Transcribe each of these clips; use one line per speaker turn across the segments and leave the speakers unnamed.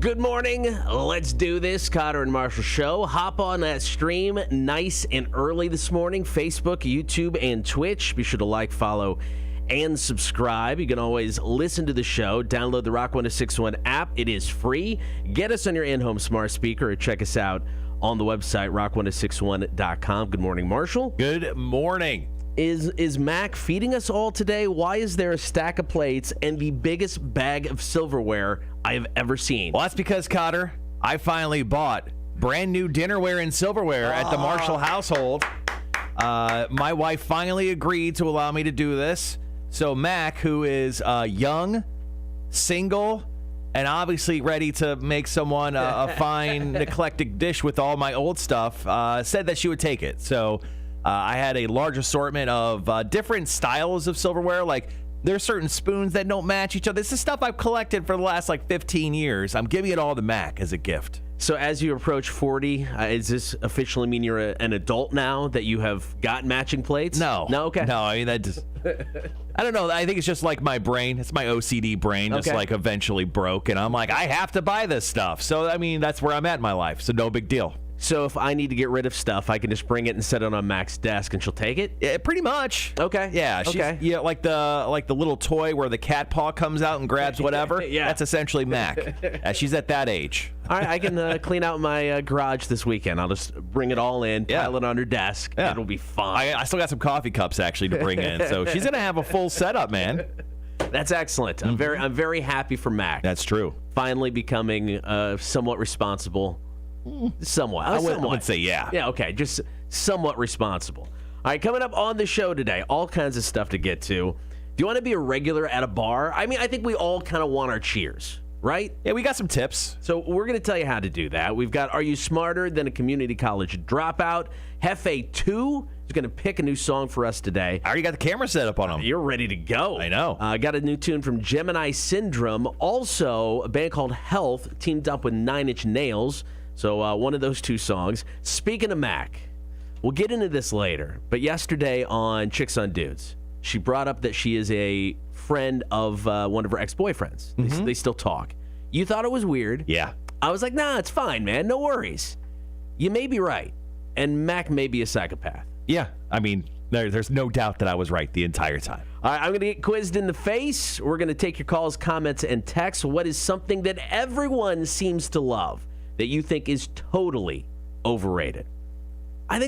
Good morning. Let's do this. Kotter and Marshall Show. Hop on that stream nice and early this morning. Facebook, YouTube, and Twitch. Be sure to like, follow, and subscribe. You can always listen to the show. Download the Rock 1061 app. It is free. Get us on your in-home smart speaker or check us out on the website, rock1061.com. Good morning, Marshall.
Good morning.
Is Mac feeding us all today? Why is there a stack of plates and the biggest bag of silverware I have ever seen?
Well, that's because, Kotter, I finally bought brand new dinnerware and silverware at the Marshall household. My wife finally agreed to allow me to do this. So Mac, who is young, single, and obviously ready to make someone a fine, eclectic dish with all my old stuff, said that she would take it. So I had a large assortment of different styles of silverware. Like, there's certain spoons that don't match each other. This is stuff I've collected for the last, 15 years. I'm giving it all to Mac as a gift.
So as you approach 40, does this officially mean you're an adult now, that you have got matching plates?
No.
No? Okay.
No, I mean, that just... I don't know. I think it's just like my brain. It's my OCD brain just, eventually broke. And I'm like, I have to buy this stuff. So, I mean, that's where I'm at in my life. So, no big deal.
So if I need to get rid of stuff, I can just bring it and set it on Mac's desk, and she'll take it?
Yeah, pretty much.
Okay.
Yeah. She's, yeah, like the little toy where the cat paw comes out and grabs whatever.
Yeah.
That's essentially Mac. She's at that age.
All right, I can clean out my garage this weekend. I'll just bring it all in, pile it on her desk. Yeah. It'll be fine.
I still got some coffee cups actually to bring in, so she's gonna have a full setup, man.
That's excellent. I'm very happy for Mac.
That's true.
Finally becoming somewhat responsible. Somewhat.
I would say yeah.
Yeah, okay. Just somewhat responsible. All right, coming up on the show today, all kinds of stuff to get to. Do you want to be a regular at a bar? I mean, I think we all kind of want our cheers, right?
Yeah, we got some tips.
So we're going to tell you how to do that. We've got Are You Smarter Than a Community College Dropout? Hefe 2 is going to pick a new song for us today.
I already got the camera set up on him.
You're ready to go.
I know.
Got a new tune from Gemini Syndrome. Also, a band called Health teamed up with 9 Inch Nails. So one of those two songs. Speaking of Mac, we'll get into this later, but yesterday on Chicks on Dudes, she brought up that she is a friend of one of her ex-boyfriends. They still talk. You thought it was weird.
Yeah.
I was like, nah, it's fine, man. No worries. You may be right, and Mac may be a psychopath.
Yeah. I mean, there's no doubt that I was right the entire time.
All right, I'm going to get quizzed in the face. We're going to take your calls, comments, and texts. What is something that everyone seems to love that you think is totally overrated? I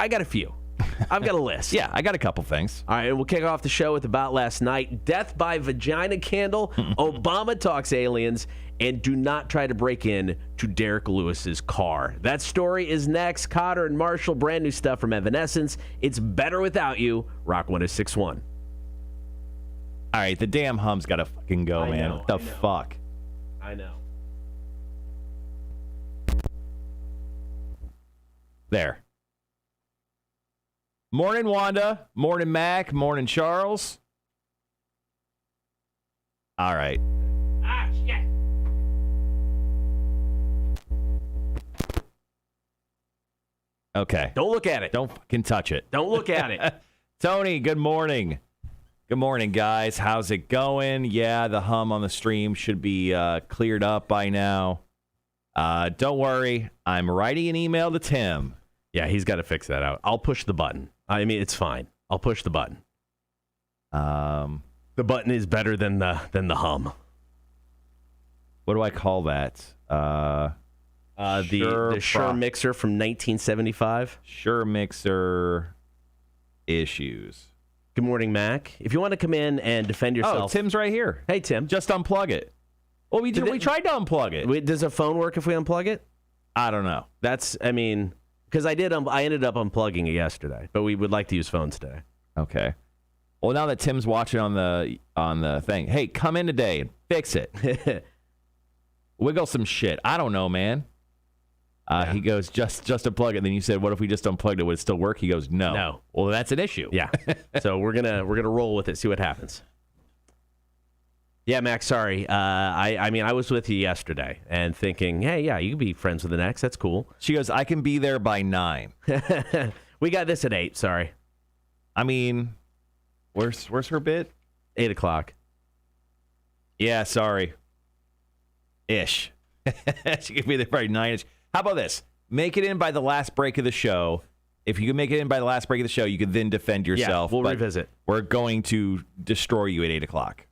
got a few. I've got a list.
Yeah, I got a couple things.
All right, and we'll kick off the show with About Last Night, Death by Vagina Candle, Obama Talks Aliens, and do not try to break in to Derek Lewis's car. That story is next. Kotter and Marshall, brand new stuff from Evanescence. It's Better Without You, Rock 1061.
All right, the damn hum's got to fucking go, man. What the fuck?
I know.
There. Morning, Wanda. Morning, Mac. Morning, Charles. All right.
Ah, shit.
Okay.
Don't look at it.
Don't fucking touch it.
Don't look at it.
Tony, good morning. Good morning, guys. How's it going? Yeah, the hum on the stream should be cleared up by now. Don't worry. I'm writing an email to Tim.
Yeah, he's got to fix that out. I'll push the button. I mean, it's fine. I'll push the button. The button is better than the hum.
What do I call that?
The Shure Mixer from 1975.
Shure Mixer issues.
Good morning, Mac. If you want to come in and defend yourself.
Oh, Tim's right here.
Hey, Tim.
Just unplug it. Well, we tried to unplug it.
Does a phone work if we unplug it?
I don't know.
Because I ended up unplugging it yesterday, but we would like to use phones today.
Okay. Well, now that Tim's watching on the thing, hey, come in today and fix it. Wiggle some shit. I don't know, man. He goes, just unplug it. Then you said, what if we just unplugged it? Would it still work? He goes, no.
No.
Well, that's an issue.
Yeah. So we're gonna roll with it, see what happens. Yeah, Max, sorry. I was with you yesterday and thinking, hey, yeah, you can be friends with an ex. That's cool.
She goes, I can be there by 9.
We got this at 8, sorry.
I mean, where's her bit?
8 o'clock.
Yeah, sorry. Ish. She could be there by 9-ish. How about this? Make it in by the last break of the show. If you can make it in by the last break of the show, you can then defend yourself.
Yeah, we'll revisit.
We're going to destroy you at 8 o'clock.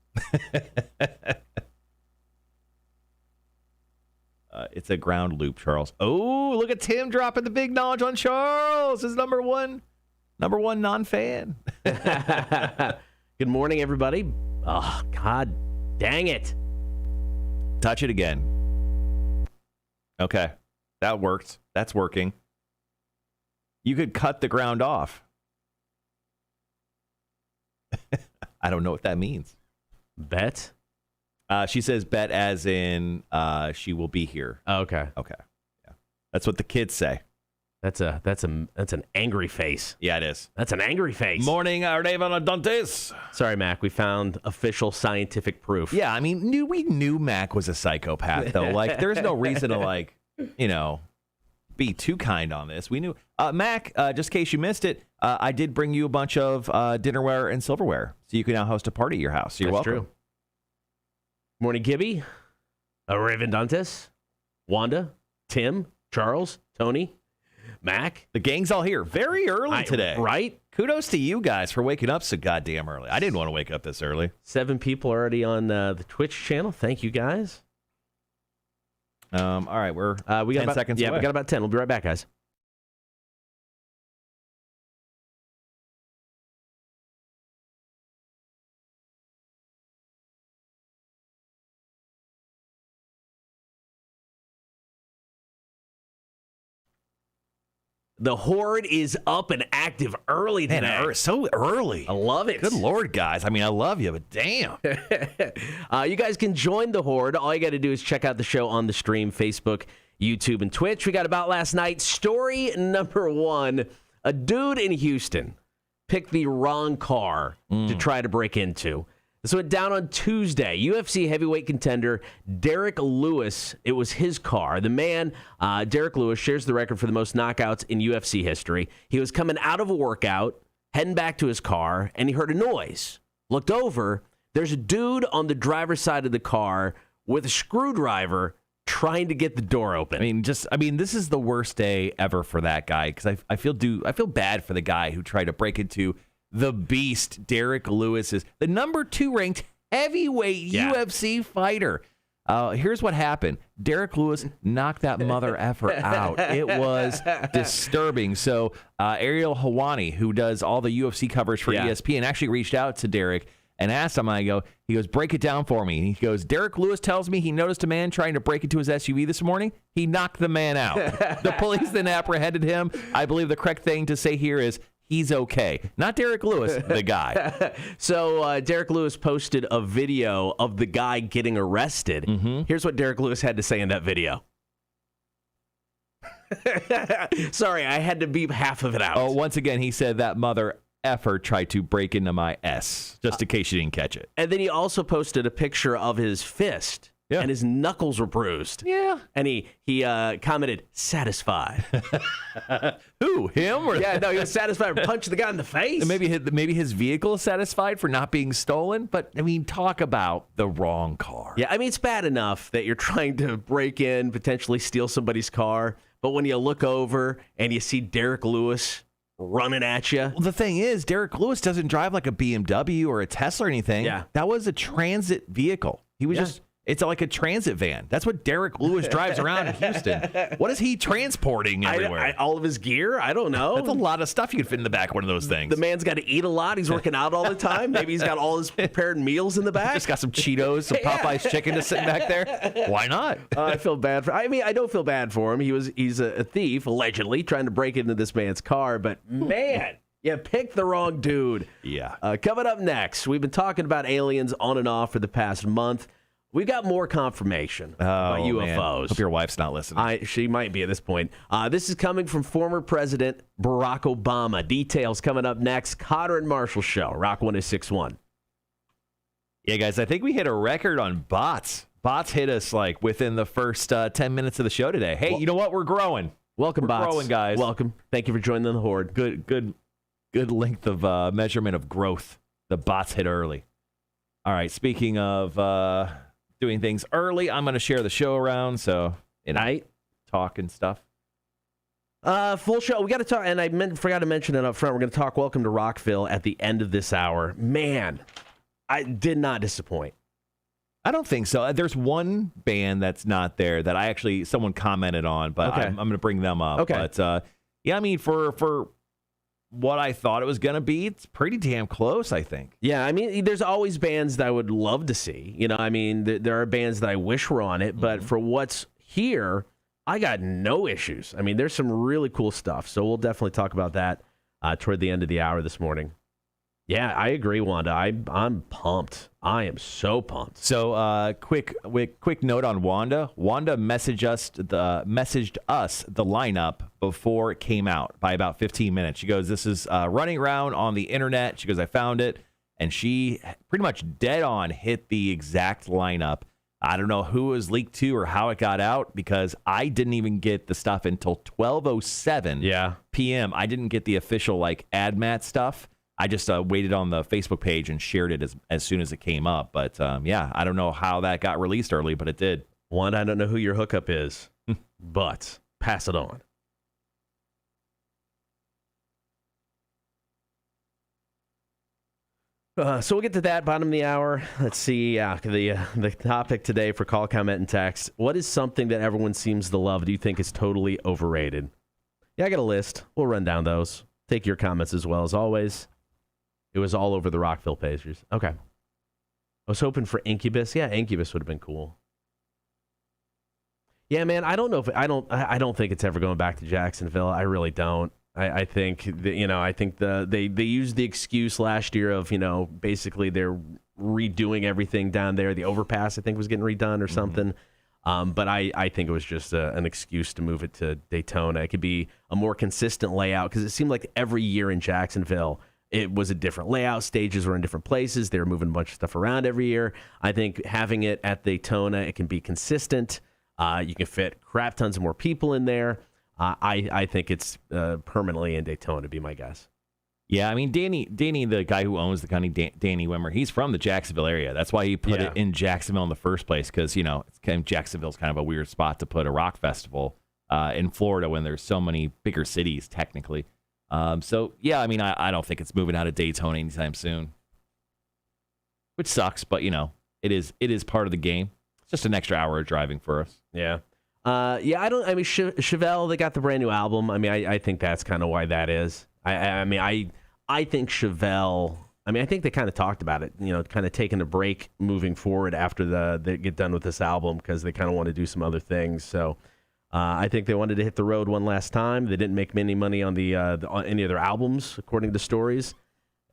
It's a ground loop, Charles. Oh, look at Tim dropping the big knowledge on Charles. His number one non-fan.
Good morning, everybody. Oh, God dang it.
Touch it again. Okay. That worked. That's working. You could cut the ground off. I don't know what that means.
Bet?
She says bet as in she will be here.
Oh, okay.
Okay. Yeah. That's what the kids say.
That's an angry face.
Yeah, it is.
That's an angry face.
Morning, Dantes.
Sorry, Mac. We found official scientific proof.
Yeah, I mean, we knew Mac was a psychopath, though. Like, there's no reason to, be too kind on this. We knew. Mac, just in case you missed it, I did bring you a bunch of dinnerware and silverware, so you can now host a party at your house. So you're welcome.
True. Morning, Gibby. Raven Dantes. Wanda. Tim. Charles. Tony. Mac.
The gang's all here very early today.
Right?
Kudos to you guys for waking up so goddamn early. I didn't want to wake up this early.
7 people already on the Twitch channel. Thank you, guys.
All right, we got 10 seconds away.
Yeah, we got about 10. We'll be right back, guys. The Horde is up and active early today.
Man, so early.
I love it.
Good Lord, guys. I mean, I love you, but damn.
You guys can join the Horde. All you got to do is check out the show on the stream, Facebook, YouTube, and Twitch. We got about last night. Story number 1. A dude in Houston picked the wrong car to try to break into. This went down on Tuesday. UFC heavyweight contender Derek Lewis, it was his car. The man, Derek Lewis, shares the record for the most knockouts in UFC history. He was coming out of a workout, heading back to his car, and he heard a noise. Looked over. There's a dude on the driver's side of the car with a screwdriver trying to get the door open.
I mean, this is the worst day ever for that guy because I feel bad for the guy who tried to break into the beast. Derek Lewis is the number 2 ranked heavyweight UFC fighter. Here's what happened. Derek Lewis knocked that mother effer out. It was disturbing. So Ariel Helwani, who does all the UFC coverage for ESPN, actually reached out to Derek and asked him, he goes, break it down for me. And he goes, Derek Lewis tells me he noticed a man trying to break into his SUV this morning. He knocked the man out. The police then apprehended him. I believe the correct thing to say here is he's okay. Not Derek Lewis, the guy.
So Derek Lewis posted a video of the guy getting arrested. Here's what Derek Lewis had to say in that video. Sorry, I had to beep half of it out.
Oh, once again, he said that mother effer tried to break into my S, just in case you didn't catch it.
And then he also posted a picture of his fist. Yeah. And his knuckles were bruised.
Yeah.
And he commented, satisfied.
Who? Him? Or
yeah, no, he was satisfied. Punched the guy in the face.
And maybe his vehicle is satisfied for not being stolen. But, talk about the wrong car.
Yeah, it's bad enough that you're trying to break in, potentially steal somebody's car. But when you look over and you see Derek Lewis running at you.
Well, the thing is, Derek Lewis doesn't drive like a BMW or a Tesla or anything.
Yeah.
That was a transit vehicle. He was just... It's like a transit van. That's what Derek Lewis drives around in Houston. What is he transporting everywhere?
All of his gear? I don't know.
That's a lot of stuff you could fit in the back of one of those things.
The man's got to eat a lot. He's working out all the time. Maybe he's got all his prepared meals in the back.
Just got some Cheetos, some Popeye's chicken to sit back there. Why not?
I feel bad for. I don't feel bad for him. He's a thief, allegedly, trying to break into this man's car. But man. You picked the wrong dude.
Yeah.
Coming up next, we've been talking about aliens on and off for the past month. We've got more confirmation about UFOs.
Man. Hope your wife's not listening.
She might be at this point. This is coming from former President Barack Obama. Details coming up next. Kotter and Marshall Show, Rock 106.1.
Yeah, guys, I think we hit a record on bots. Bots hit us within the first 10 minutes of the show today. Hey, you know what? We're growing.
Welcome, bots.
We're growing, guys.
Welcome. Thank you for joining the Horde.
Good length of measurement of growth. The bots hit early. All right, speaking of doing things early. I'm going to share the show around, so talk and stuff.
Full show. We got to talk, and I forgot to mention it up front. We're going to talk Welcome to Rockville at the end of this hour. Man, I did not disappoint.
I don't think so. There's one band that's not there that someone commented on, but
okay.
I'm going to bring them up.
Okay.
But yeah, I mean, for what I thought it was going to be, it's pretty damn close, I think.
Yeah, I mean, there's always bands that I would love to see. You know, I mean, there are bands that I wish were on it, but for what's here, I got no issues. I mean, there's some really cool stuff, so we'll definitely talk about that toward the end of the hour this morning. Yeah, I agree, Wanda. I'm pumped. I am so pumped.
So, quick note on Wanda. Wanda messaged us the lineup before it came out by about 15 minutes. She goes, "This is running around on the internet." She goes, "I found it," and she pretty much dead on hit the exact lineup. I don't know who it was leaked to or how it got out because I didn't even get the stuff until 12:07 p.m. I didn't get the official AdMat stuff. I just waited on the Facebook page and shared it as soon as it came up. But, I don't know how that got released early, but it did.
One, I don't know who your hookup is, but pass it on. So we'll get to that bottom of the hour. Let's see the topic today for call, comment, and text. What is something that everyone seems to love do you think is totally overrated? Yeah, I got a list. We'll run down those. Take your comments as well as always. It was all over the Rockville pages. Okay. I was hoping for Incubus. Yeah, Incubus would have been cool. Yeah, man, I don't know if I don't think it's ever going back to Jacksonville. I really don't. I think that, they used the excuse last year of, basically they're redoing everything down there. The overpass I think was getting redone or something. But I think it was just an excuse to move it to Daytona. It could be a more consistent layout because it seemed like every year in Jacksonville it was a different layout. Stages were in different places. They were moving a bunch of stuff around every year. I think having it at Daytona, it can be consistent. You can fit crap tons of more people in there. I think it's permanently in Daytona, to be my guess.
Yeah, I mean, Danny, the guy who owns the company, Danny Wimmer, he's from the Jacksonville area. That's why he put it in Jacksonville in the first place, because, Jacksonville's kind of a weird spot to put a rock festival in Florida when there's so many bigger cities, technically. I don't think it's moving out of Daytona anytime soon, which sucks, but, it is part of the game. It's just an extra hour of driving for us.
Yeah. Chevelle, they got the brand new album. I mean, I think that's kind of why that is. I think Chevelle, I think they kind of talked about it, kind of taking a break moving forward after they get done with this album because they kind of want to do some other things. So I think they wanted to hit the road one last time. They didn't make any money on on any of their albums, according to stories.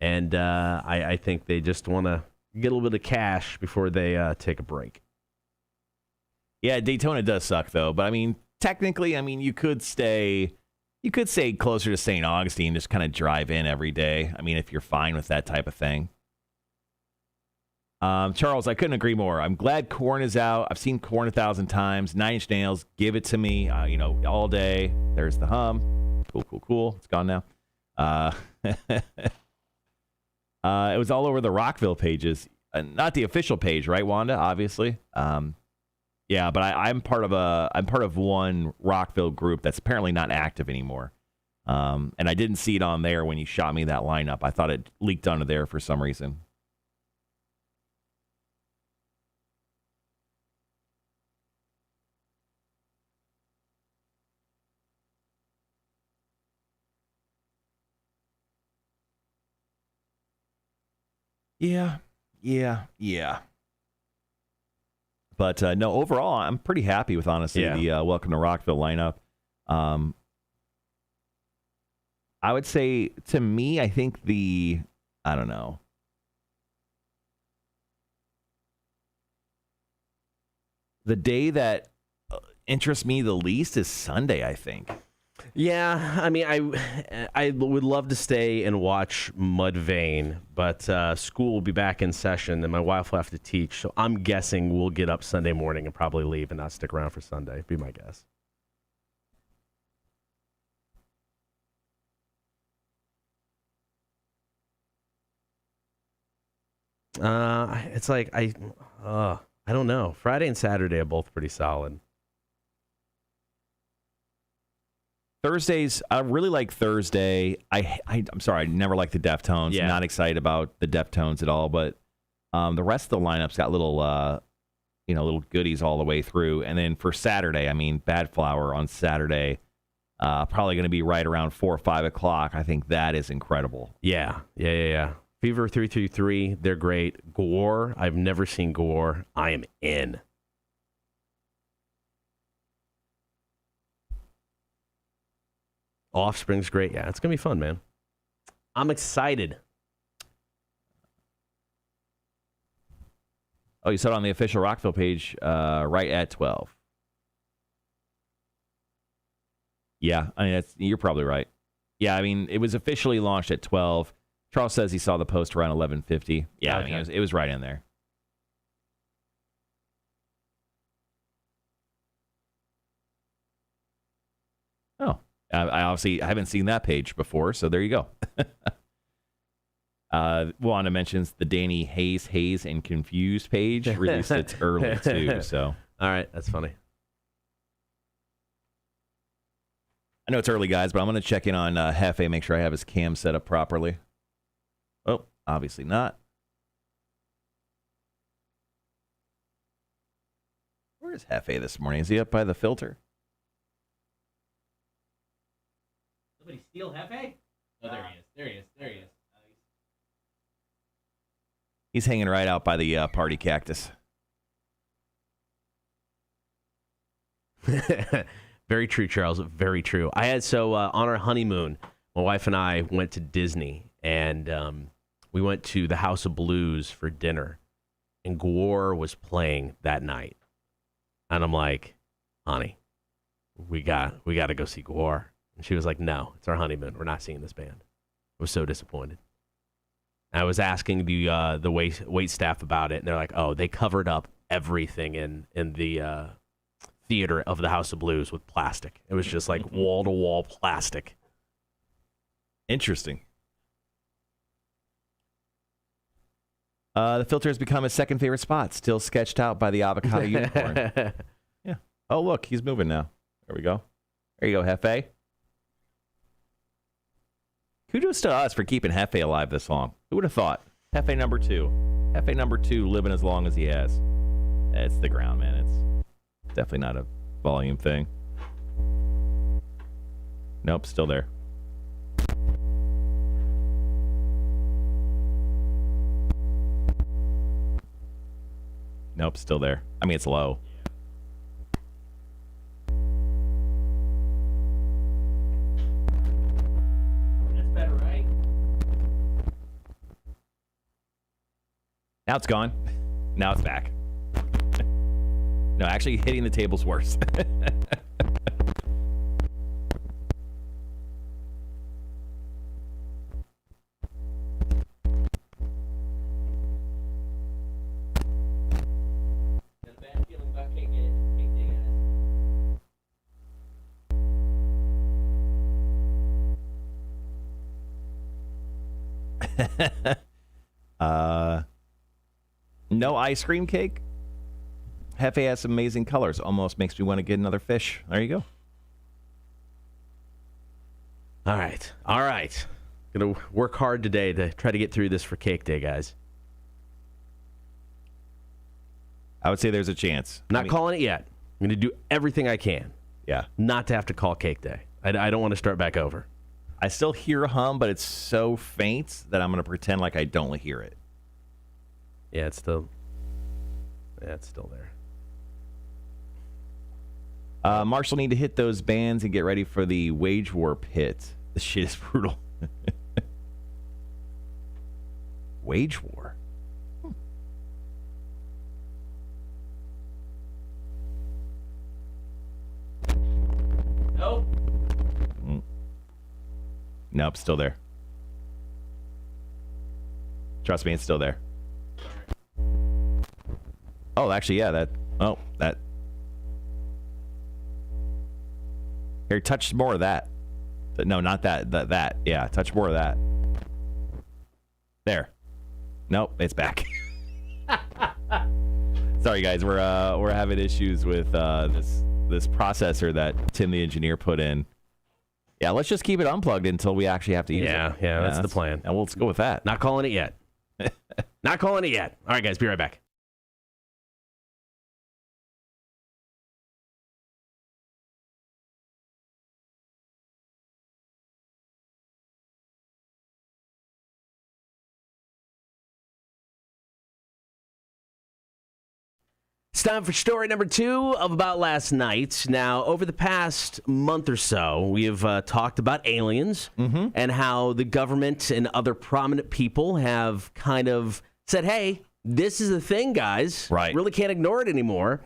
And I think they just want to get a little bit of cash before they take a break.
Yeah, Daytona does suck, though. But, technically, you could stay closer to St. Augustine, just kind of drive in every day. If you're fine with that type of thing. Charles, I couldn't agree more. I'm glad Korn is out. I've seen Korn 1,000 times. 9 Inch Nails, give it to me, all day. There's the hum. Cool. It's gone now. It was all over the Rockville pages. Not the official page, right, Wanda? Obviously. Yeah, but I'm part of one Rockville group that's apparently not active anymore. And I didn't see it on there when you shot me that lineup. I thought it leaked onto there for some reason. Yeah. But no, overall, I'm pretty happy with, honestly, the Welcome to Rockville lineup. I would say, to me, I think the day that interests me the least is Sunday, I think.
Yeah, I would love to stay and watch Mudvayne, but school will be back in session, and my wife will have to teach. So I'm guessing we'll get up Sunday morning and probably leave and not stick around for Sunday. Be my guess. It's like I don't know. Friday and Saturday are both pretty solid.
Thursdays, I really like Thursday. I'm sorry, I never liked the Deftones.
Yeah.
Not excited about the Deftones at all, but the rest of the lineup's got little little goodies all the way through. And then for Saturday, I mean, Bad Flower on Saturday, probably going to be right around 4 or 5 o'clock. I think that is incredible.
Yeah. Fever 333, they're great. Gore, I've never seen Gore. I am in. Offspring's great. Yeah, it's going to be fun, man. I'm excited.
Oh, you saw it on the official Rockville page right at 12. Yeah, I mean, you're probably right. Yeah, I mean, it was officially launched at 12. Charles says he saw the post around 11:50. Yeah, okay. I mean, it was right in there. Oh, I haven't seen that page before, so there you go. Wanda mentions the Danny Hayes and Confused page released it early too. So
all right, that's funny.
I know it's early, guys, but I'm going to check in on Hefe, make sure I have his cam set up properly. Oh, obviously not. Where is Hefe this morning? Is he up by the filter?
Somebody steal Hefe? Oh, there he is.
He's hanging right out by the party cactus.
Very true, Charles. Very true. On our honeymoon, my wife and I went to Disney, and we went to the House of Blues for dinner, and Gore was playing that night. And I'm like, honey, we got to go see Gore. And she was like, no, it's our honeymoon. We're not seeing this band. I was so disappointed. I was asking the wait staff about it, and they're like, oh, they covered up everything in the theater of the House of Blues with plastic. It was just like wall-to-wall plastic.
Interesting. The filter has become his second favorite spot, still sketched out by the avocado unicorn. Yeah. Oh, look, he's moving now. There we go. There you go, Hefe. Kudos to us for keeping Hefe alive this long. Who would have thought? Hefe number 2. Hefe number 2 living as long as he has. It's the ground, man. It's definitely not a volume thing. Nope, still there. Nope, still there. I mean, it's low.
That's better, right?
Now it's gone. Now it's back. No, actually hitting the table's worse. No ice cream cake. Hefe has some amazing colors. Almost makes me want to get another fish. There you go.
All right. Gonna work hard today to try to get through this for Cake Day, guys.
I would say there's a chance.
Not calling it yet. I'm gonna do everything I can.
Yeah.
Not to have to call Cake Day. I don't want to start back over.
I still hear a hum, but it's so faint that I'm going to pretend like I don't hear it.
Yeah, it's still there.
Marshall need to hit those bands and get ready for the Wage War pit. This shit is brutal. Wage War?
Nope.
Nope, still there. Trust me, it's still there. Oh, actually, yeah, that. Here, touch more of that. No, not that. That. Yeah, touch more of that. There. Nope, it's back. Sorry, guys. We're having issues with this processor that Tim, the engineer, put in. Yeah, let's just keep it unplugged until we actually have to use it.
Yeah, that's the plan.
And let's go with that.
Not calling it yet. Not calling it yet. All right, guys, be right back. It's time for story number 2 of About Last Night. Now, over the past month or so, we have talked about aliens and how the government and other prominent people have kind of said, hey, this is a thing, guys.
Right.
Really can't ignore it anymore.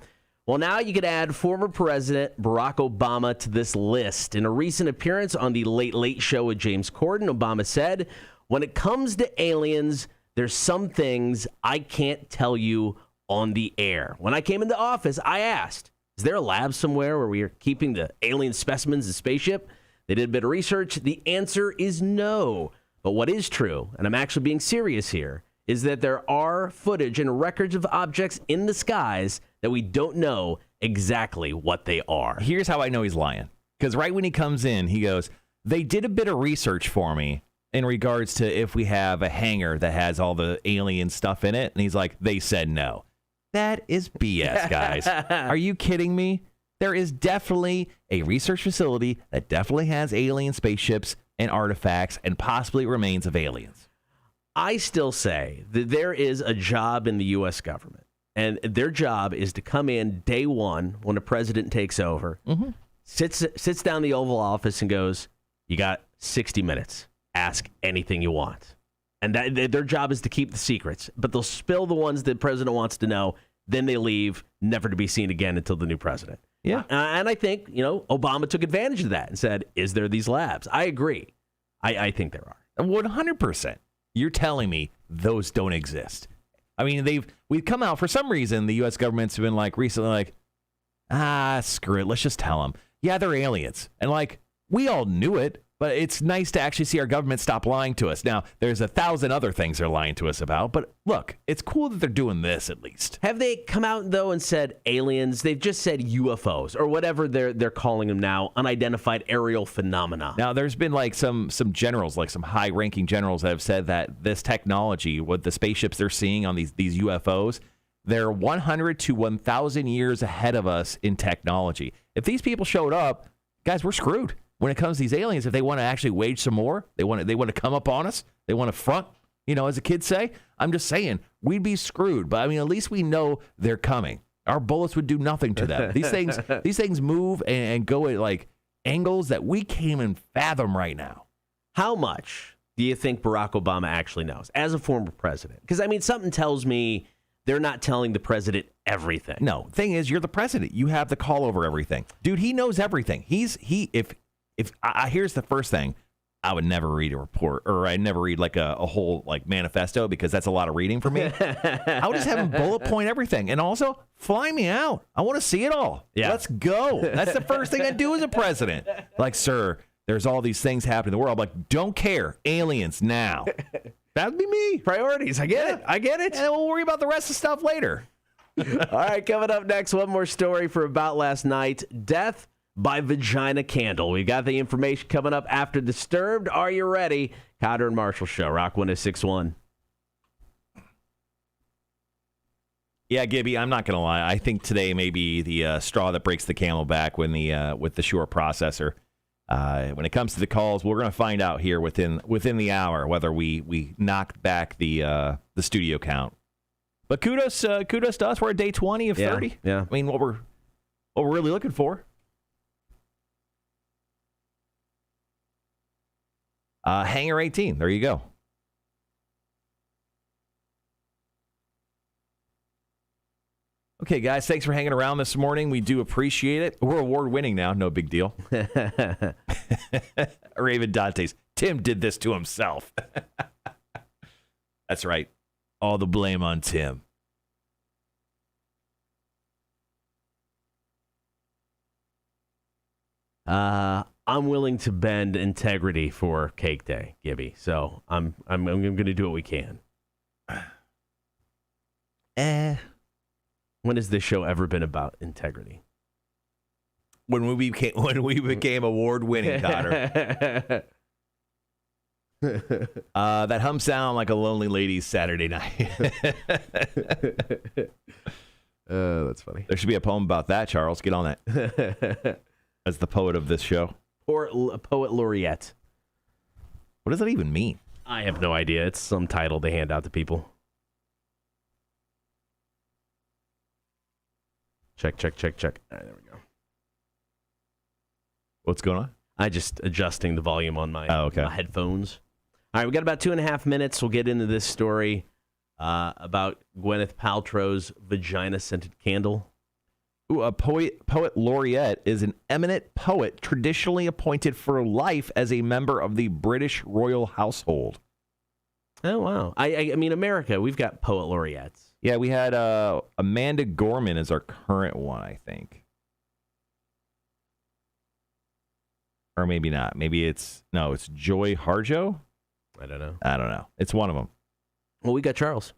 Well, now you could add former President Barack Obama to this list. In a recent appearance on the Late Late Show with James Corden, Obama said, when it comes to aliens, there's some things I can't tell you on the air. When I came into office, I asked, is there a lab somewhere where we are keeping the alien specimens in spaceship? They did a bit of research. The answer is no. But what is true, and I'm actually being serious here, is that there are footage and records of objects in the skies that we don't know exactly what they are.
Here's how I know he's lying. Because right when he comes in, he goes, they did a bit of research for me in regards to if we have a hangar that has all the alien stuff in it. And he's like, they said no. That is BS, guys. Are you kidding me? There is definitely a research facility that definitely has alien spaceships and artifacts and possibly remains of aliens.
I still say that there is a job in the U.S. government, and their job is to come in day one when a president takes over, sits down in the Oval Office and goes, you got 60 minutes. Ask anything you want. And that their job is to keep the secrets, but they'll spill the ones the president wants to know. Then they leave, never to be seen again until the new president.
Yeah.
And I think, Obama took advantage of that and said, is there these labs? I agree. I think there are.
100%. You're telling me those don't exist. I mean, we've come out, for some reason, the U.S. government's been recently screw it. Let's just tell them. Yeah, they're aliens. And we all knew it. But it's nice to actually see our government stop lying to us. Now, there's 1,000 other things they're lying to us about, but look, it's cool that they're doing this at least.
Have they come out, though, and said aliens? They've just said UFOs, or whatever they're calling them now, unidentified aerial phenomena.
Now, there's been some generals, some high-ranking generals that have said that this technology, what the spaceships they're seeing on these UFOs, they're 100 to 1,000 years ahead of us in technology. If these people showed up, guys, we're screwed. When it comes to these aliens, if they want to actually wage some more, they want to come up on us, they want to front, as the kids say, I'm just saying, we'd be screwed. But, at least we know they're coming. Our bullets would do nothing to them. These things move and go at, angles that we can't even fathom right now.
How much do you think Barack Obama actually knows as a former president? Because, something tells me they're not telling the president everything.
No, thing is, you're the president. You have the call over everything. Dude, he knows everything. If here's the first thing, I would never read a report, or I'd never read a whole manifesto, because that's a lot of reading for me. I would just have him bullet point everything, and also fly me out. I want to see it all.
Yeah.
Let's go. That's the first thing I'd do as a president. Sir, there's all these things happening in the world. Don't care. Aliens now. That'd be me.
Priorities. I get it.
And we'll worry about the rest of stuff later.
All right, coming up next, one more story for About Last Night. Death by vagina candle. We got the information coming up after Disturbed. Are you ready? Kotter and Marshall Show, Rock 106.1.
Yeah, Gibby, I'm not going to lie. I think today may be the straw that breaks the camel back with the Shure processor. When it comes to the calls, we're going to find out here within the hour whether we knock back the studio count. But kudos to us. We're at day 20 of 30.
Yeah.
What we're really looking for. Hangar 18. There you go. Okay, guys, thanks for hanging around this morning. We do appreciate it. We're award-winning now. No big deal. Raven Dantes. Tim did this to himself. That's right. All the blame on Tim.
I'm willing to bend integrity for Cake Day, Gibby. So I'm going to do what we can. When has this show ever been about integrity?
When we became award-winning, Kotter. That hum sound like a lonely lady's Saturday night.
That's funny.
There should be a poem about that, Charles. Get on that. As the poet of this show.
Or a poet laureate.
What does that even mean?
I have no idea. It's some title they hand out to people. Check. All right, there we go.
What's going on?
I just adjusting the volume on my,
my
headphones. All right, we got about 2.5 minutes. We'll get into this story about Gwyneth Paltrow's vagina-scented candle.
Ooh, a poet laureate is an eminent poet traditionally appointed for life as a member of the British royal household.
Oh, wow. I mean, America, we've got poet laureates.
Yeah, we had Amanda Gorman as our current one, I think. Or maybe not. Maybe it's Joy Harjo?
I don't know.
I don't know. It's one of them.
Well, we got Charles.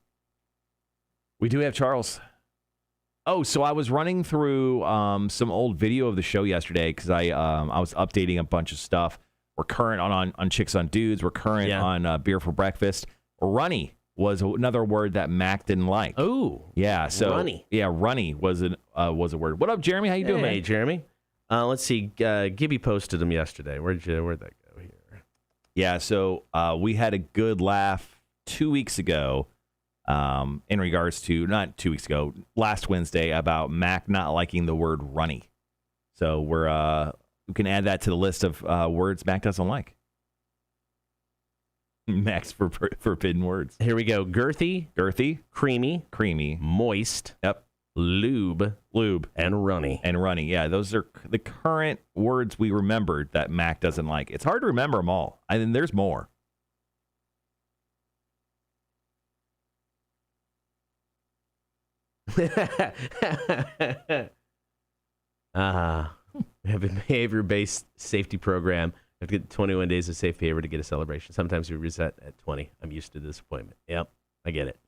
We do have Charles. Oh, so I was running through some old video of the show yesterday because I was updating a bunch of stuff. We're current on Chicks on Dudes. We're current on Beer for Breakfast. Runny was another word that Mac didn't like.
Oh,
yeah. So
runny.
Yeah, runny was a word. What up, Jeremy? How you doing, man?
Hey, Jeremy. Let's see. Gibby posted them yesterday. Where'd that go here?
Yeah. So we had a good laugh 2 weeks ago. In regards to, not 2 weeks ago, last Wednesday, about Mac not liking the word runny. So we can add that to the list of words Mac doesn't like. Mac's forbidden words.
Here we go. Girthy, creamy, moist.
Yep.
Lube, and runny.
Yeah, those are the current words we remembered that Mac doesn't like. It's hard to remember them all. I mean, there's more.
We have a behavior-based safety program. We have to get 21 days of safe behavior to get a celebration. Sometimes we reset at 20. I'm used to disappointment. Yep, I get it.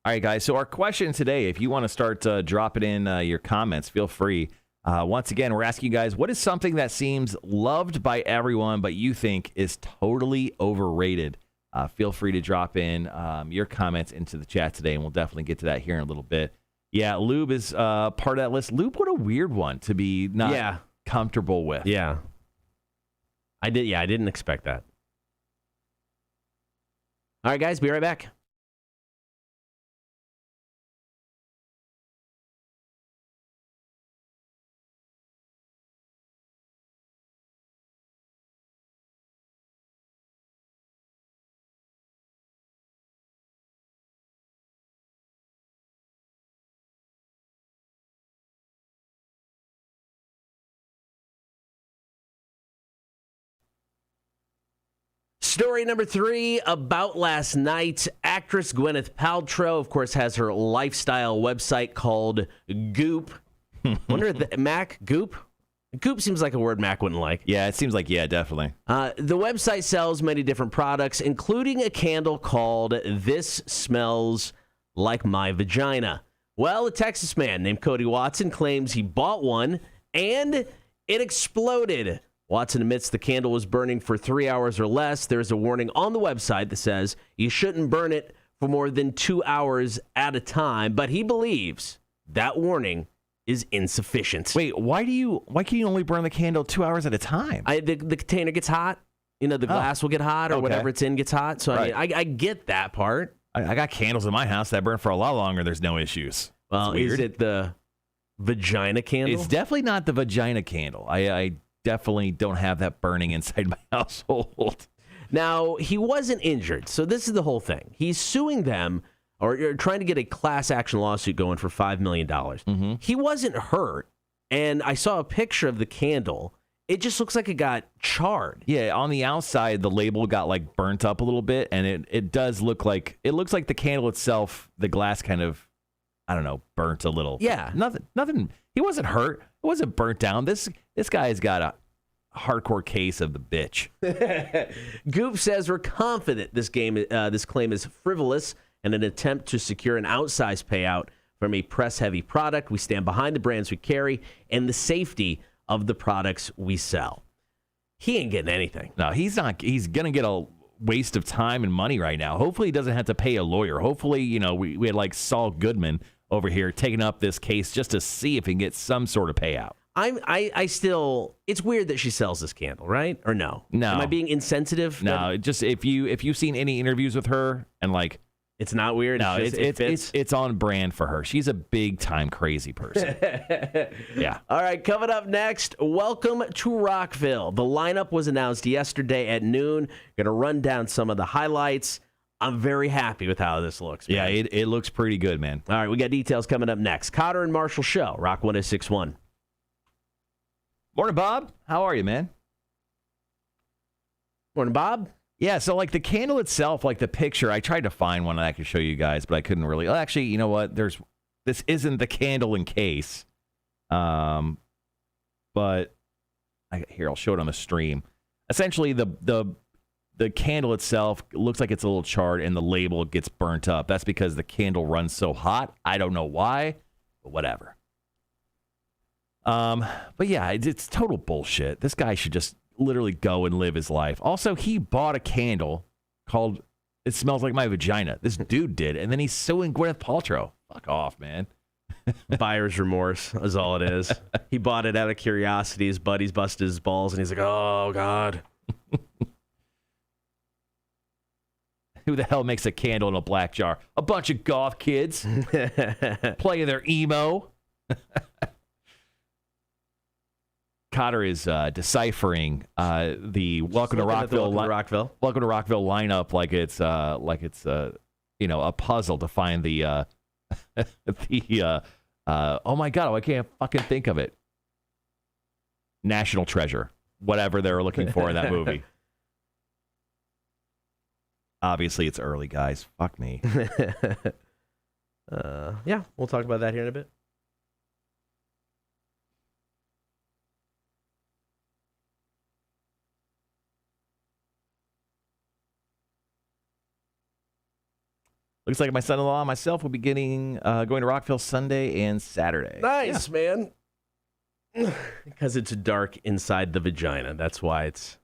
All right, guys. So our question today, if you want to start dropping in your comments, feel free. Once again, we're asking you guys, what is something that seems loved by everyone, but you think is totally overrated? Feel free to drop in your comments into the chat today, and we'll definitely get to that here in a little bit. Yeah, lube is part of that list. Lube, what a weird one to be not comfortable with.
Yeah. I didn't expect that. All right, guys, be right back. Story number 3 about last night. Actress Gwyneth Paltrow, of course, has her lifestyle website called Goop. Wonder if Mac, Goop? Goop seems like a word Mac wouldn't like.
Yeah, it seems like, definitely.
The website sells many different products, including a candle called This Smells Like My Vagina. Well, a Texas man named Cody Watson claims he bought one, and it exploded. Watson admits the candle was burning for 3 hours or less. There's a warning on the website that says you shouldn't burn it for more than 2 hours at a time, but he believes that warning is insufficient.
Wait, why can you only burn the candle 2 hours at a time?
The container gets hot. You know, the glass will get hot, or whatever it's in gets hot. So
right.
I mean, I get that part.
I got candles in my house that burn for a lot longer. There's no issues.
Well, is it the vagina candle?
It's definitely not the vagina candle. I definitely don't have that burning inside my household.
Now, he wasn't injured, so this is the whole thing. He's suing them, or trying to get a class action lawsuit going for $5 million. Mm-hmm. He wasn't hurt, and I saw a picture of the candle. It just looks like it got charred.
Yeah, on the outside, the label got like burnt up a little bit, and it does look like, it looks like the candle itself, the glass kind of, I don't know, burnt a little.
Yeah.
Nothing. He wasn't hurt. It wasn't burnt down. This guy's got a hardcore case of the bitch.
Goop says we're confident this claim is frivolous in an attempt to secure an outsized payout from a press-heavy product. We stand behind the brands we carry and the safety of the products we sell. He ain't getting anything.
No, he's not. He's going to get a waste of time and money right now. Hopefully he doesn't have to pay a lawyer. Hopefully, we had like Saul Goodman over here taking up this case just to see if he can get some sort of payout.
I still, it's weird that she sells this candle, right? Or no?
No.
Am I being insensitive?
No, just if you've seen any interviews with her and like,
it's not weird.
No,
it's
it's on brand for her. She's a big time crazy person. Yeah.
All right, coming up next, welcome to Rockville. The lineup was announced yesterday at noon. Going to run down some of the highlights. I'm very happy with how this looks, man.
Yeah, it looks pretty good, man.
All right, we got details coming up next. Kotter and Marshall Show, Rock 106.1.
Morning, Bob. How are you, man?
Morning, Bob.
Yeah, so like the candle itself, like the picture, I tried to find one that I could show you guys, but I couldn't really. Well, actually, you know what? This isn't the candle in case. But I'll show it on the stream. Essentially, the candle itself looks like it's a little charred, and the label gets burnt up. That's because the candle runs so hot. I don't know why, but whatever. But yeah, it's total bullshit. This guy should just literally go and live his life. Also, he bought a candle called "It Smells Like My Vagina." This dude did, and then he's suing Gwyneth Paltrow. Fuck off, man.
Buyer's remorse is all it is. He bought it out of curiosity. His buddies busted his balls, and he's like, "Oh God."
Who the hell makes a candle in a black jar? A bunch of goth kids playing their emo. Kotter is deciphering the Welcome to Rockville lineup like it's a puzzle to find the oh my God, I can't fucking think of it. National treasure, whatever they're looking for in that movie. Obviously, it's early, guys. Fuck me.
Yeah, we'll talk about that here in a bit.
Looks like my son-in-law and myself will be going to Rockville Sunday and Saturday.
Nice, man. Because it's dark inside the vagina. That's why it's...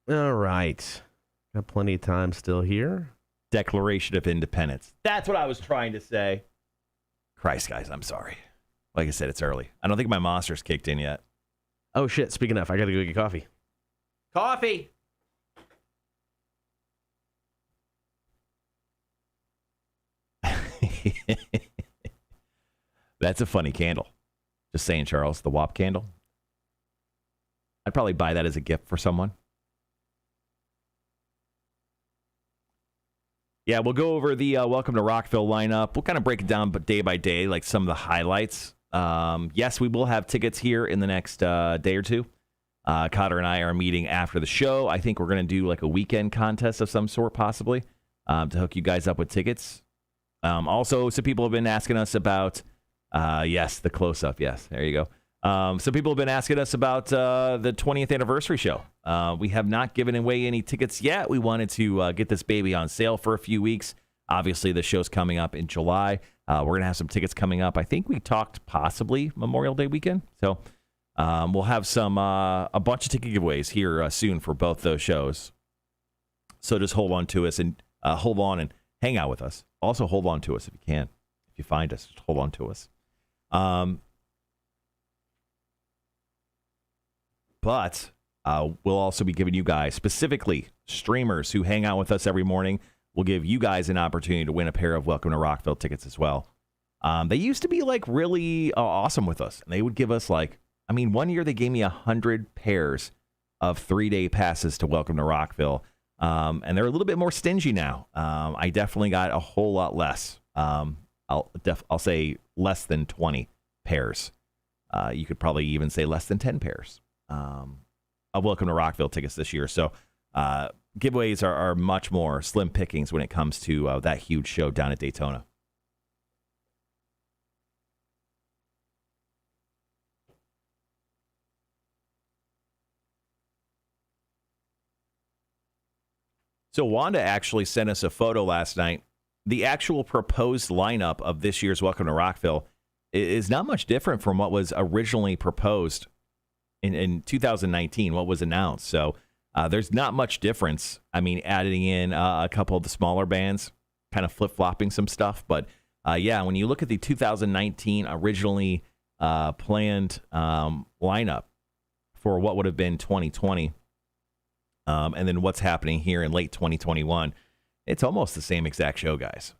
All right. Got plenty of time still here.
Declaration of Independence. That's what I was trying to say. Christ, guys, I'm sorry. Like I said, it's early. I don't think my monster's kicked in yet.
Oh, shit. Speaking of, I got to go get coffee. Coffee!
That's a funny candle. Just saying, Charles, the WAP candle. I'd probably buy that as a gift for someone. Yeah, we'll go over the Welcome to Rockville lineup. We'll kind of break it down day by day, like some of the highlights. Yes, we will have tickets here in the next day or two. Kotter and I are meeting after the show. I think we're going to do like a weekend contest of some sort, possibly, to hook you guys up with tickets. Also, some people have been asking us about, yes, the close-up. Yes, there you go. Some people have been asking us about the 20th anniversary show. We have not given away any tickets yet. We wanted to get this baby on sale for a few weeks. Obviously, the show's coming up in July. We're going to have some tickets coming up. I think we talked possibly Memorial Day weekend. So we'll have a bunch of ticket giveaways here soon for both those shows. So just hold on to us and hold on and hang out with us. Also, hold on to us if you can. If you find us, just hold on to us. But we'll also be giving you guys, specifically streamers who hang out with us every morning, we'll give you guys an opportunity to win a pair of Welcome to Rockville tickets as well. They used to be like really awesome with us. And they would give us one year they gave me 100 pairs of 3-day passes to Welcome to Rockville. And they're a little bit more stingy now. I definitely got a whole lot less. I'll say less than 20 pairs. You could probably even say less than 10 pairs of Welcome to Rockville tickets this year. So giveaways are much more slim pickings when it comes to that huge show down at Daytona. So Wanda actually sent us a photo last night. The actual proposed lineup of this year's Welcome to Rockville is not much different from what was originally proposed in 2019, what was announced. So there's not much difference. I mean, adding in a couple of the smaller bands, kind of flip-flopping some stuff. But, yeah, when you look at the 2019 originally planned lineup for what would have been 2020, and then what's happening here in late 2021, it's almost the same exact show, guys.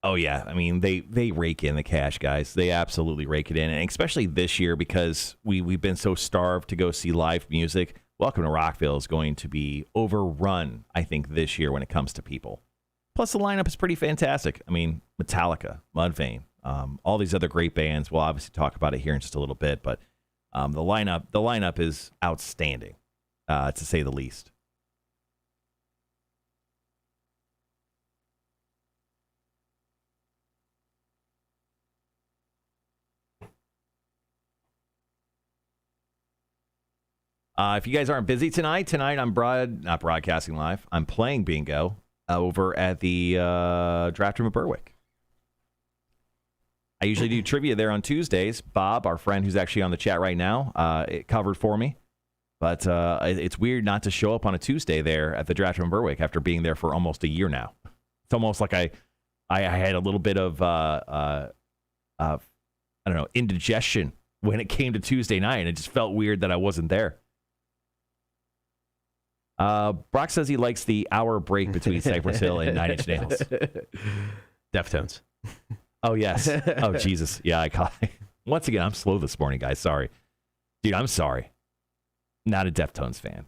Oh, yeah. I mean, they rake in the cash, guys. They absolutely rake it in. And especially this year because we've been so starved to go see live music. Welcome to Rockville is going to be overrun, I think, this year when it comes to people. Plus, the lineup is pretty fantastic. I mean, Metallica, Mudvayne, all these other great bands. We'll obviously talk about it here in just a little bit, but the lineup is outstanding, to say the least. If you guys aren't busy tonight I'm not broadcasting live. I'm playing bingo over at the draft room at Berwick. I usually do trivia there on Tuesdays. Bob, our friend who's actually on the chat right now, it covered for me. But it's weird not to show up on a Tuesday there at the draft room at Berwick after being there for almost a year now. It's almost like I had a little bit of I don't know, indigestion when it came to Tuesday night, and it just felt weird that I wasn't there. Brock says he likes the hour break between Cypress Hill and Nine Inch Nails.
Deftones.
Oh, yes. Oh, Jesus. Yeah, I caught it. Once again, I'm slow this morning, guys. Sorry. Dude, I'm sorry. Not a Deftones fan.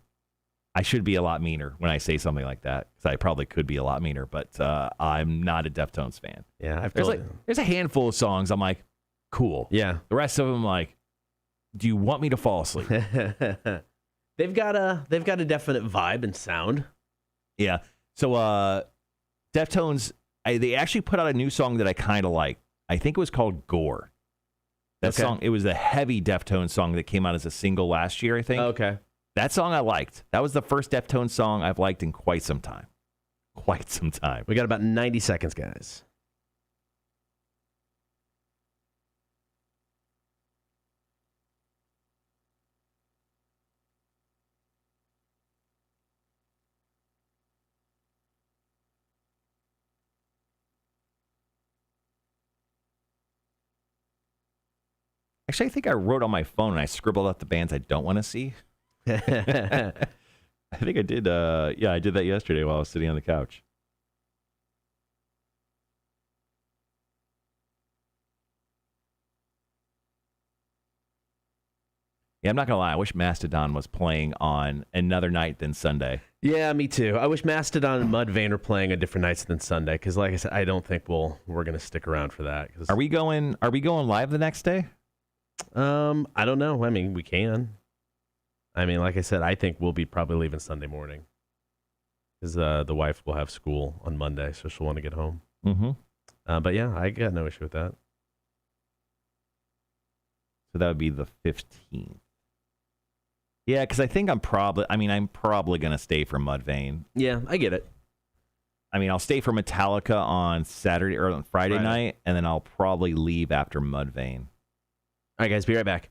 I should be a lot meaner when I say something like that, because I probably could be a lot meaner, but I'm not a Deftones fan.
Yeah,
there's a handful of songs I'm like, cool.
Yeah.
The rest of them, like, do you want me to fall asleep?
They've got a definite vibe and sound.
Yeah. So Deftones, they actually put out a new song that I kind of like. I think it was called Gore. That song, it was a heavy Deftones song that came out as a single last year, I think.
Okay.
That song I liked. That was the first Deftones song I've liked in quite some time. Quite some time.
We got about 90 seconds, guys.
Actually, I think I wrote on my phone and I scribbled out the bands I don't want to see. I think I did. Yeah, I did that yesterday while I was sitting on the couch. Yeah, I'm not going to lie. I wish Mastodon was playing on another night than Sunday.
Yeah, me too. I wish Mastodon and Mudvayne are playing on different nights than Sunday, because like I said, I don't think we're going to stick around for that.
Are we going live the next day?
I don't know. I mean, we can. I mean, like I said, I think we'll be probably leaving Sunday morning, because the wife will have school on Monday, so she'll want to get home.
Mm-hmm.
But yeah, I got no issue with that.
So that would be the 15th. Yeah, because I think I'm probably going to stay for Mudvayne.
Yeah, I get it.
I mean, I'll stay for Metallica on Saturday or on Friday night, and then I'll probably leave after Mudvayne.
All right, guys, be right back.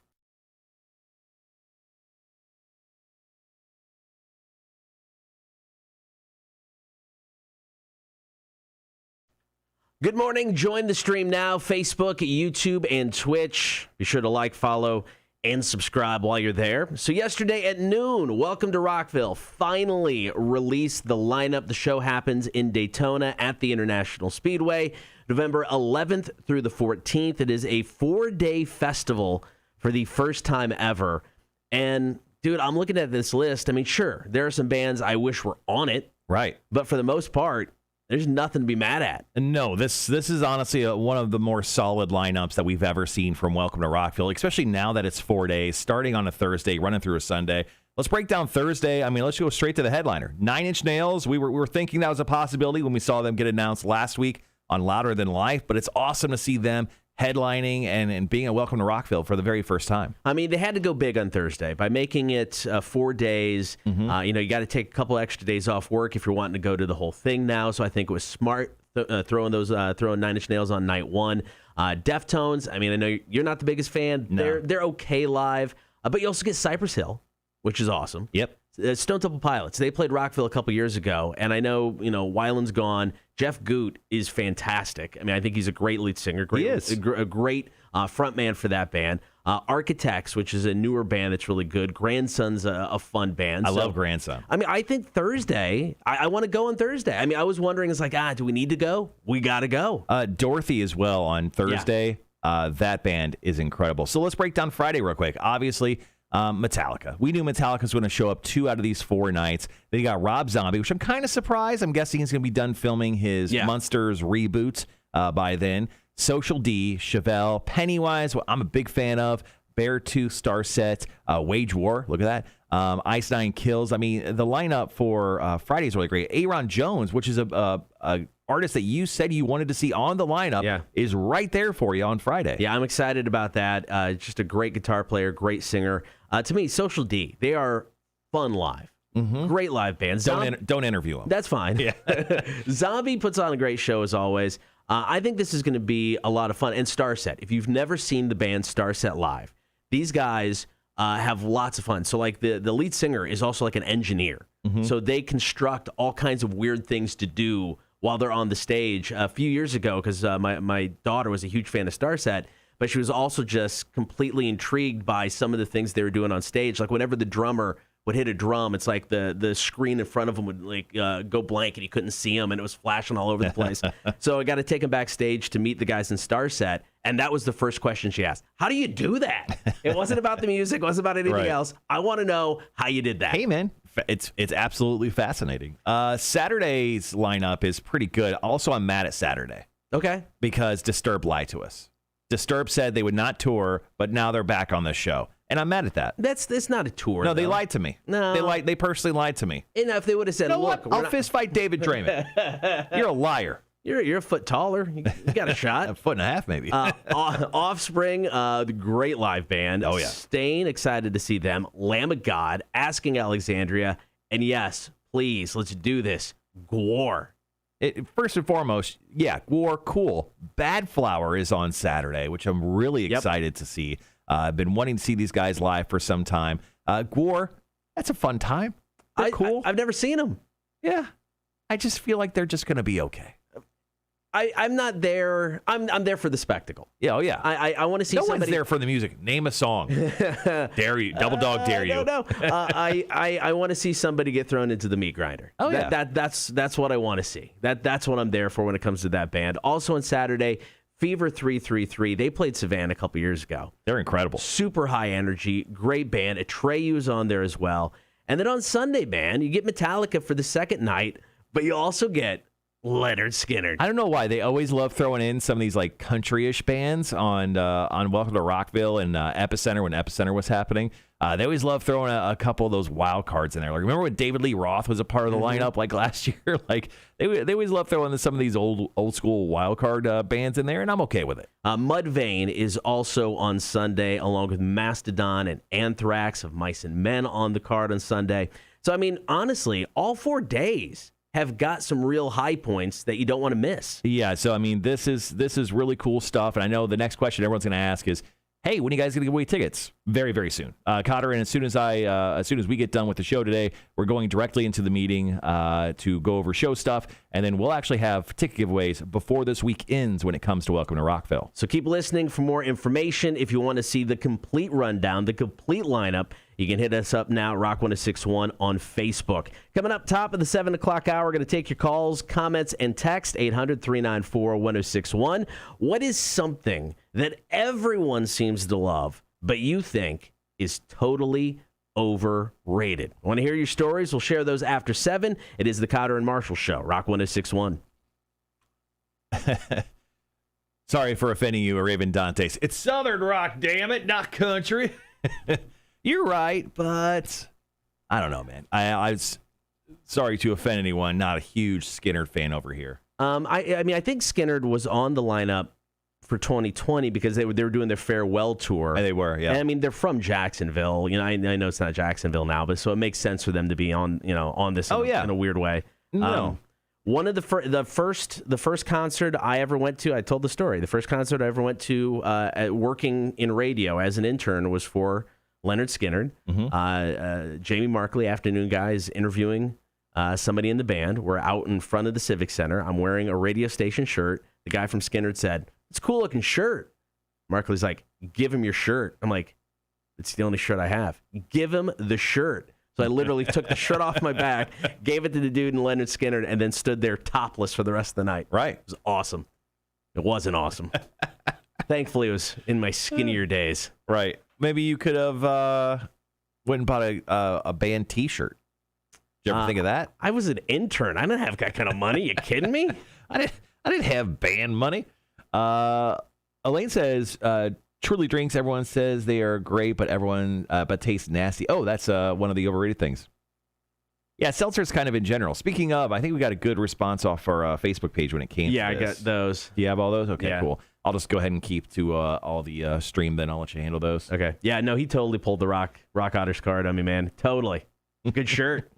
Good morning. Join the stream now, Facebook, YouTube, and Twitch. Be sure to like, follow, and subscribe while you're there. So yesterday at noon, Welcome to Rockville finally released the lineup. The show happens in Daytona at the International Speedway, November 11th through the 14th. It is a 4-day festival for the first time ever. And, dude, I'm looking at this list. I mean, sure, there are some bands I wish were on it.
Right.
But for the most part, there's nothing to be mad at.
No, this is honestly one of the more solid lineups that we've ever seen from Welcome to Rockville, especially now that it's 4 days, starting on a Thursday, running through a Sunday. Let's break down Thursday. I mean, let's go straight to the headliner. 9 Inch Nails, we were thinking that was a possibility when we saw them get announced last week on Louder Than Life, but it's awesome to see them headlining and being a Welcome to Rockville for the very first time.
I mean, they had to go big on Thursday by making it 4 days. You got to take a couple extra days off work if you're wanting to go to the whole thing now. So I think it was smart throwing Nine Inch Nails on night one. Deftones, I mean, I know you're not the biggest fan.
No.
They're okay live, but you also get Cypress Hill, which is awesome.
Yep.
Stone Temple Pilots, they played Rockville a couple years ago, and I know, Weiland's gone. Jeff Goot is fantastic. I mean, I think he's a great lead singer.
He is.
A great frontman for that band. Architects, which is a newer band that's really good. Grandson's a fun band.
I love Grandson.
I mean, I think Thursday, I want to go on Thursday. I mean, I was wondering, it's like, do we need to go? We got to go.
Dorothy as well on Thursday. Yeah. That band is incredible. So let's break down Friday real quick. Obviously, Metallica. We knew Metallica was going to show up 2 out of these 4 nights. Then you got Rob Zombie, which I'm kind of surprised. I'm guessing he's going to be done filming his Monsters reboot by then. Social D, Chevelle, Pennywise, what I'm a big fan of. Beartooth, Starset, Wage War. Look at that. Ice Nine Kills. I mean, the lineup for Friday is really great. Aaron Jones, which is a artist that you said you wanted to see on the lineup, is right there for you on Friday.
Yeah, I'm excited about that. Just a great guitar player, great singer. To me, Social D, they are fun live. Great live band.
Don't interview them.
That's fine. Yeah. Zombie puts on a great show as always. I think this is going to be a lot of fun. And Starset, if you've never seen the band Starset live, these guys have lots of fun. So like the lead singer is also like an engineer. So they construct all kinds of weird things to do while they're on the stage. A few years ago, because my daughter was a huge fan of Starset, but she was also just completely intrigued by some of the things they were doing on stage. Like whenever the drummer would hit a drum, it's like the screen in front of him would like go blank and you couldn't see him and it was flashing all over the place. So I got to take him backstage to meet the guys in Starset, and that was the first question she asked. How do you do that? It wasn't about the music, it wasn't about anything else. I want to know how you did that.
Hey, man. It's absolutely fascinating. Saturday's lineup is pretty good. Also, I'm mad at Saturday.
Okay.
Because Disturbed lied to us. Disturbed said they would not tour, but now they're back on this show. And I'm mad at that.
That's not a tour.
No,
though.
they lied to me.
No.
They personally lied to me.
And if they would have said,
you know
look,
what? I'll fist fight David Draymond. You're a liar.
You're a foot taller. You got a shot.
A foot and a half, maybe.
Offspring, the great live band.
Oh, yeah.
Stain, excited to see them. Lamb of God, Asking Alexandria. And yes, please, let's do this. Gwar.
First and foremost, Gwar, cool. Bad Flower is on Saturday, which I'm really excited to see. I've been wanting to see these guys live for some time. Gwar, that's a fun time. They're cool.
I've never seen them.
Yeah. I just feel like they're just going to be okay.
I'm not there. I'm there for the spectacle.
Yeah, oh yeah.
I want to see somebody.
No one's there for the music. Name a song. Dare you. Double dog dare you.
No. I want to see somebody get thrown into the meat grinder.
Oh, yeah.
That's what I want to see. That's what I'm there for when it comes to that band. Also on Saturday, Fever 333. They played Savannah a couple years ago.
They're incredible.
Super high energy. Great band. Atreyu's on there as well. And then on Sunday, man, you get Metallica for the second night, but you also get Leonard Skinner.
I don't know why they always love throwing in some of these like country-ish bands on Welcome to Rockville and Epicenter when Epicenter was happening. They always love throwing a couple of those wild cards in there. Like remember when David Lee Roth was a part of the lineup like last year? Like they always love throwing some of these old school wild card bands in there, and I'm okay with it.
Mudvayne is also on Sunday, along with Mastodon and Anthrax of Mice and Men on the card on Sunday. So I mean, honestly, all 4 days have got some real high points that you don't want to miss.
Yeah, so I mean, this is really cool stuff, and I know the next question everyone's going to ask is, hey, when are you guys going to give away tickets? Very, very soon. Kotter, and as soon as we get done with the show today, we're going directly into the meeting to go over show stuff, and then we'll actually have ticket giveaways before this week ends when it comes to Welcome to Rockville.
So keep listening for more information. If you want to see the complete rundown, the complete lineup, you can hit us up now, Rock1061 on Facebook. Coming up top of the 7 o'clock hour, we're going to take your calls, comments, and text, 800-394-1061. What is something that everyone seems to love, but you think is totally overrated? I want to hear your stories. We'll share those after 7. It is the Kotter and Marshall Show, Rock 1061.
Sorry for offending you, Raven Dantes. It's Southern rock, damn it, not country. You're right, but I don't know, man. I was sorry to offend anyone. Not a huge Skynyrd fan over here.
I mean, I think Skynyrd was on the lineup for 2020 because they were doing their farewell tour.
And they were, yeah.
And, I mean, they're from Jacksonville. I know it's not Jacksonville now, but so it makes sense for them to be on this in a weird way.
No.
One of the first concert I ever went to, I told the story. The first concert I ever went to working in radio as an intern was for Leonard Skinner. Jamie Markley, afternoon guys, interviewing somebody in the band. We're out in front of the Civic Center. I'm wearing a radio station shirt. The guy from Skinner said, "It's a cool looking shirt." Markley's like, "Give him your shirt." I'm like, "It's the only shirt I have." Give him the shirt. So I literally took the shirt off my back, gave it to the dude in Leonard Skinner, and then stood there topless for the rest of the night.
Right.
It was awesome. It wasn't awesome. Thankfully, it was in my skinnier days.
Right. Maybe you could have went and bought a band T-shirt. Did you ever think of that?
I was an intern. I didn't have that kind of money. You kidding me?
I didn't have band money. Elaine says, Truly Drinks, everyone says they are great, but taste nasty. Oh, that's one of the overrated things. Yeah, seltzers kind of in general. Speaking of, I think we got a good response off our Facebook page when it came to this.
I got those.
Do you have all those? Okay,
Yeah.
cool. I'll just go ahead and keep to all the stream, then I'll let you handle those.
Okay. Yeah, no, he totally pulled the Rock Otters card on me, man. Totally. Good shirt.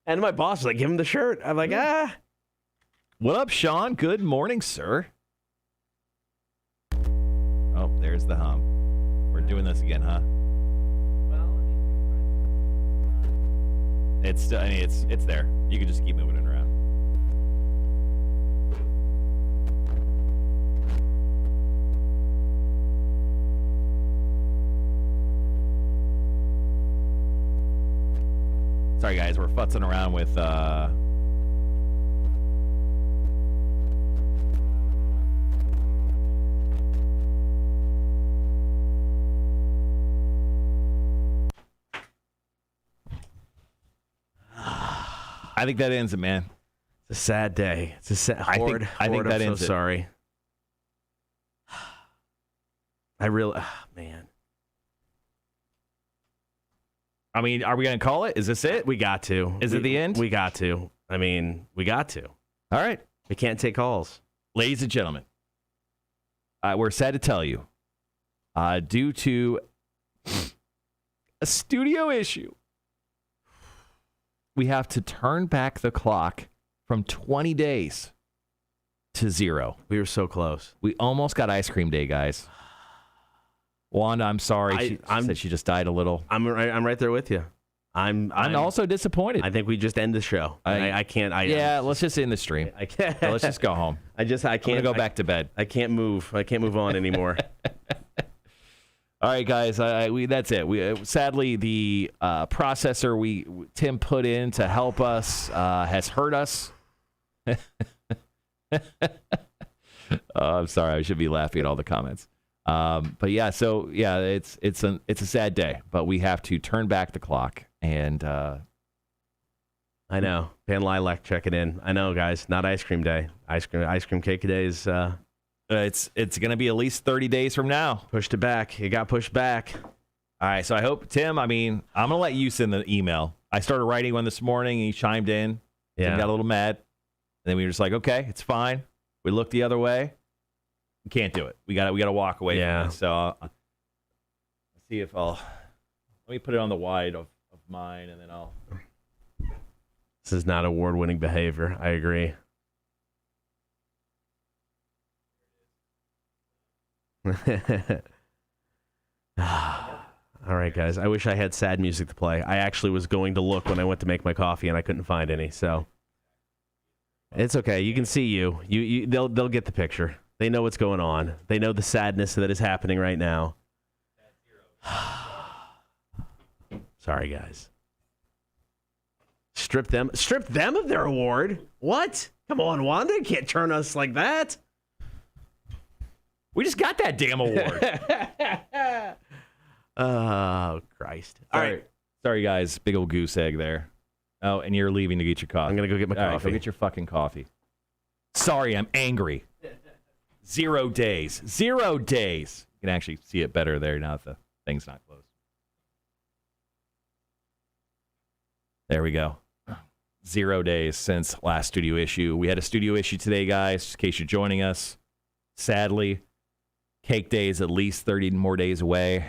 And my boss was like, "Give him the shirt." I'm like,
What up, Sean? Good morning, sir. Oh, there's the hum. We're doing this again, huh? It's there. You can just keep moving it around. Sorry, guys, we're futzing around with I think that ends it, man.
It's a sad day. It's a sad.
I think that
I'm
ends
so
it.
sorry. I really, man.
I mean, are we going to call it? Is this it?
We got to.
Is it the end?
We got to. I mean, we got to.
All right.
We can't take calls.
Ladies and gentlemen, we're sad to tell you, due to a studio issue, we have to turn back the clock from 20 days to 0.
We were so close.
We almost got ice cream day, guys. Wanda, I'm sorry. She said she just died a little.
I'm right there with you. I'm
also disappointed.
I think we just end the show. I can't.
Let's just end the stream.
I can't.
Let's just go home.
I can't.
I'm gonna go back to bed.
I can't move. I can't move on anymore.
All right, guys. That's it. Sadly, the processor Tim put in to help us has hurt us. I'm sorry. I should be laughing at all the comments. But yeah, so yeah, it's a sad day, but we have to turn back the clock. And
I know, Pan Lilac checking in. I know, guys, not ice cream day. Ice cream cake day is.
It's going to be at least 30 days from now.
Pushed it back. It got pushed back.
All right, so I hope, Tim, I'm going to let you send the email. I started writing one this morning, and he chimed in.
Yeah.
Tim got a little mad. And then we were just like, okay, it's fine. We looked the other way. We can't do it. We got to walk away from this. So let's see if let me put it on the wide of mine, and then I'll.
This is not award-winning behavior. I agree. All right, guys. I wish I had sad music to play. I actually was going to look when I went to make my coffee, and I couldn't find any. So it's okay. You can see you. They'll get the picture. They know what's going on. They know the sadness that is happening right now. Sorry, guys. Strip them of their award. What? Come on, Wanda. You can't turn us like that.
We just got that damn award.
Oh, Christ. All right.
Sorry, guys. Big old goose egg there. Oh, and you're leaving to get your coffee.
I'm going to go get my coffee.
Right, go get your fucking coffee. Sorry, I'm angry. 0 days. 0 days. You can actually see it better there now that the thing's not closed. There we go. 0 days since last studio issue. We had a studio issue today, guys, in case you're joining us. Sadly, Cake Day is at least 30 more days away.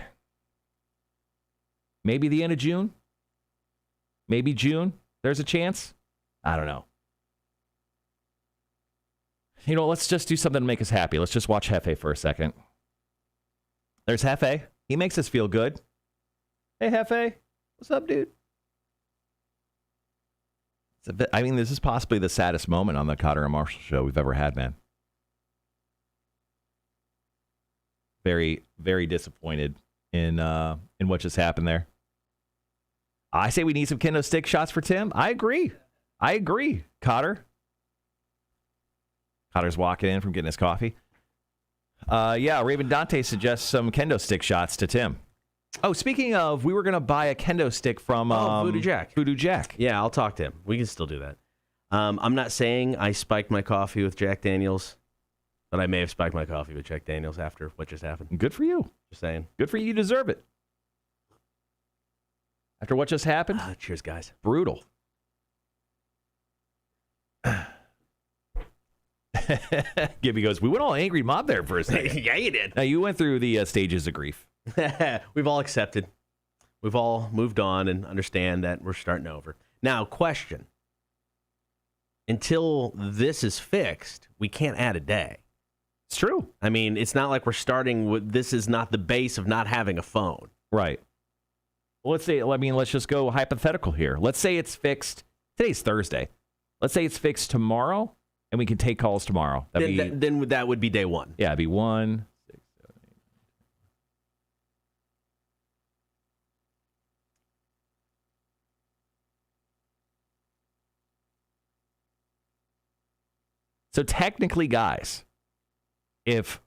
Maybe the end of June? Maybe June? There's a chance? I don't know. You know, let's just do something to make us happy. Let's just watch Hefe for a second. There's Hefe. He makes us feel good. Hey, Hefe. What's up, dude? I mean, this is possibly the saddest moment on the Kotter and Marshall show we've ever had, man. Very, very disappointed in what just happened there. I say we need some kendo stick shots for Tim. I agree, Kotter. Cotter's walking in from getting his coffee. Yeah, Raven Dante suggests some kendo stick shots to Tim. Oh, speaking of, we were going to buy a kendo stick from
Voodoo Jack.
Voodoo Jack.
Yeah, I'll talk to him. We can still do that. I'm not saying I spiked my coffee with Jack Daniels, but I may have spiked my coffee with Jack Daniels after what just happened.
Good for you.
Just saying.
Good for you. You deserve it. After what just happened?
Cheers, guys.
Brutal. Gibby goes, we went all angry mob there for a second.
Yeah, you did.
Now, you went through the stages of grief.
We've all accepted. We've all moved on and understand that we're starting over. Now, question. Until this is fixed, we can't add a day.
It's true.
I mean, it's not like we're starting with, this is not the base of not having a phone.
Right. Well, let's just go hypothetical here. Let's say it's fixed. Today's Thursday. Let's say it's fixed tomorrow, and we can take calls tomorrow.
Then that would be day one.
Yeah, it'd be 1, 6, 7, 8. So technically, guys, if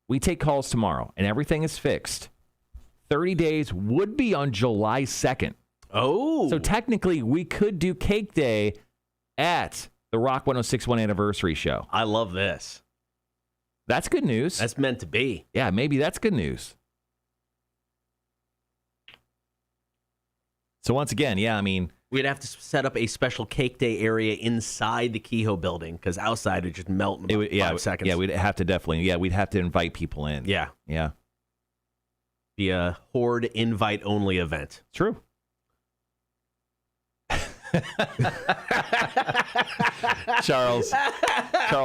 we take calls tomorrow and everything is fixed, 30 days would be on July 2nd.
Oh.
So technically, we could do Cake Day at the Rock 106.1 anniversary show.
I love this.
That's good news.
That's meant to be.
Yeah, maybe that's good news. So once again, yeah, I mean,
we'd have to set up a special Cake Day area inside the Kehoe building because outside it would just melt in about 5 seconds.
Yeah, we'd have to invite people in.
Yeah.
Yeah.
Be a horde invite-only event.
True. Charles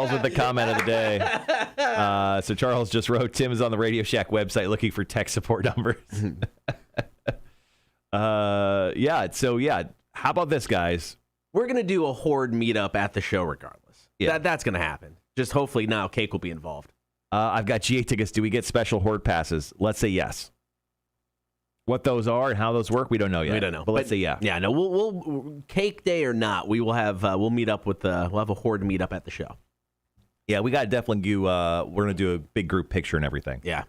with the comment of the day. So Charles just wrote, Tim is on the Radio Shack website looking for tech support numbers. Yeah. How about this, guys?
We're going to do a horde meetup at the show regardless.
Yeah.
That's going to happen. Just hopefully now Cake will be involved.
I've got GA tickets. Do we get special horde passes? Let's say yes. What those are and how those work, we don't know yet.
We don't know,
but let's say yeah.
Yeah, no. We'll Cake Day or not, we will have we'll meet up with we'll have a horde meetup at the show.
Yeah, we got to definitely do. We're gonna do a big group picture and everything.
Yeah.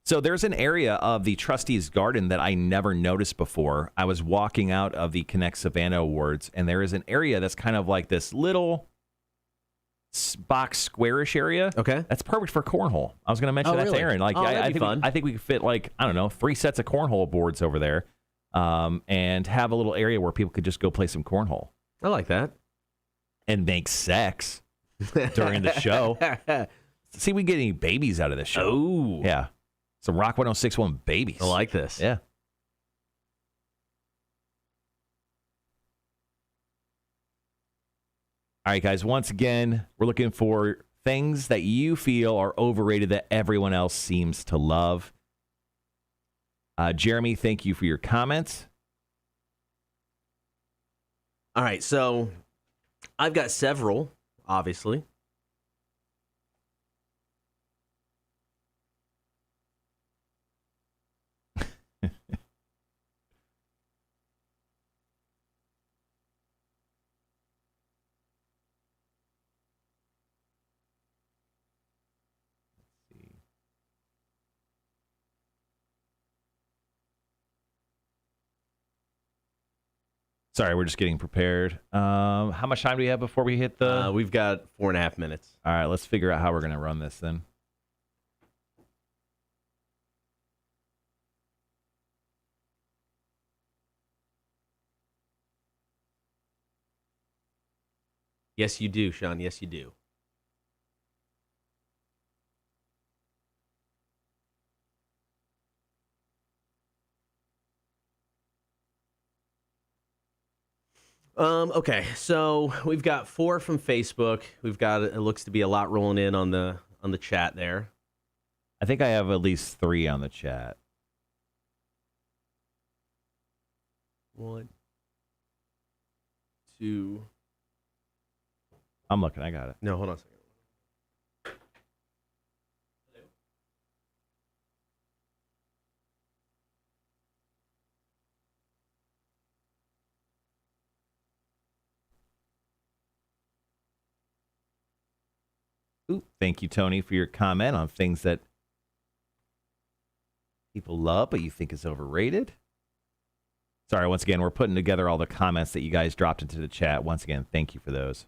So there's an area of the Trustees Garden that I never noticed before. I was walking out of the Connect Savannah Awards, and there is an area that's kind of like this little box squarish area.
Okay.
That's perfect for cornhole. I was going to mention that
really?
to Aaron. Like,
That'd be fun.
I think we could fit, like, I don't know, 3 sets of cornhole boards over there, and have a little area where people could just go play some cornhole.
I like that.
And make sex during the show. See if we get any babies out of this show.
Oh.
Yeah. Some Rock 106.1 babies.
I like this.
Yeah. All right, guys. Once again, we're looking for things that you feel are overrated that everyone else seems to love. Jeremy, thank you for your comments.
All right, so I've got several, obviously.
Sorry, we're just getting prepared. How much time do we have before we hit the...
We've got 4.5 minutes.
All right, let's figure out how we're going to run this then.
Yes, you do, Sean. Yes, you do. Okay, so we've got 4 from Facebook. We've got it looks to be a lot rolling in on the chat there.
I think I have at least 3 on the chat.
1, 2.
I'm looking. I got it.
No, hold on a second.
Ooh, thank you, Tony, for your comment on things that people love but you think is overrated. Sorry, once again, we're putting together all the comments that you guys dropped into the chat. Once again, thank you for those.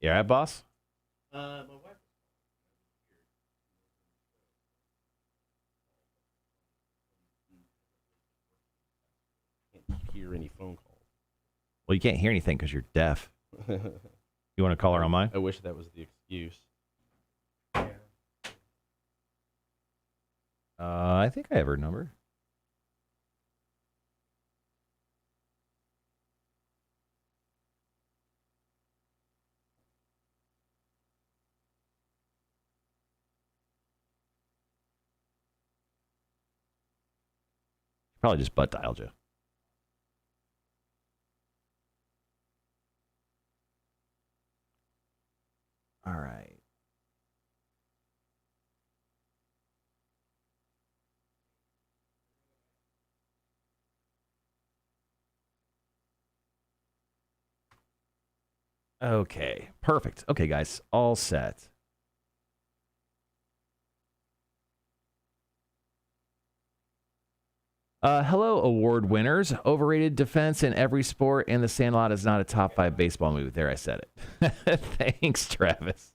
You all right, boss?
My wife can't hear any phone calls.
Well, you can't hear anything because you're deaf. You want to call her on mine?
I wish that was the excuse.
I think I have her number. Probably just butt dialed you. All right. Okay, perfect. Okay, guys, all set. Hello, award winners. Overrated defense in every sport, and The Sandlot is not a top 5 baseball movie. There, I said it. Thanks, Travis.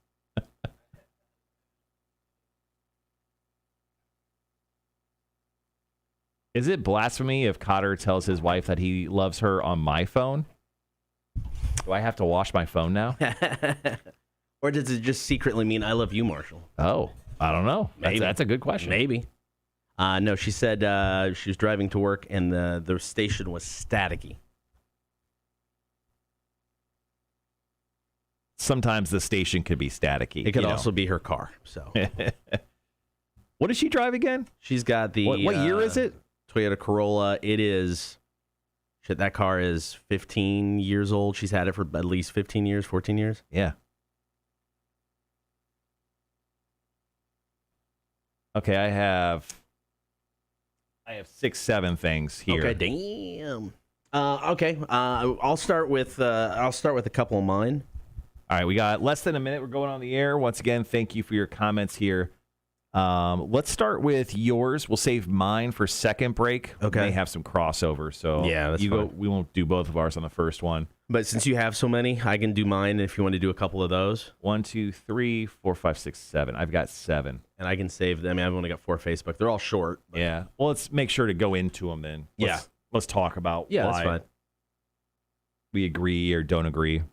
Is it blasphemy if Kotter tells his wife that he loves her on my phone? Do I have to wash my phone now?
Or does it just secretly mean I love you, Marshall?
Oh, I don't know.
Maybe.
That's a good question.
Maybe. No, she said she was driving to work and the station was staticky.
Sometimes the station could be staticky.
It could also be her car. So,
what does she drive again?
She's got the
what year is it?
Toyota Corolla. It is. Shit, that car is 15 years old. She's had it for at least 15 years, 14 years.
Yeah. Okay, I have 6, 7 things here.
Okay, damn. Okay, I'll start with a couple of mine.
All right, we got less than a minute. We're going on the air. Once again, thank you for your comments here. Let's start with yours. We'll save mine for second break.
Okay.
We may have some crossover, so
yeah, that's fine.
We won't do both of ours on the first one.
But since you have so many, I can do mine if you want to do a couple of those.
1, 2, 3, 4, 5, 6, 7. I've got 7.
And I can save them. I mean, I've only got 4 Facebook. They're all short. But...
Yeah. Well, let's make sure to go into them then. Let's talk about why
that's fine.
We agree or don't agree.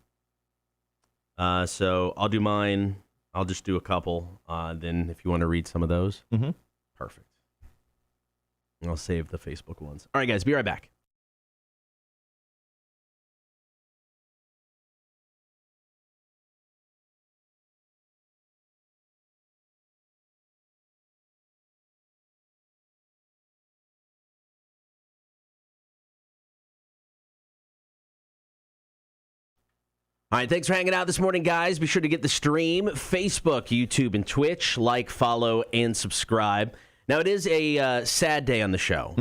So I'll do mine. I'll just do a couple. Then if you want to read some of those, perfect. I'll save the Facebook ones. All right, guys, be right back. All right, thanks for hanging out this morning, guys. Be sure to get the stream, Facebook, YouTube, and Twitch. Like, follow, and subscribe. Now, it is a sad day on the show.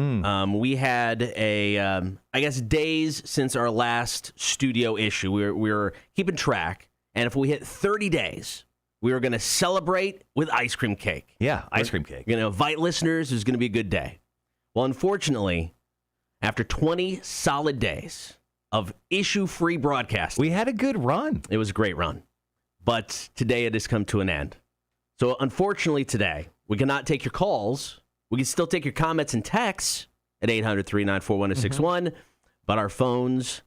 We had I guess, days since our last studio issue. We were keeping track, and if we hit 30 days, we were going to celebrate with ice cream cake.
Yeah, ice cream cake.
You know, invite listeners. It was going to be a good day. Well, unfortunately, after 20 solid days of issue-free broadcast.
We had a good run.
It was a great run. But today it has come to an end. So unfortunately today, we cannot take your calls We can still take your comments and texts at 800-394-1061, but our phones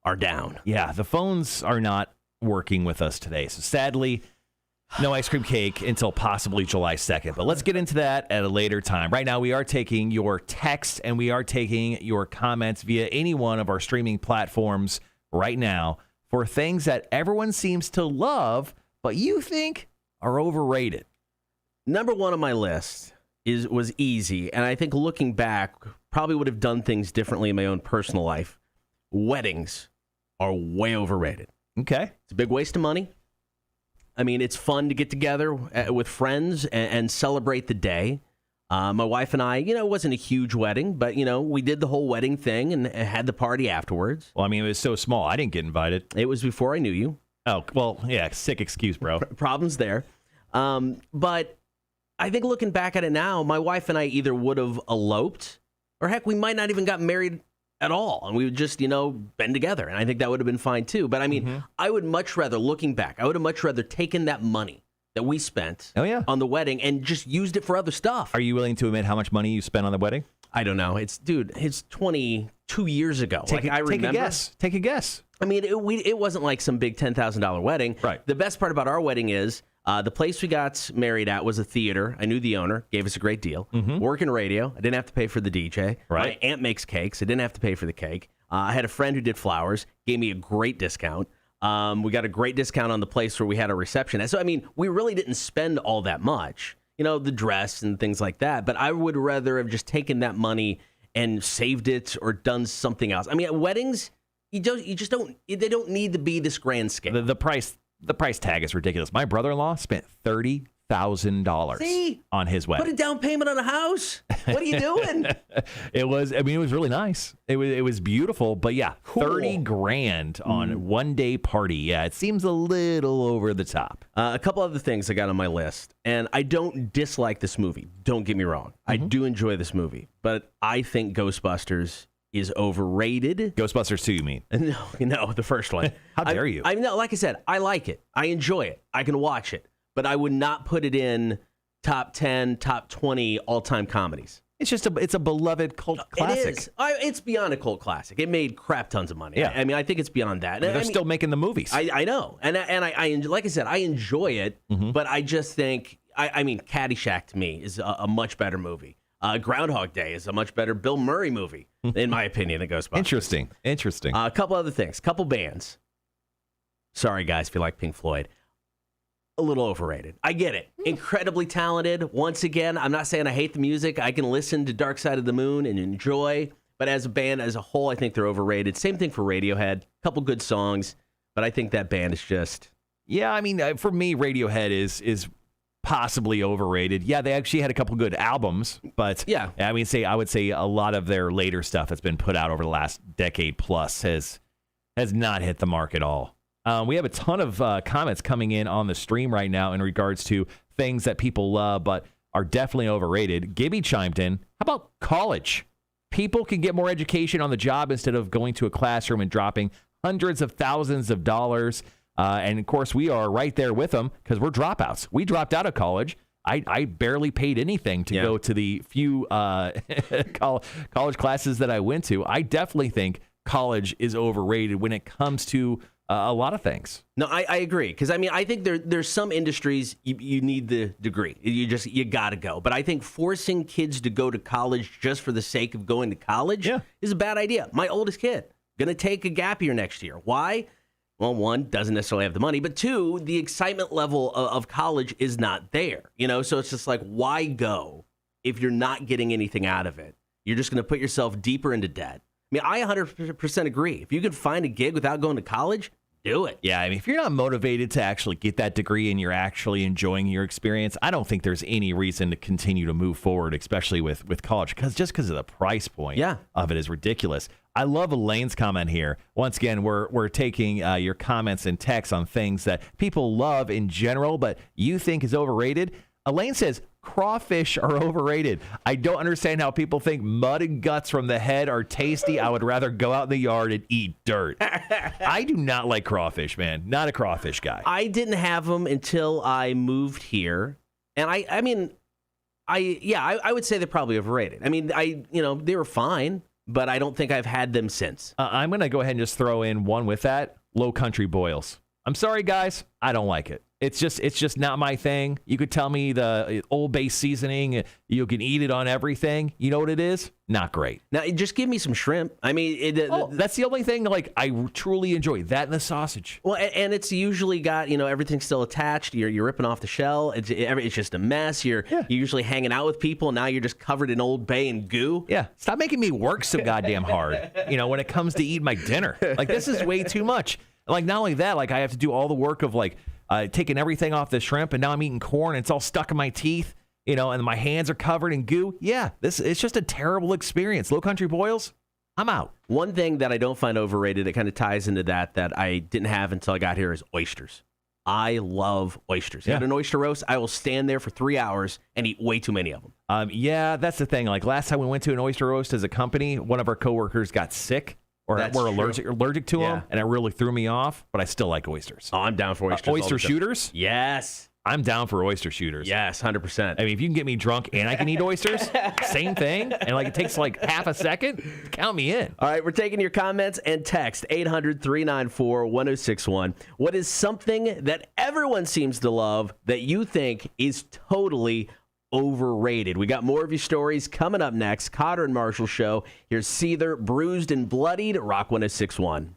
are down.
Yeah, the phones are not working with us today. So sadly, no ice cream cake until possibly July 2nd. But let's get into that at a later time. Right now, we are taking your texts and we are taking your comments via any one of our streaming platforms right now for things that everyone seems to love, but you think are overrated.
Number one on my list was easy, and I think looking back, probably would have done things differently in my own personal life. Weddings are way overrated.
Okay.
It's a big waste of money. I mean, it's fun to get together with friends and celebrate the day. My wife and I, it wasn't a huge wedding, but, we did the whole wedding thing and had the party afterwards.
Well, I mean, it was so small. I didn't get invited.
It was before I knew you.
Oh, well, yeah, sick excuse, bro.
Problems there. But I think looking back at it now, my wife and I either would have eloped or, heck, we might not even got married at all. And we would just, been together. And I think that would have been fine, too. But, I mean, I would much rather, looking back, I would have much rather taken that money that we spent on the wedding and just used it for other stuff.
Are you willing to admit how much money you spent on the wedding?
I don't know. It's 22 years ago. I remember.
Take a guess. Take a guess.
I mean, it wasn't like some big $10,000 wedding.
Right.
The best part about our wedding is the place we got married at was a theater. I knew the owner, gave us a great deal. Working radio. I didn't have to pay for the DJ.
Right.
My aunt makes cakes. I didn't have to pay for the cake. I had a friend who did flowers, gave me a great discount. We got a great discount on the place where we had a reception. So, I mean, we really didn't spend all that much, the dress and things like that. But I would rather have just taken that money and saved it or done something else. I mean, at weddings, they don't need to be this grand scale.
The price tag is ridiculous. My brother-in-law spent $30,000 on his wedding.
Put a down payment on a house. What are you doing?
It was really nice. It was beautiful, but yeah,
Cool.
$30,000 on one day party. Yeah, it seems a little over the top.
A couple other things I got on my list, and I don't dislike this movie. Don't get me wrong. I do enjoy this movie, but I think Ghostbusters is overrated.
Ghostbusters 2, you mean?
No, the first one.
How dare you?
Like I said, I like it. I enjoy it. I can watch it. But I would not put it in top 10, top 20 all-time comedies.
It's a beloved cult classic.
It is. It's beyond a cult classic. It made crap tons of money.
Yeah.
I mean, I think it's beyond that.
They're still making the movies.
I know. And I like I said, I enjoy it, but I just think, I mean, Caddyshack to me is a much better movie. Groundhog Day is a much better Bill Murray movie, in my opinion, than Ghostbusters.
Interesting.
A couple other things. Couple bands. Sorry, guys, if you like Pink Floyd. A little overrated. I get it. Incredibly talented. Once again, I'm not saying I hate the music. I can listen to Dark Side of the Moon and enjoy. But as a band, as a whole, I think they're overrated. Same thing for Radiohead. Couple good songs. But I think that band is just...
Yeah, I mean, for me, Radiohead is possibly overrated. Yeah, they actually had a couple good albums, but
yeah,
I would say a lot of their later stuff that's been put out over the last decade plus has not hit the mark at all. We have a ton of comments coming in on the stream right now in regards to things that people love but are definitely overrated. Gibby chimed in. How about college? People can get more education on the job instead of going to a classroom and dropping hundreds of thousands of dollars. And, of course, we are right there with them because we're dropouts. We dropped out of college. I barely paid anything to go to the few college classes that I went to. I definitely think college is overrated when it comes to a lot of things.
No, I agree. Because, I mean, I think there's some industries you need the degree. You got to go. But I think forcing kids to go to college just for the sake of going to college is a bad idea. My oldest kid, going to take a gap year next year. Why? Well, one, doesn't necessarily have the money, but two, the excitement level of college is not there, So it's just like, why go if you're not getting anything out of it? You're just going to put yourself deeper into debt. I mean, I 100% agree. If you could find a gig without going to college, do it.
Yeah, I mean, if you're not motivated to actually get that degree and you're actually enjoying your experience, I don't think there's any reason to continue to move forward, especially with college, because of the price point of it is ridiculous. I love Elaine's comment here. Once again, we're taking your comments and texts on things that people love in general, but you think is overrated. Elaine says, crawfish are overrated. I don't understand how people think mud and guts from the head are tasty. I would rather go out in the yard and eat dirt. I do not like crawfish, man. Not a crawfish guy.
I didn't have them until I moved here. And I mean, I would say they're probably overrated. I mean, they were fine, but I don't think I've had them since.
I'm going to go ahead and just throw in one with that. Low country boils. I'm sorry, guys. I don't like it. It's just not my thing. You could tell me the Old Bay seasoning, you can eat it on everything. You know what it is? Not great.
Now, just give me some shrimp. I mean,
that's the only thing like I truly enjoy, that and the sausage.
Well, and it's usually got, everything's still attached. You're ripping off the shell. It's just a mess. You're usually hanging out with people. Now you're just covered in Old Bay and goo.
Yeah. Stop making me work so goddamn hard, when it comes to eating my dinner. Like, this is way too much. Like, not only that, like, I have to do all the work of, like, taking everything off the shrimp, and now I'm eating corn, and it's all stuck in my teeth, and my hands are covered in goo. Yeah, it's just a terrible experience. Low country boils, I'm out.
One thing that I don't find overrated, it kind of ties into that I didn't have until I got here, is oysters. I love oysters. You got an oyster roast, I will stand there for 3 hours and eat way too many of them.
Yeah, that's the thing. Like, last time we went to an oyster roast as a company, one of our coworkers got sick. Or we're allergic to them, and it really threw me off, but I still like oysters.
Oh, I'm down for oysters.
Oyster shooters?
Yes.
I'm down for oyster shooters.
Yes, 100%.
I mean, if you can get me drunk and I can eat oysters, same thing, and like it takes like half a second, count me in.
All right, we're taking your comments and text 800-394-1061. What is something that everyone seems to love that you think is totally overrated? We got more of your stories coming up next. Kotter and Marshall Show. Here's Seether, Bruised and Bloodied, Rock 106.1.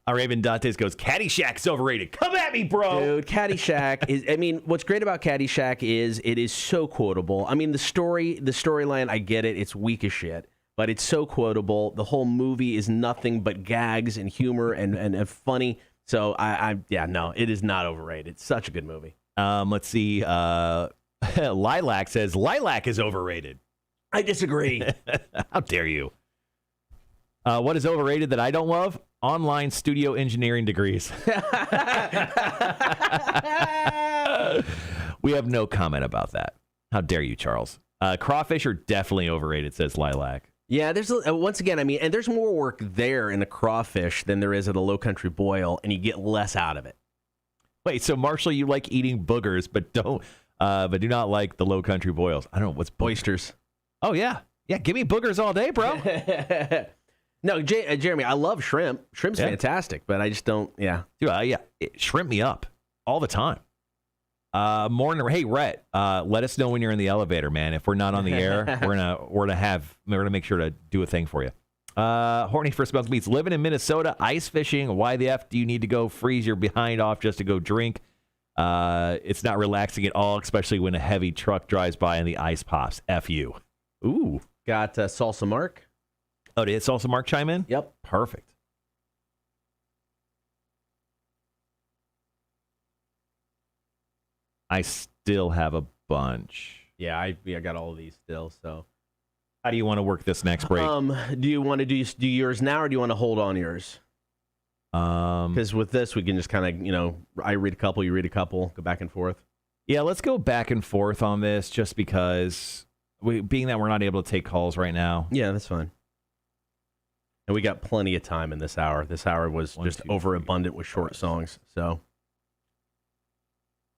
Our Raven Dantes goes, Caddyshack's overrated. Come at me, bro.
Dude, Caddyshack is, I mean, what's great about Caddyshack is it is so quotable. I mean, the storyline, I get it. It's weak as shit, but it's so quotable. The whole movie is nothing but gags and humor and funny. So it is not overrated. It's such a good movie.
Let's see. Lilac says Lilac is overrated.
I disagree.
How dare you? What is overrated that I don't love? Online studio engineering degrees. We have no comment about that. How dare you, Charles? Crawfish are definitely overrated, says Lilac.
Yeah, there's once again, I mean, and there's more work there in a crawfish than there is at a low country boil, and you get less out of it.
Wait, so Marshall, you like eating boogers, but do not like the low country boils. I don't know what's
oysters.
Oh yeah, give me boogers all day, bro.
No, Jeremy, I love shrimp. Shrimp's fantastic, but I just don't. Yeah,
dude, shrimp me up all the time. Hey, Rhett, let us know when you're in the elevator, man. If we're not on the air, we're gonna make sure to do a thing for you. Horny First Month Meets living in Minnesota, ice fishing. Why the F do you need to go freeze your behind off just to go drink? It's not relaxing at all, especially when a heavy truck drives by and the ice pops. F you.
Ooh. Got Salsa Mark.
Oh, did Salsa Mark chime in?
Yep.
Perfect. I still have a bunch.
Yeah, I got all of these still. So,
how do you want to work this next break?
Do you want to do yours now, or do you want to hold on yours? Because with this, we can just kind of, I read a couple, you read a couple, go back and forth.
Yeah, let's go back and forth on this, just because being that we're not able to take calls right now.
Yeah, that's fine. And we got plenty of time in this hour. This hour was just overabundant with short songs, so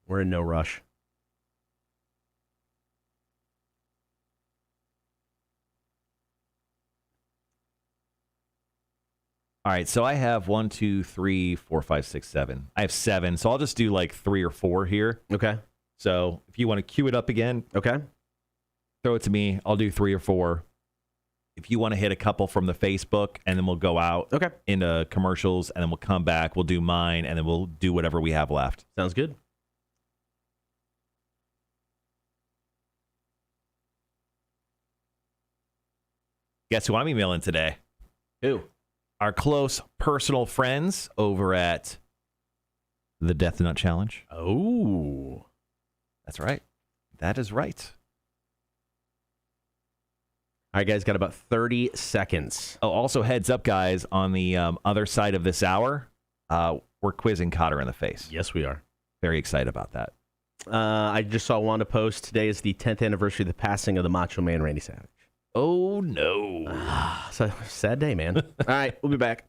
we're in no rush.
All right, so I have 1, 2, 3, 4, 5, 6, 7. I have 7, so I'll just do like 3 or 4 here.
Okay.
So if you want to cue it up again,
okay,
throw it to me. I'll do 3 or 4. If you want to hit a couple from the Facebook, and then we'll go out into commercials, and then we'll come back. We'll do mine, and then we'll do whatever we have left.
Sounds good.
Guess who I'm emailing today?
Who?
Our close personal friends over at the Death Nut Challenge.
Oh.
That's right. That is right.
All right, guys, got about 30 seconds.
Oh, also, heads up, guys, on the other side of this hour, we're quizzing Kotter in the face.
Yes, we are.
Very excited about that.
I just saw Wanda post, today is the 10th anniversary of the passing of the Macho Man, Randy Savage.
Oh, no.
So, sad day, man. All right, we'll be back.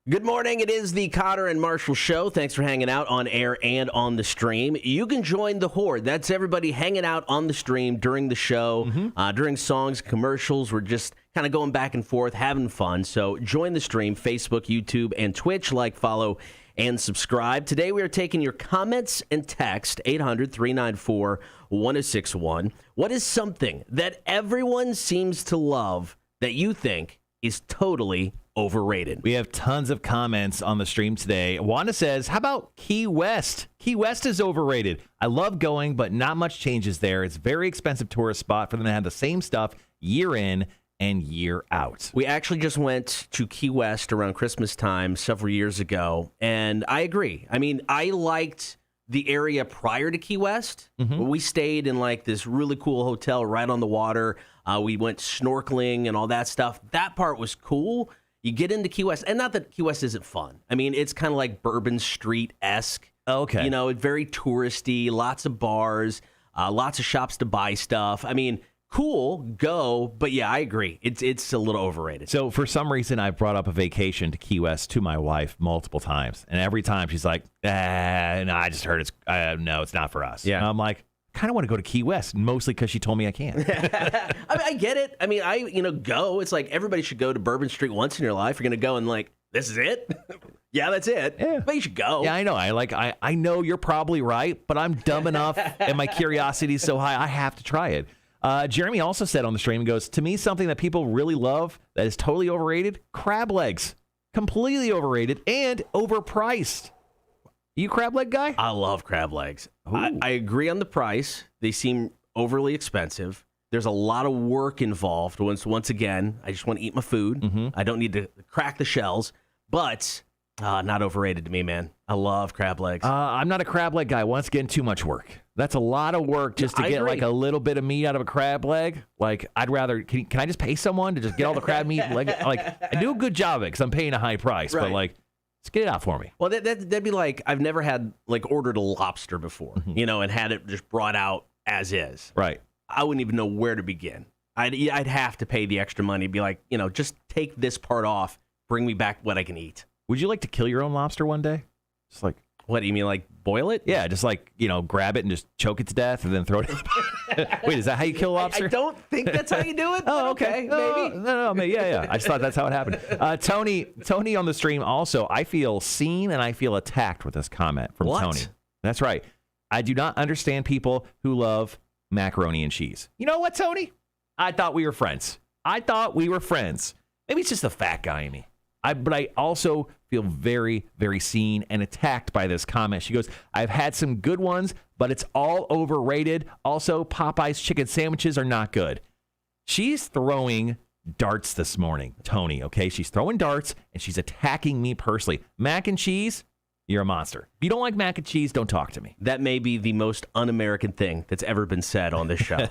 Good morning. It is the Kotter and Marshall Show. Thanks for hanging out on air and on the stream. You can join the horde. That's everybody hanging out on the stream during the show, during songs, commercials. We're just kind of going back and forth, having fun. So join the stream, Facebook, YouTube, and Twitch. Like, follow, and subscribe. Today we are taking your comments and text, 800-394-1061. What is something that everyone seems to love that you think is totally overrated?
We have tons of comments on the stream today. Wanda says, how about Key West? Key West is overrated. I love going, but not much changes there. It's a very expensive tourist spot for them to have the same stuff year in and year out.
We actually just went to Key West around Christmas time several years ago, and I agree. I mean, I liked the area prior to Key West. We stayed in like this really cool hotel right on the water. We went snorkeling and all that stuff. That part was cool. You get into Key West, and not that Key West isn't fun. I mean, it's kind of like Bourbon Street-esque.
Okay.
You know, it's very touristy, lots of bars, lots of shops to buy stuff. I mean, cool, go, but yeah, I agree. It's a little overrated.
So for some reason, I've brought up a vacation to Key West to my wife multiple times, and every time she's like, no, I just heard no, it's not for us.
Yeah.
And I'm like, kind of want to go to Key West, mostly because she told me I can't.
I mean, I get it. I mean, go. It's like everybody should go to Bourbon Street once in your life. You're going to go and like, this is it? Yeah, that's it.
Yeah.
But you should go.
Yeah, I know. I know you're probably right, but I'm dumb enough and my curiosity is so high, I have to try it. Jeremy also said on the stream, he goes, to me, something that people really love that is totally overrated, crab legs. Completely overrated and overpriced. You crab leg guy?
I love crab legs. I agree on the price. They seem overly expensive. There's a lot of work involved. Once again, I just want to eat my food. I don't need to crack the shells, but not overrated to me, man. I love crab legs.
I'm not a crab leg guy. Once again, too much work. That's a lot of work just to get like a little bit of meat out of a crab leg. Like, I'd rather, can I just pay someone to just get all the crab meat? Like, I do a good job of it because I'm paying a high price, but like, just get it out for me.
Well, that'd be like, I've never had, like, ordered a lobster before, you know, and had it just brought out as is.
Right.
I wouldn't even know where to begin. I'd have to pay the extra money, be like, you know, just take this part off, bring me back what I can eat.
Would you like to kill your own lobster one day? Just like,
what do you mean, like boil it?
Yeah, just like, you know, grab it and just choke it to death and then throw it in. Wait, is that how you kill a lobster?
I don't think that's how you do it.
Oh, okay.
Maybe.
No, yeah. I just thought that's how it happened. Tony on the stream also, I feel seen and I feel attacked with this comment from Tony. That's right. I do not understand people who love macaroni and cheese. You know what, Tony? I thought we were friends. Maybe it's just the fat guy in me. But I also feel very, very seen and attacked by this comment. She goes, I've had some good ones, but it's all overrated. Also, Popeye's chicken sandwiches are not good. She's throwing darts this morning, Tony, okay? She's throwing darts, and she's attacking me personally. Mac and cheese, you're a monster. If you don't like mac and cheese, don't talk to me.
That may be the most un-American thing that's ever been said on this show.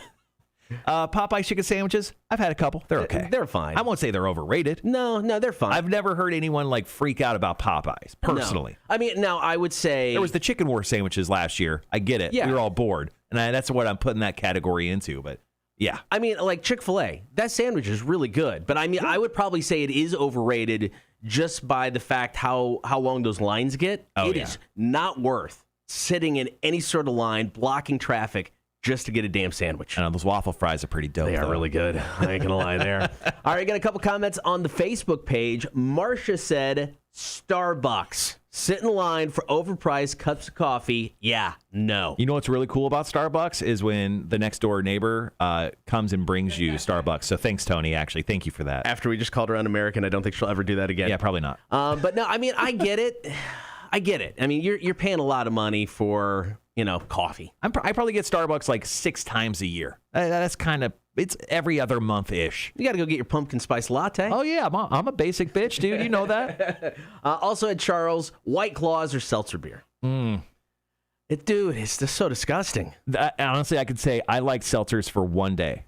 Popeye chicken sandwiches, I've had a couple. They're okay.
They're fine.
I won't say they're overrated.
No, they're fine.
I've never heard anyone like freak out about Popeyes, personally.
No. I mean, now I would say...
There was the chicken war sandwiches last year. I get it.
Yeah.
We were all bored. And that's what I'm putting that category into. But yeah.
I mean, like Chick-fil-A, that sandwich is really good. But I mean, I would probably say it is overrated just by the fact how long those lines get. It is not worth sitting in any sort of line, blocking traffic, just to get a damn sandwich.
I know, those waffle fries are pretty dope.
They are really good. I ain't gonna lie there. All right, got a couple comments on the Facebook page. Marcia said, Starbucks. Sit in line for overpriced cups of coffee. Yeah, no.
You know what's really cool about Starbucks is when the next door neighbor comes and brings you Starbucks. So thanks, Tony, actually. Thank you for that.
After we just called her un-American, I don't think she'll ever do that again.
Yeah, probably not.
But no, I mean, I get it. I get it. I mean, you're paying a lot of money for, you know, coffee.
I probably get Starbucks like 6 times a year. That's kind of, it's every other month-ish.
You got to go get your pumpkin spice latte.
Oh, yeah. I'm a basic bitch, dude. You know that.
Also at Charles, White Claws or seltzer beer. Dude, it's just so disgusting.
Honestly, I could say I like seltzers for one day.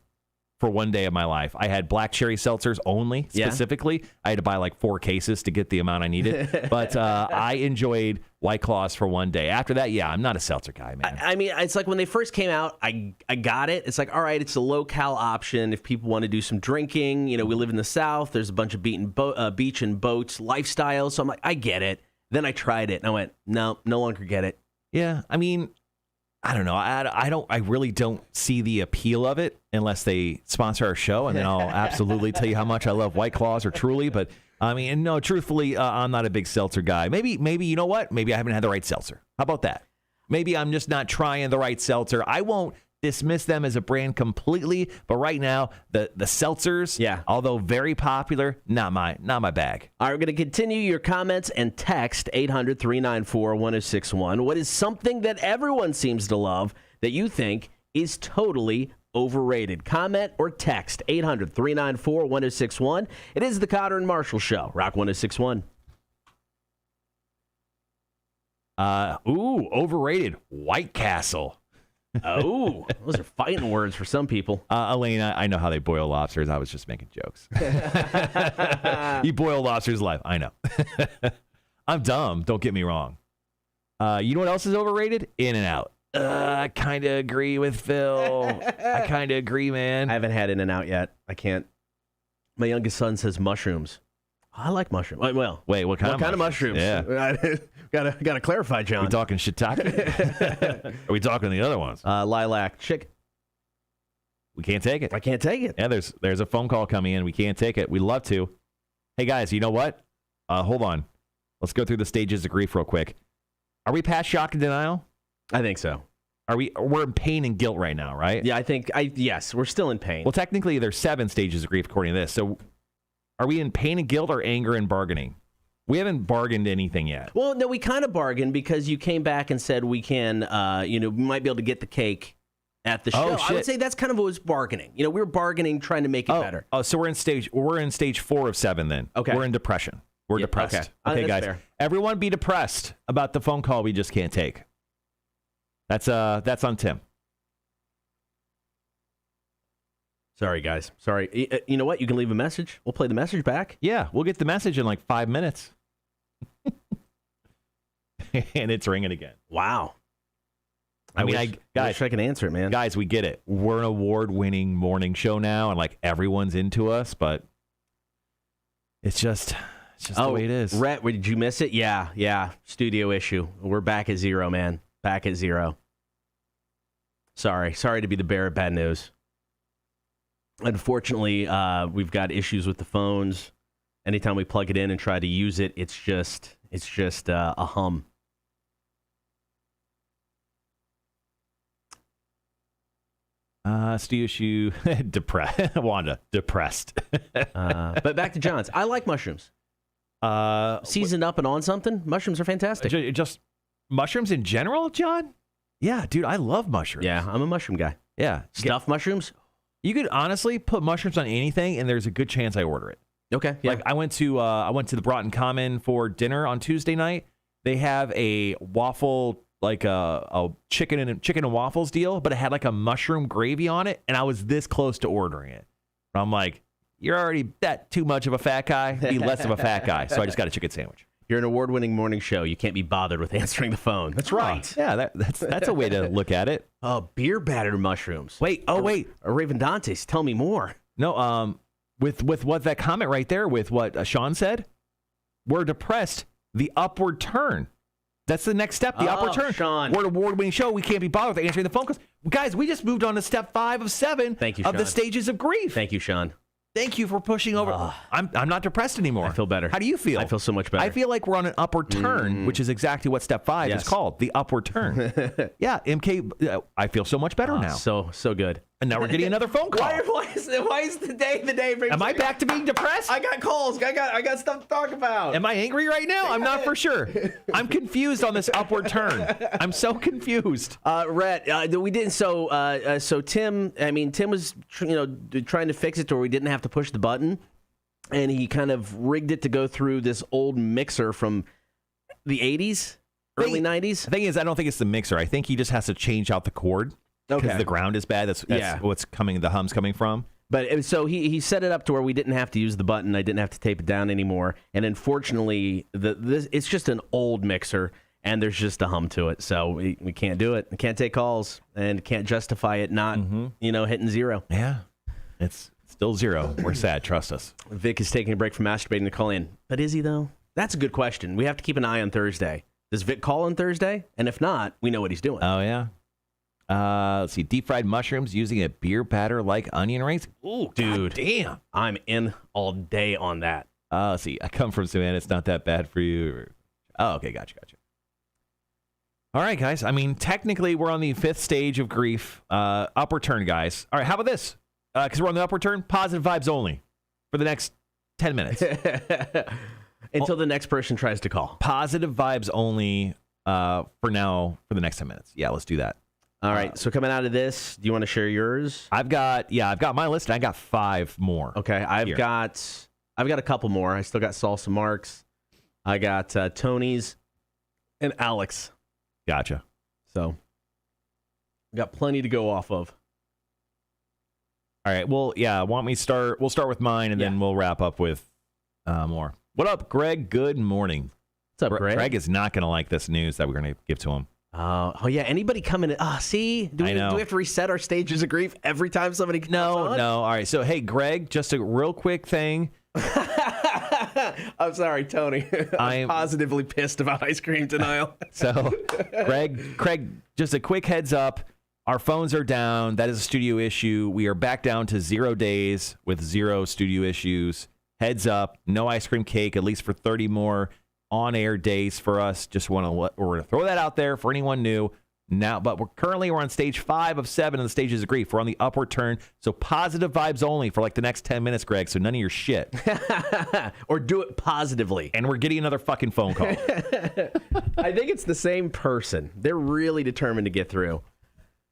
for one day of my life. I had black cherry seltzers only, specifically. I had to buy like 4 cases to get the amount I needed. But I enjoyed White Claws for one day. After that, I'm not a seltzer guy, man.
I mean, it's like when they first came out, I got it. It's like, all right, it's a low-cal option if people want to do some drinking. You know, we live in the South. There's a bunch of beach and boats lifestyle. So I'm like, I get it. Then I tried it, and I went, no longer get it.
Yeah, I mean, I don't know. I really don't see the appeal of it unless they sponsor our show, and then I'll absolutely tell you how much I love White Claws or Truly. But I mean, no, truthfully, I'm not a big seltzer guy. Maybe you know what? Maybe I haven't had the right seltzer. How about that? Maybe I'm just not trying the right seltzer. I won't dismiss them as a brand completely, but right now the seltzers, although very popular, not my bag.
All right, we're going to continue your comments and text 800-394-1061. What is something that everyone seems to love that you think is totally overrated? Comment or text 800-394-1061. It is the Kotter and Marshall Show, Rock 1061.
Overrated. White Castle.
Oh, those are fighting words for some people.
Elena, I know how they boil lobsters. I was just making jokes. You boil lobsters alive. I know. I'm dumb. Don't get me wrong. You know what else is overrated? In-N-Out. I kind of agree with Phil. I kind of agree, man.
I haven't had In-N-Out yet. I can't. My youngest son says mushrooms. I like mushrooms. Well,
wait, what kind of
mushrooms?
Yeah.
Gotta clarify, John.
Are we talking shiitake? Are we talking the other ones?
Lilac chicken.
We can't take it.
I can't take it.
Yeah, there's a phone call coming in. We can't take it. We'd love to. Hey, guys, you know what? Hold on. Let's go through the stages of grief real quick. Are we past shock and denial?
I think so.
We're in pain and guilt right now, right?
Yeah, yes, we're still in pain.
Well, technically, there's 7 stages of grief according to this. So are we in pain and guilt or anger and bargaining? We haven't bargained anything yet.
Well, no, we kind of bargained because you came back and said we can, we might be able to get the cake at the show.
Oh, shit.
I would say that's kind of what was bargaining. We were bargaining, trying to make it better.
Oh, so we're in stage 4 of 7 then.
Okay.
We're in depression. We're depressed. Okay, guys.
Fair.
Everyone be depressed about the phone call we just can't take. That's on Tim.
Sorry, guys. Sorry. You know what? You can leave a message. We'll play the message back.
Yeah, we'll get the message in like 5 minutes. And it's ringing again.
Wow.
I wish
I can answer it, man.
Guys, we get it. We're an award-winning morning show now, and like everyone's into us, but it's just the way it is.
Rhett, did you miss it? Yeah. Studio issue. We're back at 0, man. Back at 0. Sorry to be the bearer of bad news. Unfortunately, we've got issues with the phones. Anytime we plug it in and try to use it, it's just a hum.
Studio issue, depressed. Wanda, depressed.
But back to John's. I like mushrooms. Seasoned up and on something. Mushrooms are fantastic.
Just mushrooms in general, John? Yeah, dude, I love mushrooms.
Yeah, I'm a mushroom guy.
Yeah.
Stuffed mushrooms?
You could honestly put mushrooms on anything, and there's a good chance I order it.
Okay. Yeah.
Like I went to the Broughton Common for dinner on Tuesday night. They have a waffle, like a chicken and waffles deal, but it had like a mushroom gravy on it, and I was this close to ordering it. I'm like, you're already that too much of a fat guy. Be less of a fat guy. So I just got a chicken sandwich.
You're an award-winning morning show. You can't be bothered with answering the phone. That's right.
Yeah, that's a way to look at it.
Oh, beer battered mushrooms.
Wait.
Raven Dantes, tell me more.
No, with what that comment right there, with what Sean said, we're depressed. The upward turn. That's the next step. The upward turn.
Sean.
We're an award-winning show. We can't be bothered with answering the phone calls. Guys, we just moved on to step 5 of 7
Thank you,
of the
Sean.
stages of grief.
Thank you, Sean.
Thank you for pushing over. I'm not depressed anymore.
I feel better.
How do you feel?
I feel so much better.
I feel like we're on an upward turn, which is exactly what step 5 is called, the upward turn. Yeah, MK, I feel so much better now.
So good.
And now we're getting another phone call.
Why is the day?
Am I back to being depressed?
I got calls. I got stuff to talk about.
Am I angry right now? I'm not for sure. I'm confused on this upward turn. I'm so confused.
Rhett, we didn't. So Tim. I mean, Tim was trying to fix it to where we didn't have to push the button, and he kind of rigged it to go through this old mixer from the 80s, early 90s.
The thing is, I don't think it's the mixer. I think he just has to change out the cord. Because the ground is bad. That's what's coming. The hum's coming from.
So he set it up to where we didn't have to use the button. I didn't have to tape it down anymore. And unfortunately, it's just an old mixer, and there's just a hum to it. So we can't do it. We can't take calls, and can't justify it not, hitting zero.
Yeah, it's still zero. We're sad. Trust us.
Vic is taking a break from masturbating to call in. But is he, though? That's a good question. We have to keep an eye on Thursday. Does Vic call on Thursday? And if not, we know what he's doing.
Oh, yeah. Let's see. Deep fried mushrooms using a beer batter like onion rings.
Ooh, dude.
Damn.
I'm in all day on that.
Let's see. I come from Savannah. It's not that bad for you. Oh, okay. Gotcha. All right, guys. I mean, technically, we're on the 5th stage of grief. Upward turn, guys. All right. How about this? Because we're on the upward turn, positive vibes only for the next 10 minutes.
Until the next person tries to call.
Positive vibes only for now for the next 10 minutes. Yeah, let's do that.
All right. So coming out of this, do you want to share yours?
I've got my list, and I got 5 more.
Okay. I've got a couple more. I still got Salsa Marks. I got Tony's and Alex.
Gotcha.
So got plenty to go off of.
All right. Well, yeah. Want me start? We'll start with mine, and then we'll wrap up with more. What up, Greg? Good morning.
What's up, Greg?
Greg is not going to like this news that we're going to give to him.
Oh yeah. Anybody coming in? See? Do we have to reset our stages of grief every time somebody comes on?
No. All right. So, hey, Greg, just a real quick thing.
I'm sorry, Tony. I'm positively pissed about ice cream denial.
So, Craig, just a quick heads up. Our phones are down. That is a studio issue. We are back down to 0 days with 0 studio issues. Heads up, no ice cream cake, at least for 30 more on-air days for us. Just we're going to throw that out there for anyone new. Now, but we're on stage 5 of 7 in the stages of grief. We're on the upward turn, so positive vibes only for like the next 10 minutes, Greg. So none of your shit.
Or do it positively.
And we're getting another fucking phone call.
I think it's the same person. They're really determined to get through.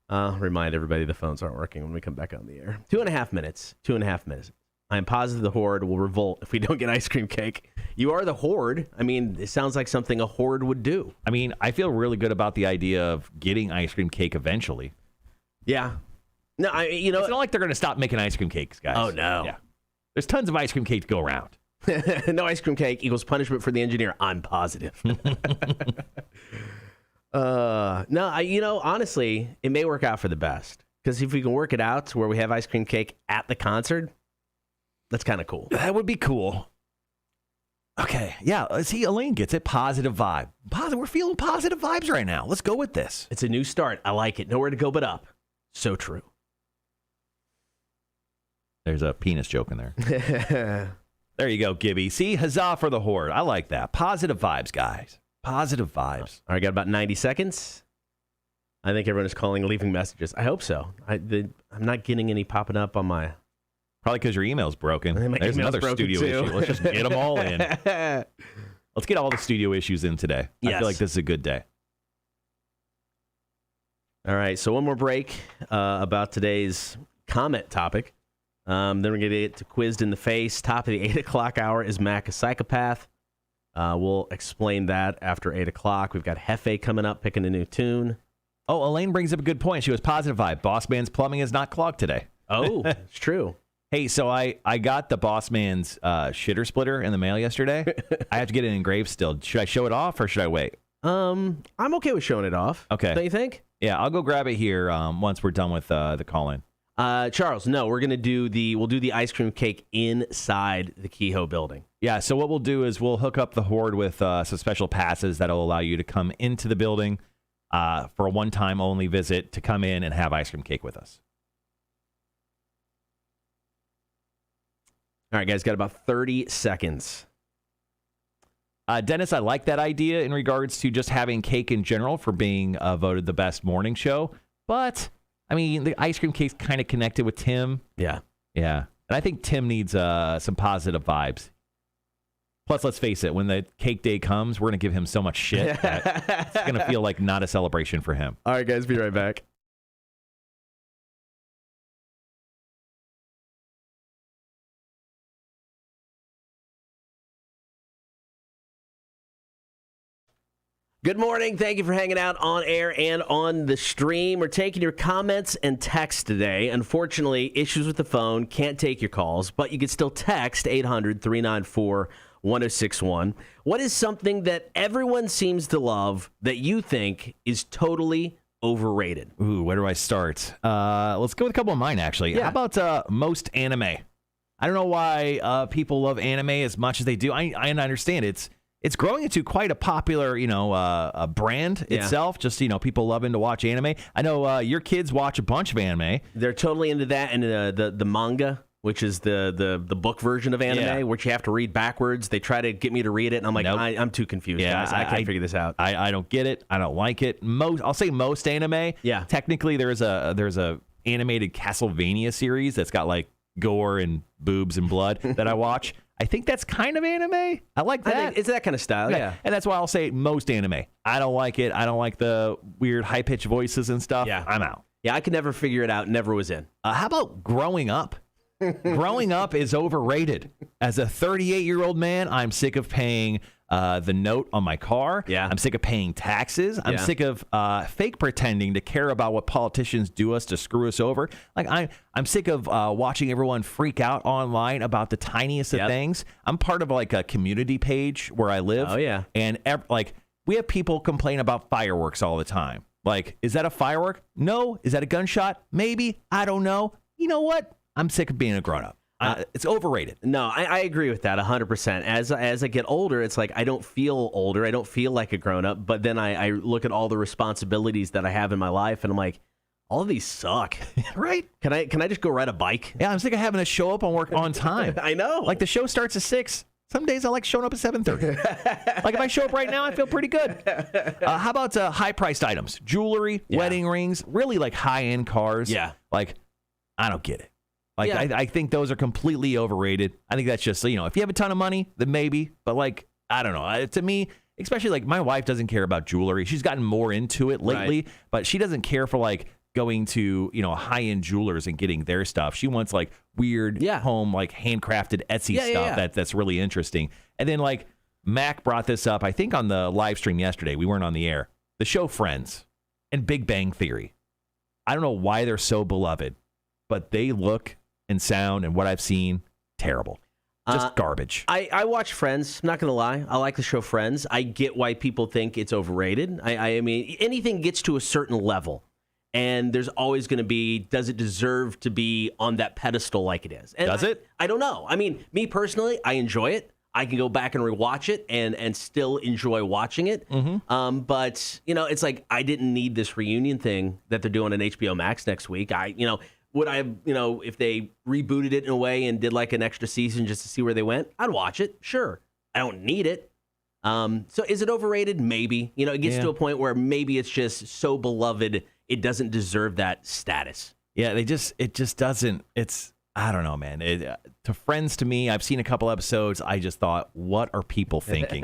Remind everybody the phones aren't working when we come back on the air. 2.5 minutes. 2.5 minutes. I am positive the Horde will revolt if we don't get ice cream cake. You are the Horde. I mean, it sounds like something a Horde would do.
I mean, I feel really good about the idea of getting ice cream cake eventually.
Yeah. No,
it's not like they're going to stop making ice cream cakes, guys.
Oh, no.
Yeah. There's tons of ice cream cake to go around.
No ice cream cake equals punishment for the engineer. I'm positive. Honestly, it may work out for the best. Because if we can work it out to where we have ice cream cake at the concert, that's kind of cool.
That would be cool. Okay. Yeah. See, Elaine gets it. Positive vibe. We're feeling positive vibes right now. Let's go with this.
It's a new start. I like it. Nowhere to go but up. So true.
There's a penis joke in there. There you go, Gibby. See, huzzah for the Horde. I like that. Positive vibes, guys. Positive vibes.
All right, got about 90 seconds. I think everyone is calling and leaving messages. I hope so. I'm not getting any popping up on my...
Probably because your email's broken. There's another studio issue. Let's just get them all in. Let's get all the studio issues in today.
Yes.
I feel like this is a good day.
All right, so one more break about today's comment topic. Then we're going to get to Quizzed in the Face. Top of the 8 o'clock hour is Mac a Psychopath. We'll explain that after 8 o'clock. We've got Hefe coming up, picking a new tune.
Oh, Elaine brings up a good point. She was positive vibe. Boss Man's plumbing is not clogged today.
Oh, it's true.
Hey, so I got the Boss Man's shitter splitter in the mail yesterday. I have to get it engraved still. Should I show it off or should I wait?
I'm okay with showing it off.
Okay.
Don't you think?
Yeah, I'll go grab it here once we're done with the call-in.
Charles, no, we'll do the ice cream cake inside the Kehoe building.
Yeah, so what we'll do is we'll hook up the Horde with some special passes that'll allow you to come into the building for a one-time only visit to come in and have ice cream cake with us.
All right, guys, got about 30 seconds.
Dennis, I like that idea in regards to just having cake in general for being voted the best morning show. But, I mean, the ice cream cake's kind of connected with Tim.
Yeah.
Yeah. And I think Tim needs some positive vibes. Plus, let's face it, when the cake day comes, we're going to give him so much shit that it's going to feel like not a celebration for him.
All right, guys, be right back. Good morning. Thank you for hanging out on air and on the stream. We're taking your comments and texts today. Unfortunately, issues with the phone. Can't take your calls, but you can still text 800-394-1061. What is something that everyone seems to love that you think is totally overrated?
Ooh, where do I start? Let's go with a couple of mine, actually.
Yeah.
How about most anime? I don't know why people love anime as much as they do. I understand it's growing into quite a popular, a brand itself. Just, people loving to watch anime. I know your kids watch a bunch of anime.
They're totally into that, and the manga, which is the book version of anime, which you have to read backwards. They try to get me to read it, and I'm like, nope. I'm too confused, guys. I can't figure this out.
I don't get it. I don't like it. I'll say most anime. Yeah. Technically, there's a animated Castlevania series that's got like gore and boobs and blood that I watch. I think that's kind of anime. I like that.
It's that kind of style, yeah.
And that's why I'll say most anime. I don't like it. I don't like the weird high-pitched voices and stuff.
Yeah.
I'm out.
Yeah, I could never figure it out. Never was in.
How about growing up? Growing up is overrated. As a 38-year-old man, I'm sick of paying the note on my car. Yeah. I'm sick of paying taxes. I'm sick of fake pretending to care about what politicians do us to screw us over. Like I'm sick of watching everyone freak out online about the tiniest of things. I'm part of like a community page where I live.
Oh yeah.
And we have people complain about fireworks all the time. Like, is that a firework? No. Is that a gunshot? Maybe. I don't know. You know what? I'm sick of being a grown-up. It's overrated.
No, I agree with that 100%. As I get older, it's like I don't feel older. I don't feel like a grown-up. But then I look at all the responsibilities that I have in my life, and I'm like, all of these suck.
Right?
Can I just go ride a bike?
Yeah, I'm sick of having to show up on work on time.
I know.
Like the show starts at 6. Some days I like showing up at 7:30. Like if I show up right now, I feel pretty good. How about high-priced items? Jewelry, wedding rings, really like high-end cars. Yeah. Like, I don't get it. Like, I think those are completely overrated. I think that's just, if you have a ton of money, then maybe. But, like, I don't know. To me, especially, like, my wife doesn't care about jewelry. She's gotten more into it lately. Right. But she doesn't care for, like, going to, high-end jewelers and getting their stuff. She wants, like, weird home, like, handcrafted Etsy stuff that's really interesting. And then, like, Mac brought this up, I think, on the live stream yesterday. We weren't on the air. The show Friends and Big Bang Theory. I don't know why they're so beloved, but they look and sound and what I've seen, terrible. Just garbage.
I watch Friends. I'm not going to lie. I like the show Friends. I get why people think it's overrated. I mean, anything gets to a certain level, and there's always going to be, does it deserve to be on that pedestal like it is? And
does it?
I don't know. I mean, me personally, I enjoy it. I can go back and rewatch it and still enjoy watching it. Mm-hmm. But, it's like I didn't need this reunion thing that they're doing on HBO Max next week. Would I, if they rebooted it in a way and did like an extra season just to see where they went, I'd watch it. Sure. I don't need it. So is it overrated? Maybe. It gets to a point where maybe it's just so beloved, it doesn't deserve that status.
Yeah, it just doesn't. I don't know, man. To Friends, to me, I've seen a couple episodes. I just thought, what are people thinking?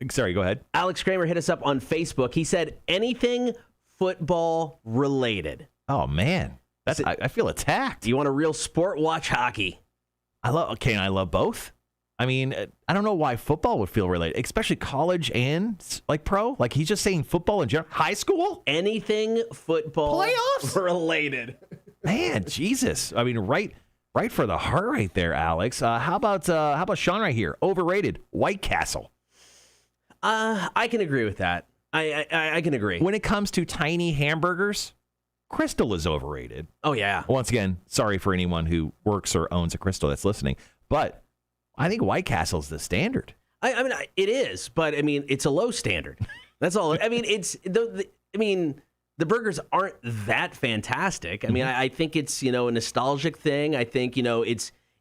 Sorry, go ahead.
Alex Kramer hit us up on Facebook. He said, anything football related.
Oh man, I feel attacked.
You want a real sport? Watch hockey.
I love both. I mean, I don't know why football would feel related, especially college and like pro. Like he's just saying football in general. High school,
anything football
playoffs
related.
Man, Jesus. I mean, right for the heart, right there, Alex. How about Sean right here? Overrated. White Castle.
I can agree with that. I can agree.
When it comes to tiny hamburgers, Crystal is overrated.
Oh, yeah.
Once again, sorry for anyone who works or owns a Crystal that's listening, but I think White Castle is the standard.
I mean, it is, but I mean, it's a low standard. That's all. I mean, the burgers aren't that fantastic. I mean, I think it's, a nostalgic thing. I think,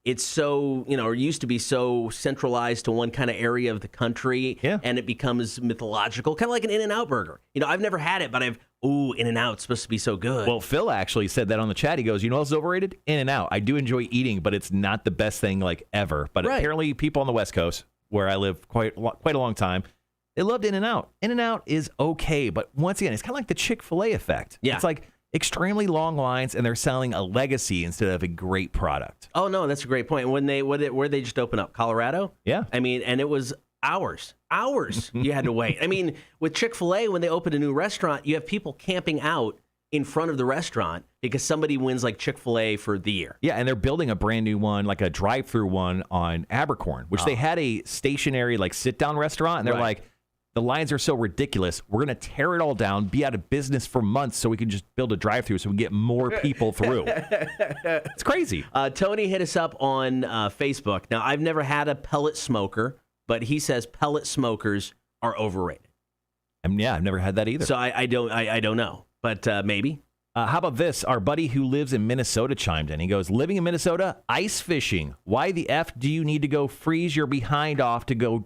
it's so, or used to be so centralized to one kind of area of the country, and it becomes mythological, kind of like an In-N-Out burger. I've never had it, but In-N-Out's supposed to be so good.
Well, Phil actually said that on the chat. He goes, what's overrated? In-N-Out. I do enjoy eating, but it's not the best thing like ever. But apparently people on the West Coast, where I live quite a long time, they loved In-N-Out. In-N-Out is okay, but once again, it's kind of like the Chick-fil-A effect. Yeah. It's like extremely long lines, and they're selling a legacy instead of a great product.
Oh, no, that's a great point. Where they just open up? Colorado?
Yeah.
I mean, and it was, hours you had to wait. I mean, with Chick-fil-A, when they open a new restaurant, you have people camping out in front of the restaurant because somebody wins like Chick-fil-A for the year.
Yeah, and they're building a brand new one, like a drive-through one on Abercorn, which they had a stationary like sit-down restaurant, and they're like, the lines are so ridiculous, we're going to tear it all down, be out of business for months so we can just build a drive-through so we can get more people through. It's crazy.
Tony hit us up on Facebook. Now, I've never had a pellet smoker, but he says pellet smokers are overrated.
Yeah, I've never had that either.
So I don't know, but maybe.
How about this? Our buddy who lives in Minnesota chimed in. He goes, living in Minnesota, ice fishing. Why the F do you need to go freeze your behind off to go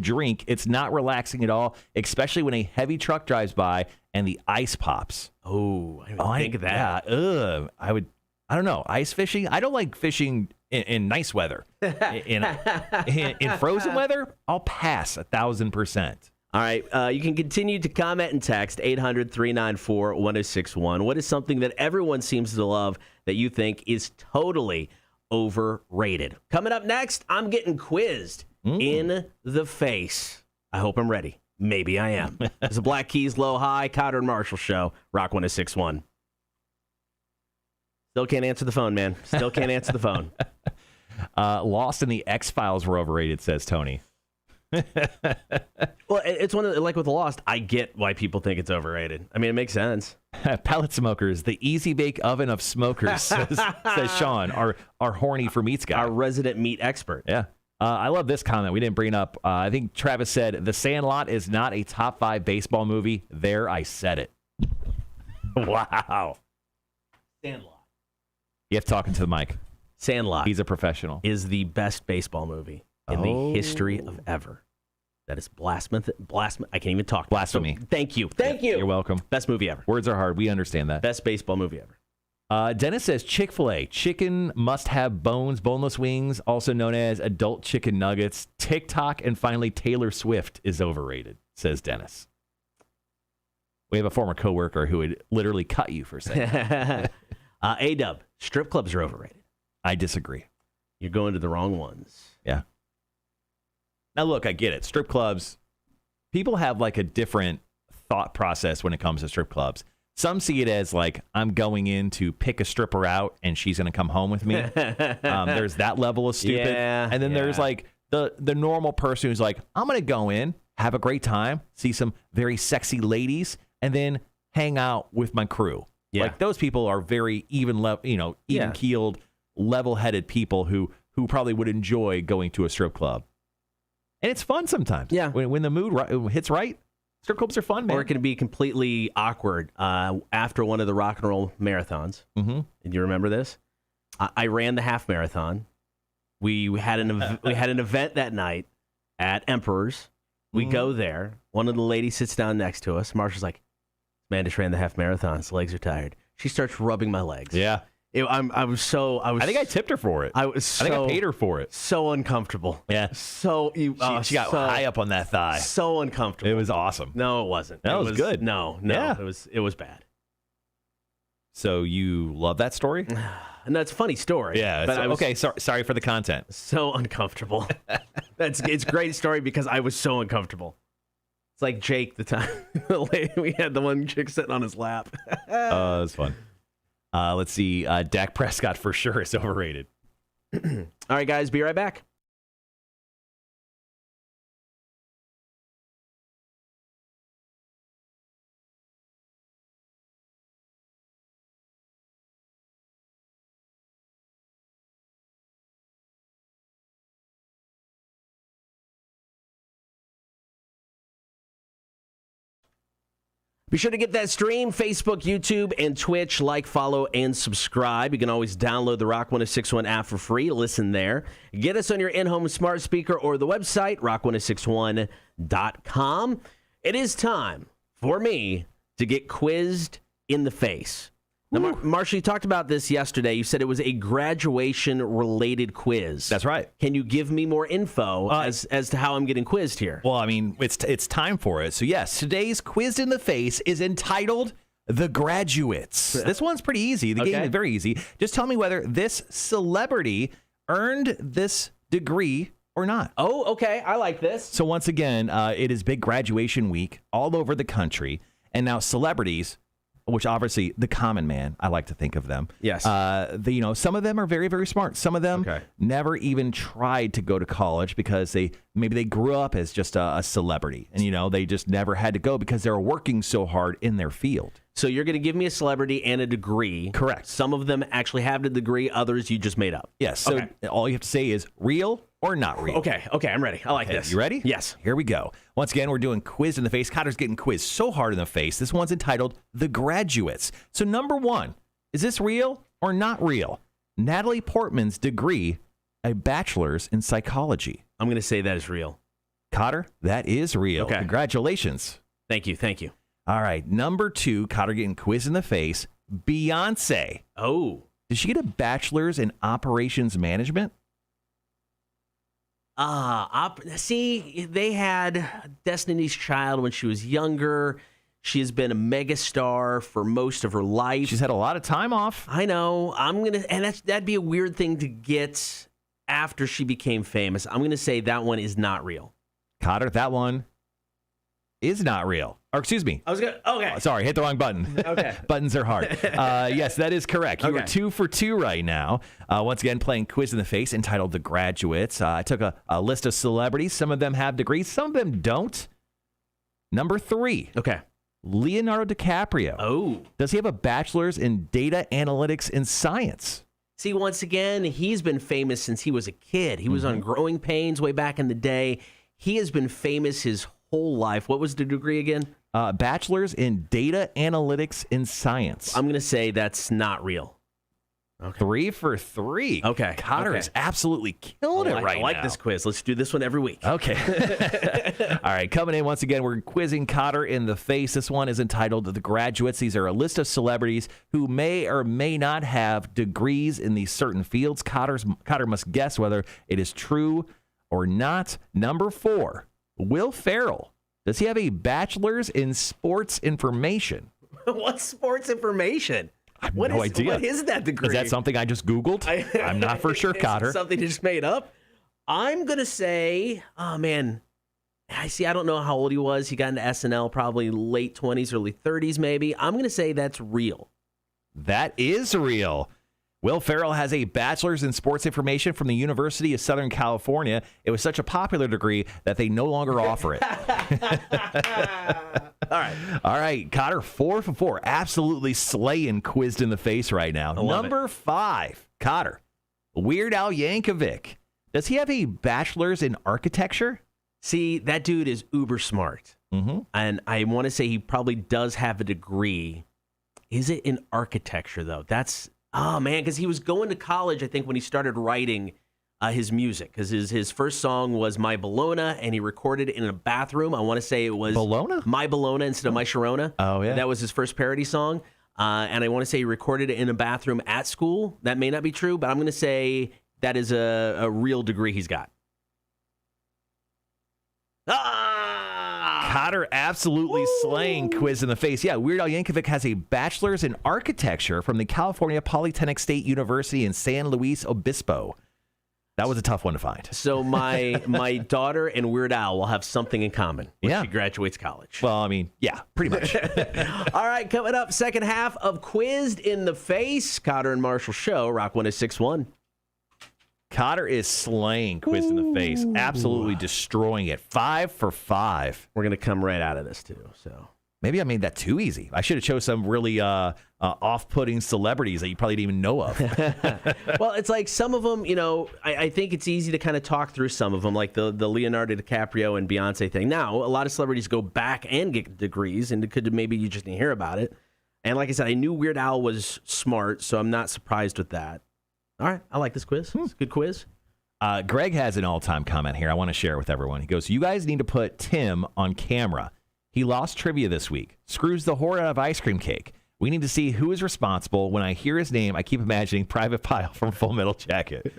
drink? It's not relaxing at all, especially when a heavy truck drives by and the ice pops.
Oh, I didn't think of that.
Yeah, I don't know. Ice fishing? I don't like fishing in nice weather. In frozen weather, I'll pass 1,000%.
All right. You can continue to comment and text 800-394-1061. What is something that everyone seems to love that you think is totally overrated? Coming up next, I'm getting quizzed in the face. I hope I'm ready. Maybe I am. It's the Black Keys Low High, Kotter and Marshall Show, Rock 1061. Still can't answer the phone, man. Still can't answer the phone.
Lost in the X-Files were overrated, says Tony.
Well, it's one of the, like with Lost, I get why people think it's overrated. I mean, it makes sense.
Pellet smokers, the easy bake oven of smokers, says Sean, our horny for meats guy.
Our resident meat expert.
Yeah. I love this comment. We didn't bring it up. I think Travis said, The Sandlot is not a top 5 baseball movie. There, I said it. Wow.
Sandlot.
You have to talk into the mic.
Sandlot.
He's a professional.
Is the best baseball movie in the history of ever. That is blasphemy. I can't even talk.
Blasphemy.
So, thank you. Thank you.
You're welcome.
Best movie ever.
Words are hard. We understand that.
Best baseball movie ever.
Dennis says Chick-fil-A. Chicken must have bones, boneless wings, also known as adult chicken nuggets. TikTok and finally Taylor Swift is overrated, says Dennis. We have a former coworker who would literally cut you for saying that.
A-Dub. Strip clubs are overrated.
I disagree.
You're going to the wrong ones.
Yeah. Now, look, I get it. Strip clubs, people have like a different thought process when it comes to strip clubs. Some see it as like, I'm going in to pick a stripper out and she's going to come home with me. There's that level of stupid.
Yeah,
and then there's like the normal person who's like, I'm going to go in, have a great time, see some very sexy ladies, and then hang out with my crew.
Yeah.
Like those people are very even-keeled, level-headed people who probably would enjoy going to a strip club. And it's fun sometimes.
Yeah.
When the mood hits right, strip clubs are fun, man.
Or it can be completely awkward after one of the rock and roll marathons. Mm-hmm. And you remember this? I ran the half marathon. We had an event that night at Emperor's. We go there. One of the ladies sits down next to us. Marsha's like, "Man, just ran the half marathon. His legs are tired." She starts rubbing my legs.
Yeah.
I
think I tipped her for it. I think I paid her for it.
So uncomfortable.
Yeah.
She got
high up on that thigh.
So uncomfortable.
It was awesome.
No, it wasn't.
That was good.
No.
Yeah.
It was bad.
So you love that story?
No, it's a funny story.
Yeah.
But
sorry for the content.
So uncomfortable. It's a great story because I was so uncomfortable. It's like Jake the time we had the one chick sitting on his lap.
It was fun. Let's see. Dak Prescott for sure is overrated.
All right, guys, be right back. Be sure to get that stream, Facebook, YouTube, and Twitch. Like, follow, and subscribe. You can always download the Rock 1061 app for free. Listen there. Get us on your in-home smart speaker or the website, rock1061.com. It is time for me to get quizzed in the face. Now, Marshall, you talked about this yesterday. You said it was a graduation-related quiz.
That's right.
Can you give me more info as to how I'm getting quizzed here?
Well, I mean, it's time for it. So, yes, today's Quizzed in the Face is entitled The Graduates. This one's pretty easy. The game is very easy. Just tell me whether this celebrity earned this degree or not?
Oh, okay. I like this.
So once again, it is big graduation week all over the country. And now celebrities, which obviously the common man, I like to think of them.
Yes.
Some of them are very, very smart. Some of them never even tried to go to college because maybe they grew up as just a celebrity. And, they just never had to go because they were working so hard in their field.
So you're going to give me a celebrity and a degree.
Correct.
Some of them actually have the degree. Others you just made up.
Yes. So all you have to say is real or not real.
Okay. I'm ready. I like this.
You ready?
Yes.
Here we go. Once again, we're doing Quiz in the Face. Cotter's getting quizzed so hard in the face. This one's entitled The Graduates. So number 1, is this real or not real? Natalie Portman's degree, a bachelor's in psychology.
I'm going to say that is real.
Kotter, that is real.
Okay.
Congratulations.
Thank you.
All right. Number 2, Kotter getting quizzed in the face. Beyonce.
Oh.
Did she get a bachelor's in operations management?
See, they had Destiny's Child when she was younger. She has been a megastar for most of her life.
She's had a lot of time off.
I know. That'd be a weird thing to get after she became famous. I'm gonna say that one is not real.
Kotter, that one is not real. Or excuse me.
Okay.
Sorry, hit the wrong button.
Okay.
Buttons are hard. Yes, that is correct. You are 2 for 2 right now. Once again, playing Quiz in the Face entitled The Graduates. I took a list of celebrities. Some of them have degrees. Some of them don't. Number 3.
Okay.
Leonardo DiCaprio.
Oh.
Does he have a bachelor's in data analytics and science?
See, once again, he's been famous since he was a kid. He was on Growing Pains way back in the day. He has been famous his whole life. What was the degree again?
Bachelor's in data analytics and science.
I'm going to say that's not real.
Okay. 3 for 3.
Okay.
Kotter is absolutely killing it right now.
I like this quiz. Let's do this one every week.
Okay. All right. Coming in once again, we're quizzing Kotter in the face. This one is entitled The Graduates. These are a list of celebrities who may or may not have degrees in these certain fields. Kotter must guess whether it is true or not. Number 4, Will Ferrell. Does he have a bachelor's in sports information?
What's sports information?
I have no idea.
What is that degree?
Is that something I just Googled? I'm not for sure, Kotter.
Something you just made up? I'm going to say, oh, man. I don't know how old he was. He got into SNL probably late 20s, early 30s maybe. I'm going to say that's real.
That is real. Will Ferrell has a bachelor's in sports information from the University of Southern California. It was such a popular degree that they no longer offer it. All right. Kotter, 4 for 4. Absolutely slaying Quizzed in the Face right now. Number 5, Kotter. Weird Al Yankovic. Does he have a bachelor's in architecture?
See, that dude is uber smart.
Mm-hmm.
And I want to say he probably does have a degree. Is it in architecture, though? Oh, man, because he was going to college, I think, when he started writing his music. Because his first song was My Bologna, and he recorded it in a bathroom. I want to say it was
Bologna?
My Bologna instead of My Sharona.
Oh, yeah.
That was his first parody song. And I want to say he recorded it in a bathroom at school. That may not be true, but I'm going to say that is a real degree he's got.
Kotter absolutely slaying Quiz in the Face. Yeah, Weird Al Yankovic has a bachelor's in architecture from the California Polytechnic State University in San Luis Obispo. That was a tough one to find.
So my daughter and Weird Al will have something in common when she graduates college.
Well, I mean, yeah, pretty much.
All right, coming up, second half of Quizzed in the Face. Kotter and Marshall Show, Rock 106.1.
Kotter is slaying Quiz in the Face, absolutely destroying it. 5 for 5.
We're going to come right out of this, too. So
maybe I made that too easy. I should have chose some really off-putting celebrities that you probably didn't even know of.
Well, it's like some of them, I think it's easy to kind of talk through some of them, like the Leonardo DiCaprio and Beyonce thing. Now, a lot of celebrities go back and get degrees, and maybe you just didn't hear about it. And like I said, I knew Weird Al was smart, so I'm not surprised with that. All right, I like this quiz. It's a good quiz.
Greg has an all-time comment here I want to share with everyone. He goes, you guys need to put Tim on camera. He lost trivia this week. Screws the whore out of ice cream cake. We need to see who is responsible. When I hear his name, I keep imagining Private Pile from Full Metal Jacket.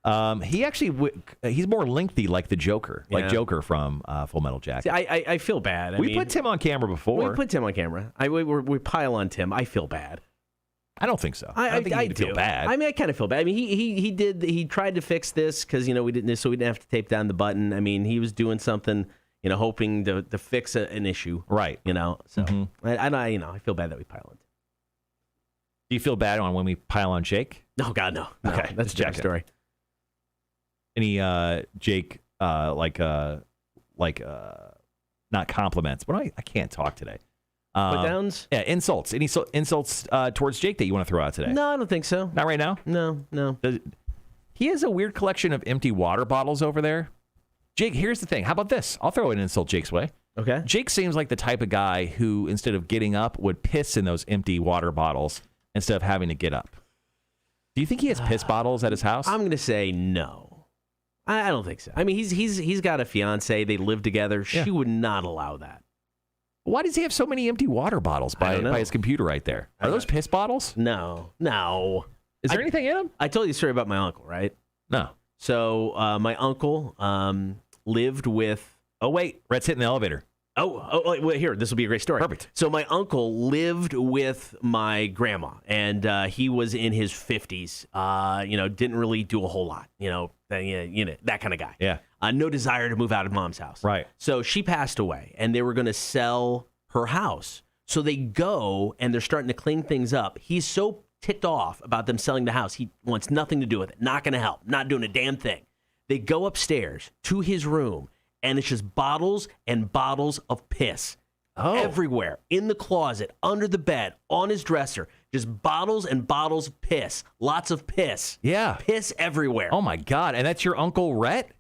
He's more lengthy like the Joker, like Joker from Full Metal Jacket.
See, I feel bad.
We put Tim on camera before.
We put Tim on camera. We pile on Tim. I feel bad.
I don't think so. I don't think you need to feel bad.
I mean, I kind of feel bad. I mean, he tried to fix this because we didn't have to tape down the button. I mean, he was doing something, hoping to fix an issue,
right?
So I feel bad that we pile in.
Do you feel bad when we pile on Jake?
Oh God, no.
Okay,
that's a Jack story.
Any Jake not compliments, but I can't talk today.
Put downs?
Yeah, insults. Any insults towards Jake that you want to throw out today?
No, I don't think so.
Not right now?
No.
He has a weird collection of empty water bottles over there. Jake, here's the thing. How about this? I'll throw an insult Jake's way.
Okay.
Jake seems like the type of guy who, instead of getting up, would piss in those empty water bottles instead of having to get up. Do you think he has piss bottles at his house?
I'm going to say no. I don't think so. I mean, he's got a fiance. They live together.
Yeah.
She would not allow that.
Why does he have so many empty water bottles by his computer right there? Are those piss bottles?
No.
Is there anything in them?
I told you a story about my uncle, right?
No.
So my uncle lived with...
Oh, wait. Rhett's hitting the elevator.
Wait, here. This will be a great story.
Perfect.
So my uncle lived with my grandma, and he was in his 50s. Didn't really do a whole lot. That kind of guy.
Yeah.
No desire to move out of mom's house.
Right.
So she passed away, and they were going to sell her house. So they go, and they're starting to clean things up. He's so ticked off about them selling the house. He wants nothing to do with it. Not going to help. Not doing a damn thing. They go upstairs to his room, and it's just bottles and bottles of piss. Everywhere. In the closet, under the bed, on his dresser. Just bottles and bottles of piss. Lots of piss.
Yeah.
Piss everywhere.
Oh, my God. And that's your Uncle Rhett?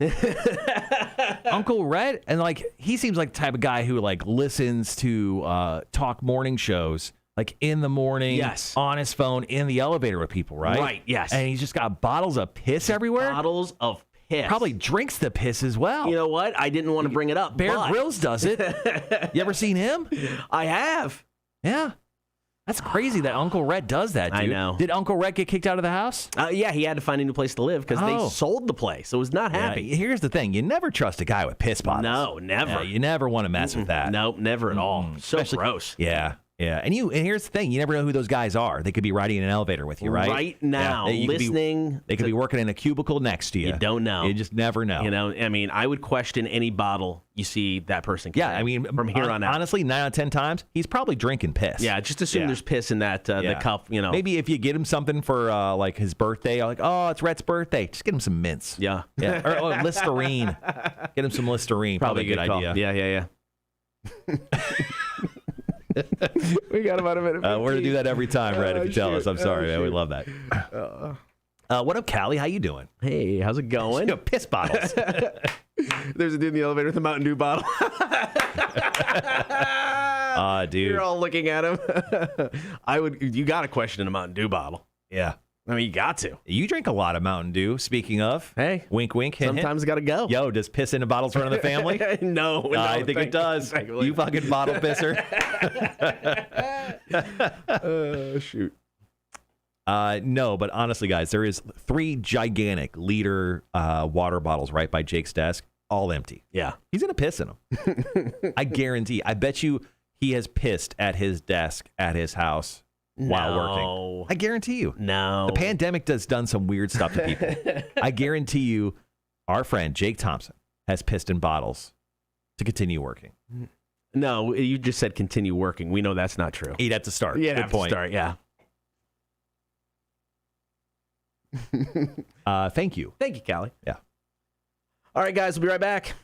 Uncle Rhett? And, he seems like the type of guy who, listens to talk morning shows, in the morning,
yes,
on his phone, in the elevator with people, right?
Right, yes.
And he's just got bottles of piss everywhere?
Bottles of piss.
Probably drinks the piss as well.
You know what? I didn't want to bring it up.
Bear Grylls does it. You ever seen him?
I have.
Yeah. That's crazy that Uncle Rhett does that, dude.
I know.
Did Uncle Rhett get kicked out of the house?
Yeah, he had to find a new place to live because they sold the place. So it was not happy.
Yeah, here's the thing. You never trust a guy with piss bottles.
No, never.
Yeah, you never want to mess with that.
Nope, never at all. So
Especially,
gross.
Yeah. Yeah, and here's the thing: you never know who those guys are. They could be riding in an elevator with you, right?
Right now, listening.
They could be working in a cubicle next to you.
You don't know.
You just never know.
I would question any bottle you see that person carry.
Yeah, I mean,
from here on out.
Honestly, 9 out of 10 times, he's probably drinking piss.
Yeah, just assume there's piss in that the cup.
Maybe if you get him something for his birthday, it's Rhett's birthday, just get him some mints.
Yeah,
or Listerine. Get him some Listerine. Probably a good idea.
Yeah. We got about a minute.
We're going to do that every time, Rhett, if you tell us. I'm sorry, man. We love that. What up, Callie? How you doing?
Hey, how's it going?
Piss bottles.
There's a dude in the elevator with a Mountain Dew bottle.
Dude.
You're all looking at him. You got to question a Mountain Dew bottle.
Yeah.
I mean, you got to.
You drink a lot of Mountain Dew. Speaking of,
hey,
wink, wink, hint,
sometimes got to go.
Yo, does piss in the bottles run in the family?
No,
I think it does. You fucking bottle pisser.
Shoot.
No, but honestly, guys, there is 3 gigantic liter water bottles right by Jake's desk, all empty.
Yeah,
he's gonna piss in them. I guarantee. I bet you he has pissed at his desk at his house. While working. I guarantee you.
No.
The pandemic has done some weird stuff to people. I guarantee you our friend Jake Thompson has pissed in bottles to continue working.
No, you just said continue working. We know that's not true.
He'd have to start.
Yeah,
good point.
Start, yeah.
Thank you.
Thank you, Callie.
Yeah.
All right, guys, we'll be right back.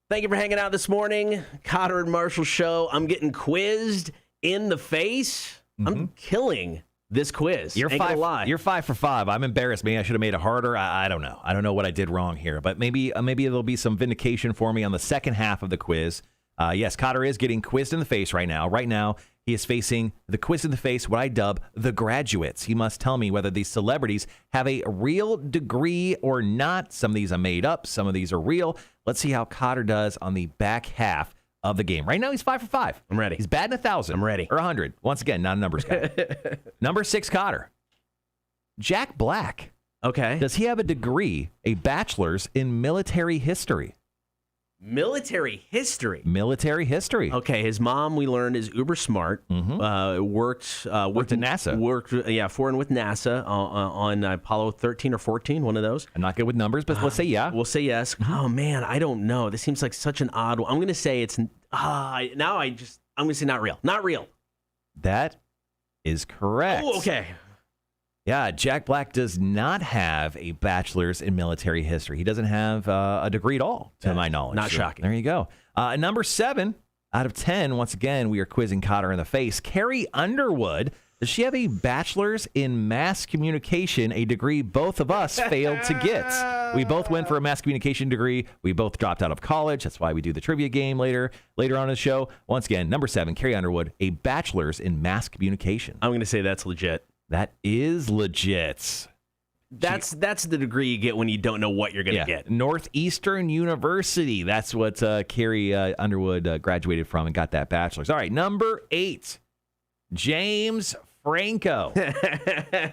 Thank you for hanging out this morning. Kotter and Marshall show. I'm getting quizzed in the face. Mm-hmm. I'm killing this quiz.
You're 5 for 5. I'm embarrassed. Maybe I should have made it harder. I don't know. I don't know what I did wrong here, but maybe there'll be some vindication for me on the second half of the quiz. Yes, Kotter is getting quizzed in the face right now. Right now, he is facing the quiz in the face, what I dub the graduates. He must tell me whether these celebrities have a real degree or not. Some of these are made up. Some of these are real. Let's see how Kotter does on the back half of the game. Right now, he's 5 for 5.
I'm ready.
He's batting 1,000.
I'm ready.
Or 100. Once again, not a numbers guy. Number 6, Kotter. Jack Black.
Okay.
Does he have a degree, a bachelor's in military history?
Military history.
Military history.
Okay, his mom, we learned, is uber smart. Worked
at NASA.
Worked, for and with NASA on Apollo 13 or 14, one of those.
I'm not good with numbers, but let's say yeah.
We'll say yes. Oh man, I don't know. This seems like such an odd one. I'm going to say it's. I'm going to say not real. Not real.
That is correct.
Oh, okay.
Yeah, Jack Black does not have a bachelor's in military history. He doesn't have a degree at all, to my knowledge.
Not shocking.
There you go. Number 7 out of 10, once again, we are quizzing Kotter in the face. Carrie Underwood, does she have a bachelor's in mass communication, a degree both of us failed to get? We both went for a mass communication degree. We both dropped out of college. That's why we do the trivia game later on in the show. Once again, number 7, Carrie Underwood, a bachelor's in mass communication.
I'm going to say that's legit.
That is legit.
That's the degree you get when you don't know what you're going to get.
Northeastern University. That's what Carrie Underwood graduated from and got that bachelor's. All right, number 8, James Franco.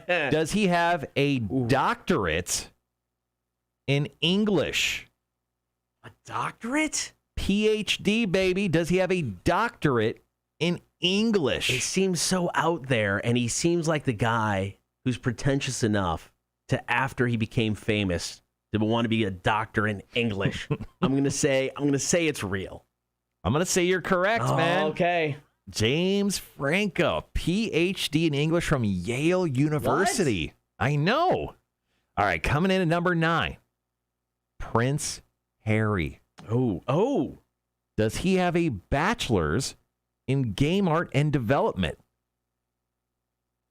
Does he have a doctorate in English?
A doctorate?
PhD, baby. Does he have a doctorate in English?
It seems so out there, and he seems like the guy who's pretentious enough to, after he became famous, to want to be a doctor in English. I'm gonna say it's real.
I'm gonna say you're correct, man.
Okay.
James Franco, PhD in English from Yale University. What? I know. All right, coming in at number 9, Prince Harry.
Oh.
Does he have a bachelor's in game art and development?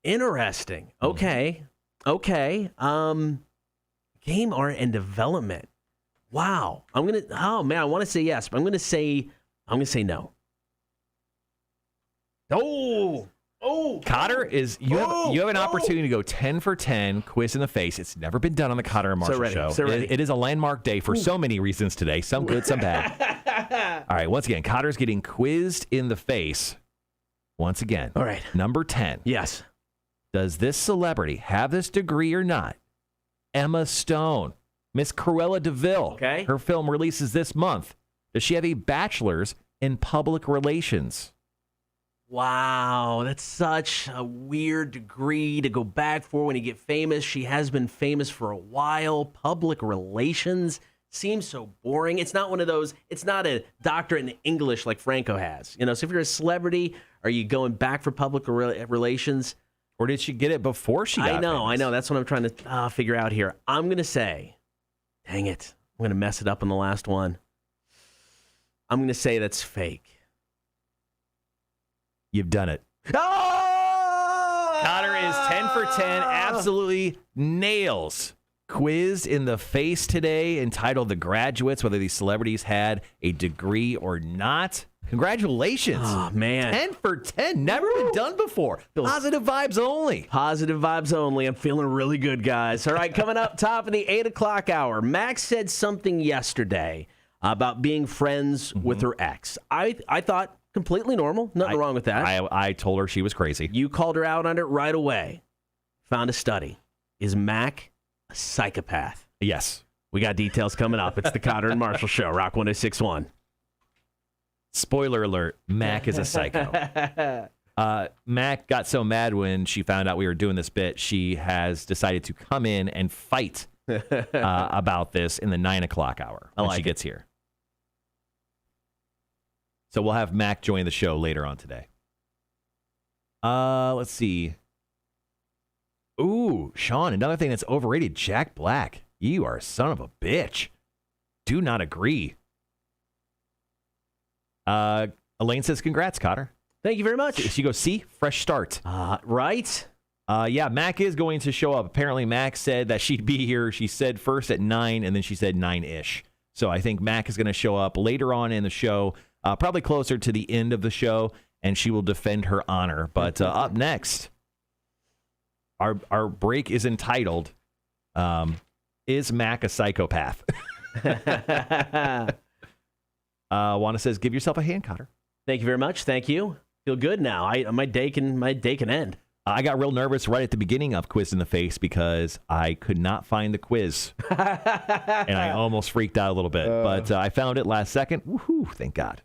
Interesting. Okay. Game art and development. Wow. I want to say yes, but I'm gonna say no.
Kotter you have an opportunity to go 10 for 10, quiz in the face. It's never been done on the Kotter and Marshall show. It is a landmark day for so many reasons today. Some good, some bad. All right, once again, Kotter's getting quizzed in the face. Once again.
All right.
Number 10.
Yes.
Does this celebrity have this degree or not? Emma Stone. Miss Cruella DeVille.
Okay.
Her film releases this month. Does she have a bachelor's in public relations?
Wow, that's such a weird degree to go back for when you get famous. She has been famous for a while. Public relations seems so boring. It's not one of those, it's not a doctorate in English like Franco has. So if you're a celebrity, are you going back for public relations?
Or did she get it before she got famous?
I know. That's what I'm trying to figure out here. I'm going to say, dang it, I'm going to mess it up on the last one. I'm going to say that's fake.
You've done it.
Oh!
Kotter is 10 for 10. Absolutely nails. Quizzed in the face today, entitled The Graduates, whether these celebrities had a degree or not. Congratulations.
Oh, man.
10 for 10. Never been done before. Positive vibes only.
Positive vibes only. I'm feeling really good, guys. All right, coming up top of the 8 o'clock hour, Max said something yesterday about being friends with her ex. I thought completely normal. Nothing wrong with that.
I told her she was crazy.
You called her out on it right away. Found a study. Is Mac a psychopath?
Yes.
We got details coming up. It's the Kotter and Marshall Show, Rock 106.1.
Spoiler alert, Mac is a psycho. Mac got so mad when she found out we were doing this bit, she has decided to come in and fight about this in the 9 o'clock hour when she gets here. So we'll have Mac join the show later on today. Let's see. Ooh, Sean, another thing that's overrated, Jack Black. You are a son of a bitch. Do not agree. Elaine says, congrats, Kotter.
Thank you very much.
She goes, see, fresh start.
Right?
Yeah, Mac is going to show up. Apparently, Mac said that she'd be here. She said first at 9, and then she said 9-ish. So I think Mac is going to show up later on in the show, probably closer to the end of the show, and she will defend her honor. But up next, our break is entitled, Is Mac a Psychopath? Wanda says, give yourself a hand, Kotter.
Thank you very much. Thank you. Feel good now. My day can end.
I got real nervous right at the beginning of Quiz in the Face because I could not find the quiz. And I almost freaked out a little bit. But I found it last second. Woohoo, thank God.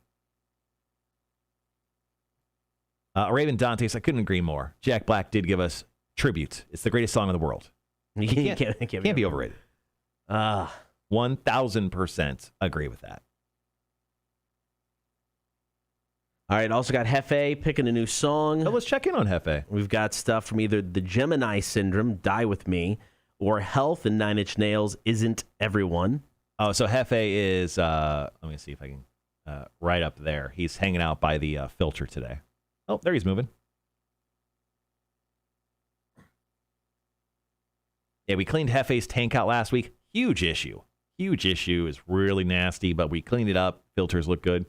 Raven Dantes, I couldn't agree more. Jack Black did give us tribute. It's the greatest song in the world. Can't be overrated. 1,000% agree with that.
All right, also got Hefe picking a new song.
So let's check in on Hefe.
We've got stuff from either the Gemini Syndrome, Die With Me, or Health and Nine Inch Nails, Isn't Everyone.
Oh, so Hefe is, let me see if I can, right up there. He's hanging out by the filter today. Oh, there he's moving. Yeah, we cleaned Hefe's tank out last week. Huge issue. Huge issue. Is really nasty, but we cleaned it up. Filters look good.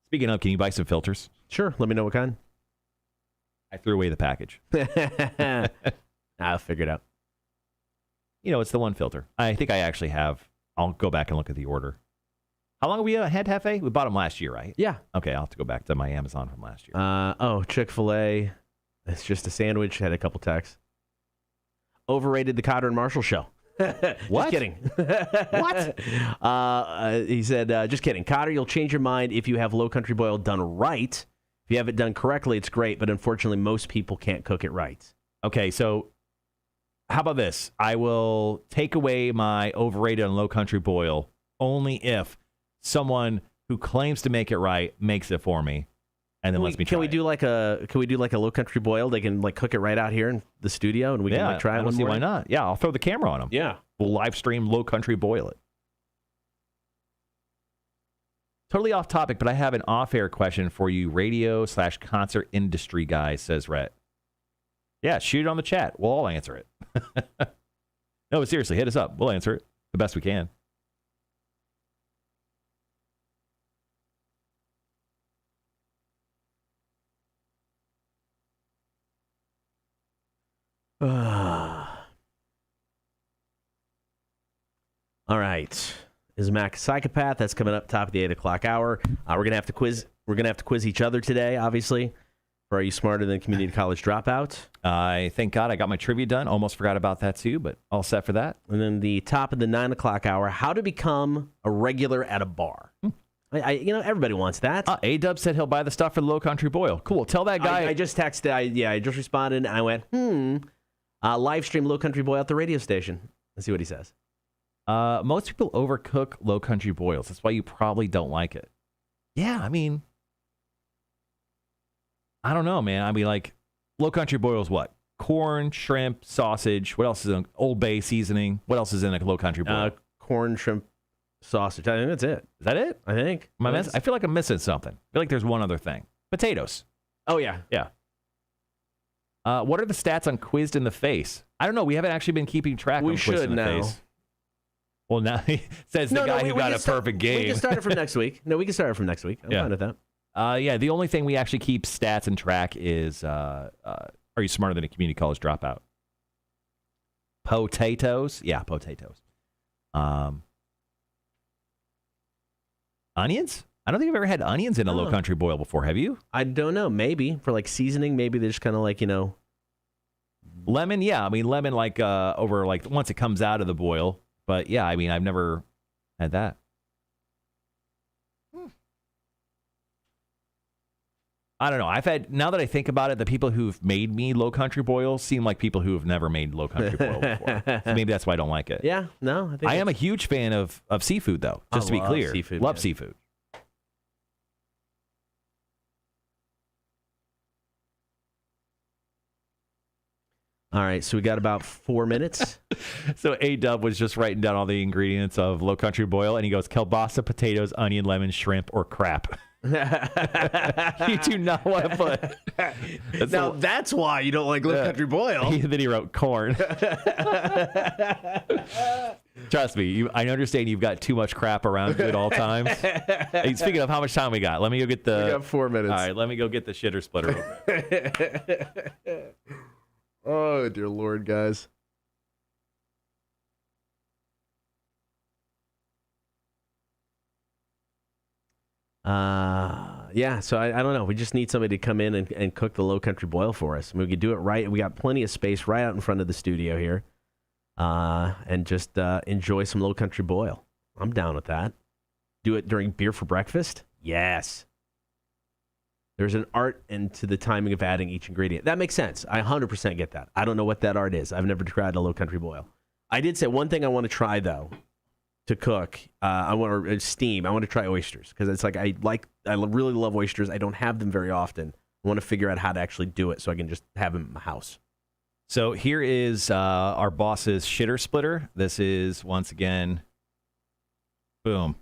Speaking of, can you buy some filters?
Sure. Let me know what kind.
I threw away the package.
I'll figure it out.
You know, it's the one filter. I think I actually have. I'll go back and look at the order. How long have we had Hefe? We bought them last year, right?
Yeah.
Okay, I'll have to go back to my Amazon from last year.
Chick-fil-A. It's just a sandwich. Had a couple texts. Overrated the Kotter and Marshall show.
What?
Just kidding.
What?
He said, just kidding. Kotter, you'll change your mind if you have low country boil done right. If you have it done correctly, it's great, but unfortunately, most people can't cook it right.
Okay, so how about this? I will take away my overrated and low country boil only if someone who claims to make it right makes it for me, and then lets me try.
Can we do like a low country boil? They can like cook it right out here in the studio, and we can like try it.
I don't see why not. Yeah, I'll throw the camera on them.
Yeah,
we'll live stream low country boil it. Totally off topic, but I have an off-air question for you, radio/concert industry guy, says Rhett. Yeah, shoot it on the chat. We'll all answer it. No, but seriously, hit us up. We'll answer it the best we can.
All right. Is Mac a psychopath? That's coming up top of the 8 o'clock hour. We're gonna have to quiz. We're gonna have to quiz each other today, obviously. For Are You Smarter Than Community College Dropout?
I thank God I got my trivia done. Almost forgot about that too, but all set for that.
And then the top of the 9 o'clock hour: How to become a regular at a bar. Everybody wants that.
A-Dub said he'll buy the stuff for the low country boil. Cool. Tell that guy.
I just texted. I just responded. And I went, live stream low country boil at the radio station. Let's see what he says.
Most people overcook low country boils. That's why you probably don't like it. Yeah, I mean, I don't know, man. I mean, like, low country boils what? Corn, shrimp, sausage. What else is in Old Bay seasoning? What else is in a low country boil?
Corn, shrimp, sausage. I think that's it.
Is that it?
I think.
I feel like I'm missing something. I feel like there's one other thing. Potatoes.
Oh, yeah.
Yeah. What are the stats on Quizzed in the Face? I don't know. We haven't actually been keeping track of Quizzed in the Face. Well, now he says the guy who got a perfect game.
We can start it from next week. No, we can start it from next week. I'm fine with that.
Yeah, the only thing we actually keep stats and track is Are You Smarter Than a Community College Dropout? Potatoes. Yeah, potatoes. Onions? I don't think I've ever had onions in a low country boil before. Have you?
I don't know. Maybe. For like seasoning, maybe they're just kind of like,
Lemon, yeah. I mean, lemon like over like once it comes out of the boil. But yeah, I mean, I've never had that. I don't know. Now that I think about it, the people who've made me low country boil seem like people who have never made low country boil before. So maybe that's why I don't like it.
Yeah, no.
I am a huge fan of seafood, though, just to be clear. Love seafood.
All right, so we got about 4 minutes.
So A-Dub was just writing down all the ingredients of low country boil, and he goes, kielbasa, potatoes, onion, lemon, shrimp, or crap. You do not want to put...
That's why you don't like low country boil.
Then he wrote corn. Trust me, I understand you've got too much crap around you at all times. Hey, speaking of, how much time we got? Let me go get the...
We got 4 minutes.
All right, let me go get the shitter splitter open.
Oh, dear Lord, guys. Yeah, so I don't know. We just need somebody to come in and cook the low country boil for us. I mean, we could do it right. We got plenty of space right out in front of the studio here, and just enjoy some low country boil. I'm down with that. Do it during beer for breakfast? Yes. There's an art into the timing of adding each ingredient. That makes sense. I 100% get that. I don't know what that art is. I've never tried a low country boil. I did say one thing I want to try, though, to cook. I want to steam. I want to try oysters because it's like I really love oysters. I don't have them very often. I want to figure out how to actually do it so I can just have them in my house.
So here is our boss's shitter splitter. This is, once again, boom.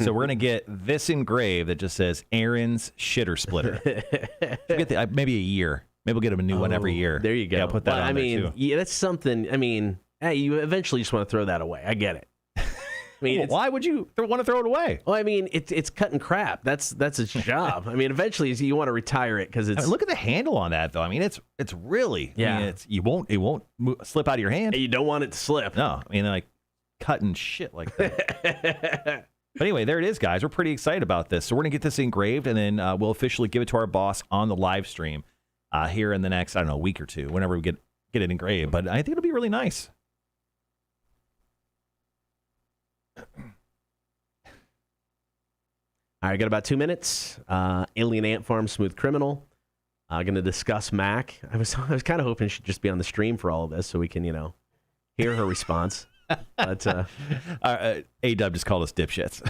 So we're going to get this engraved that just says Aaron's shitter splitter. Get maybe a year. Maybe we'll get him a new one every year.
There you go.
Yeah, I'll put that on there too.
Yeah, that's something. I mean, hey, you eventually just want to throw that away. I get it. I mean,
well, why would you want to throw it away?
Well, I mean, it's cutting crap. That's its job. I mean, eventually you want to retire it because it's.
I mean, look at the handle on that, though. I mean, it's really.
Yeah.
I mean, it won't slip out of your hand.
You don't want it to slip.
No, I mean, like cutting shit like that. But anyway, there it is, guys. We're pretty excited about this. So we're going to get this engraved, and then we'll officially give it to our boss on the live stream here in the next, I don't know, week or two, whenever we get it engraved. But I think it'll be really nice.
All right, got about 2 minutes. Alien Ant Farm, Smooth Criminal. Going to discuss Mac. I was kind of hoping she'd just be on the stream for all of this so we can, hear her response. But
A-Dub just called us dipshits.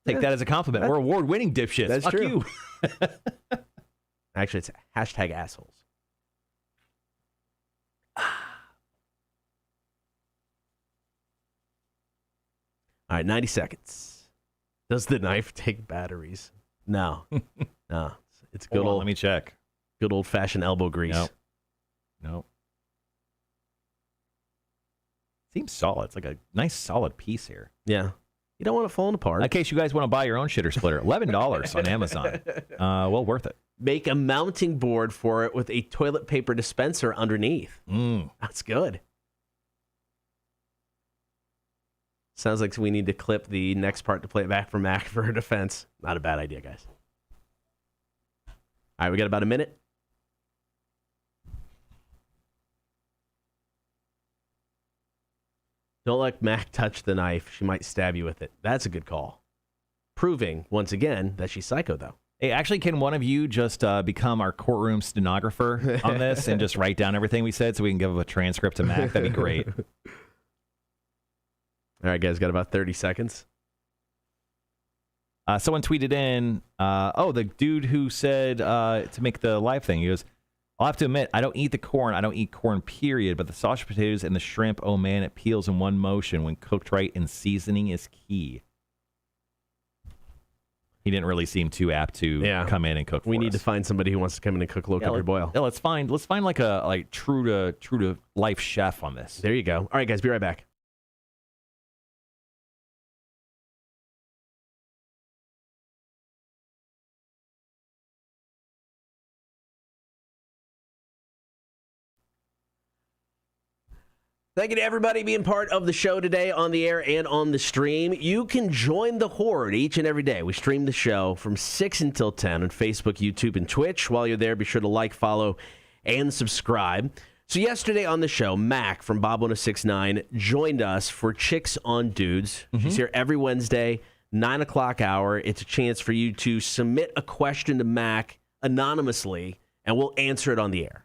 Take that as a compliment. We're award-winning dipshits.
That's
Fuck
true.
You.
Actually, it's hashtag assholes. All right, 90 seconds. Does the knife take batteries? No. No. It's good old.
Let me check.
Good old-fashioned elbow grease.
Nope. Seems solid. It's like a nice solid piece here.
Yeah. You don't want it falling apart.
In case you guys want to buy your own shitter splitter, $11 on Amazon. Well, worth it.
Make a mounting board for it with a toilet paper dispenser underneath. That's good. Sounds like we need to clip the next part to play it back for Mac for her defense. Not a bad idea, guys. All right, we got about a minute. Don't let Mac touch the knife. She might stab you with it. That's a good call. Proving, once again, that she's psycho, though.
Hey, actually, can one of you just become our courtroom stenographer on this and just write down everything we said so we can give a transcript to Mac? That'd be great.
All right, guys, got about 30 seconds.
Someone tweeted in, the dude who said to make the live thing, he goes, I'll have to admit, I don't eat the corn. I don't eat corn, period. But the sausage potatoes and the shrimp, oh man, it peels in one motion. When cooked right, and seasoning is key. He didn't really seem too apt to come in and cook for us.
We need to find somebody who wants to come in and cook low country boil.
Yeah, let's find like a true to life chef on this.
There you go. All right, guys, be right back. Thank you to everybody being part of the show today on the air and on the stream. You can join the Horde each and every day. We stream the show from 6 until 10 on Facebook, YouTube, and Twitch. While you're there, be sure to like, follow, and subscribe. So yesterday on the show, Mac from Bob1069 joined us for Chicks on Dudes. She's here every Wednesday, 9 o'clock hour. It's a chance for you to submit a question to Mac anonymously, and we'll answer it on the air.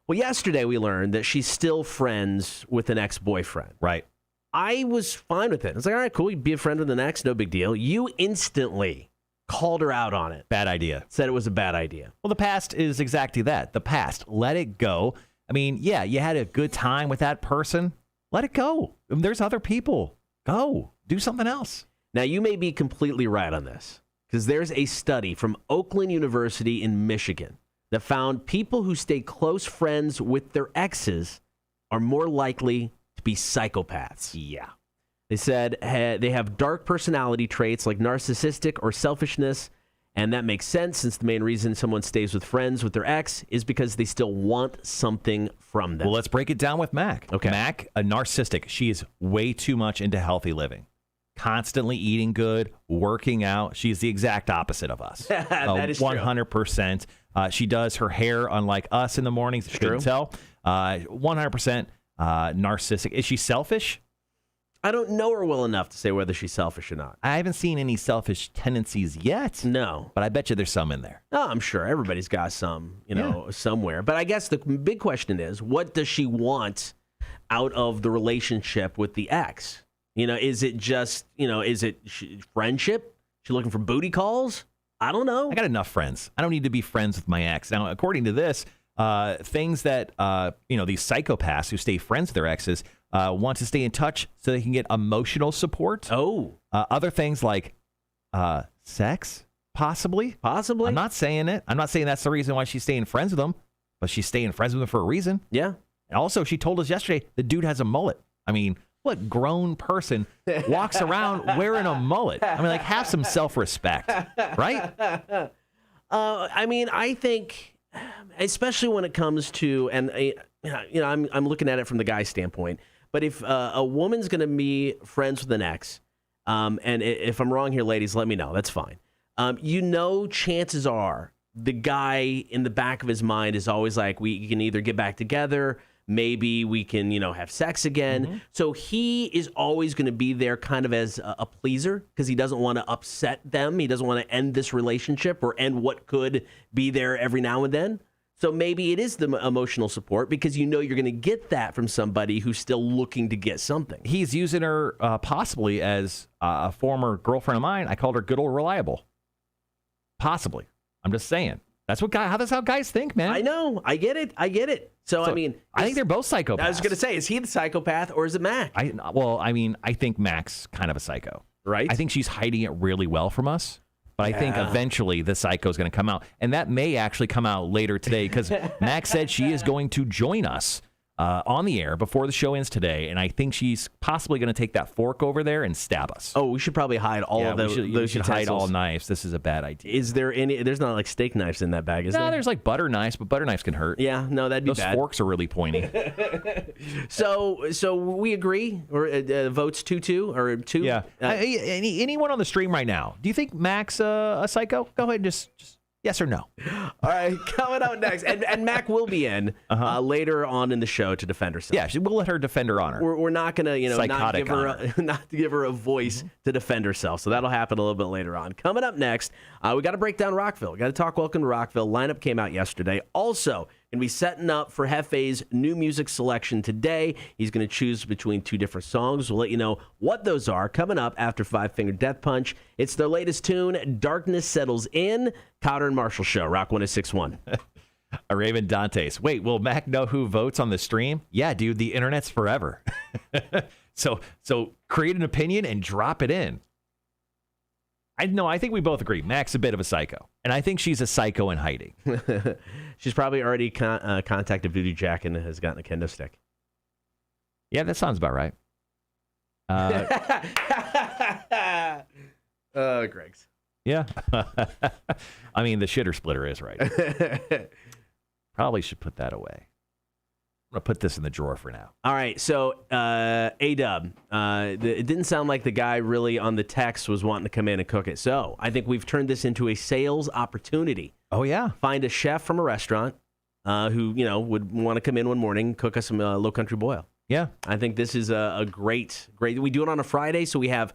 Well, yesterday we learned that she's still friends with an ex-boyfriend.
Right.
I was fine with it. I was like, all right, cool. You be a friend with an ex, no big deal. You instantly called her out on it.
Bad idea.
Said it was a bad idea.
Well, the past is exactly that. The past. Let it go. I mean, yeah, you had a good time with that person. Let it go. There's other people. Go. Do something else.
Now, you may be completely right on this because there's a study from Oakland University in Michigan that found people who stay close friends with their exes are more likely to be psychopaths.
Yeah.
They said they have dark personality traits like narcissistic or selfishness, and that makes sense since the main reason someone stays with friends with their ex is because they still want something from them.
Well, let's break it down with Mac.
Okay.
Mac, a narcissistic. She is way too much into healthy living. constantly eating good, working out. She's the exact opposite of us.
That is
100%. She does her hair unlike us in the mornings. You couldn't tell. 100% narcissistic. Is she selfish?
I don't know her well enough to say whether she's selfish or not.
I haven't seen any selfish tendencies yet.
No.
But I bet you there's some in there.
Oh, I'm sure everybody's got some, somewhere. But I guess the big question is, what does she want out of the relationship with the ex? Is it just, is it friendship? She looking for booty calls? I don't know.
I got enough friends. I don't need to be friends with my ex. Now, according to this, things that, these psychopaths who stay friends with their exes want to stay in touch so they can get emotional support.
Oh.
Other things like sex, possibly.
Possibly.
I'm not saying it. I'm not saying that's the reason why she's staying friends with them, but she's staying friends with them for a reason.
Yeah.
And also, she told us yesterday the dude has a mullet. I mean, what grown person walks around wearing a mullet? I mean, have some self-respect, right?
I think, especially when it comes to, and I'm looking at it from the guy's standpoint. But if a woman's going to be friends with an ex, and if I'm wrong here, ladies, let me know. That's fine. Chances are the guy in the back of his mind is always like, we can either get back together. Maybe we can, have sex again. Mm-hmm. So he is always going to be there kind of as a pleaser because he doesn't want to upset them. He doesn't want to end this relationship or end what could be there every now and then. So maybe it is the emotional support because you're going to get that from somebody who's still looking to get something.
He's using her possibly as a former girlfriend of mine. I called her good old reliable. Possibly. I'm just saying. That's how guys think, man.
I know. I get it. So I
think they're both psychopaths.
I was going to say, is he the psychopath or is it Mac?
I think Mac's kind of a psycho.
Right.
I think she's hiding it really well from us. But I think eventually the psycho is going to come out. And that may actually come out later today because Mac said she is going to join us on the air before the show ends today. And I think she's possibly going to take that fork over there and stab us.
Oh, we should probably hide all of those.
We should hide all knives. This is a bad idea.
Is there any? There's not like steak knives in that bag, is there?
No, there's like butter knives, but butter knives can hurt.
Yeah, no, that'd be
bad. Those forks are really pointy.
So we agree, or votes 2-2 or 2.
Yeah. Anyone on the stream right now? Do you think Mac's a psycho? Go ahead and just yes or no.
All right, coming up next, and Mac will be in later on in the show to defend herself.
Yeah, we'll let her defend her honor.
We're not gonna, not give her a voice to defend herself. So that'll happen a little bit later on. Coming up next, we got to break down Rockville. We got to talk Welcome to Rockville. Lineup came out yesterday. Also, going to be setting up for Hefe's new music selection today. He's going to choose between 2 different songs. We'll let you know what those are coming up after Five Finger Death Punch. It's their latest tune, Darkness Settles In. Cotter and Marshall Show, Rock 106.1.
Raven Dantes. Wait, will Mac know who votes on the stream? Yeah, dude, the internet's forever. So create an opinion and drop it in. I think we both agree. Mac's a bit of a psycho. And I think she's a psycho in hiding.
She's probably already contacted Voodoo Jack and has gotten a kendo stick.
Yeah, that sounds about right.
Greg's.
Yeah. The shitter splitter is right. Probably should put that away. I'm going to put this in the drawer for now.
All right. So, A-Dub, it didn't sound like the guy really on the text was wanting to come in and cook it. So I think we've turned this into a sales opportunity.
Oh, yeah.
Find a chef from a restaurant who, would want to come in one morning, cook us some Low Country Boil.
Yeah.
I think this is a great. We do it on a Friday, so we have,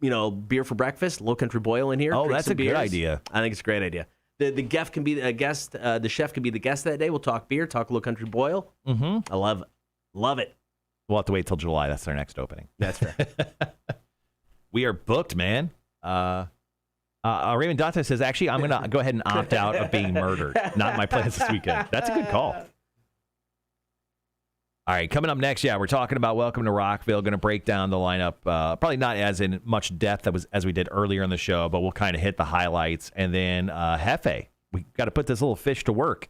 beer for breakfast, Low Country Boil in here.
Oh, that's a good idea.
I think it's a great idea. The chef can be a guest. The chef can be the guest that day. We'll talk beer, talk Low Country Boil.
Mm-hmm.
I love it.
We'll have to wait till July. That's our next opening.
That's fair.
We are booked, man. Raymond Dante says, actually, I'm going to go ahead and opt out of being murdered. Not my plans this weekend. That's a good call. All right, coming up next, we're talking about Welcome to Rockville. Going to break down the lineup, probably not as in much depth as we did earlier in the show, but we'll kind of hit the highlights. And then Hefe, we got to put this little fish to work.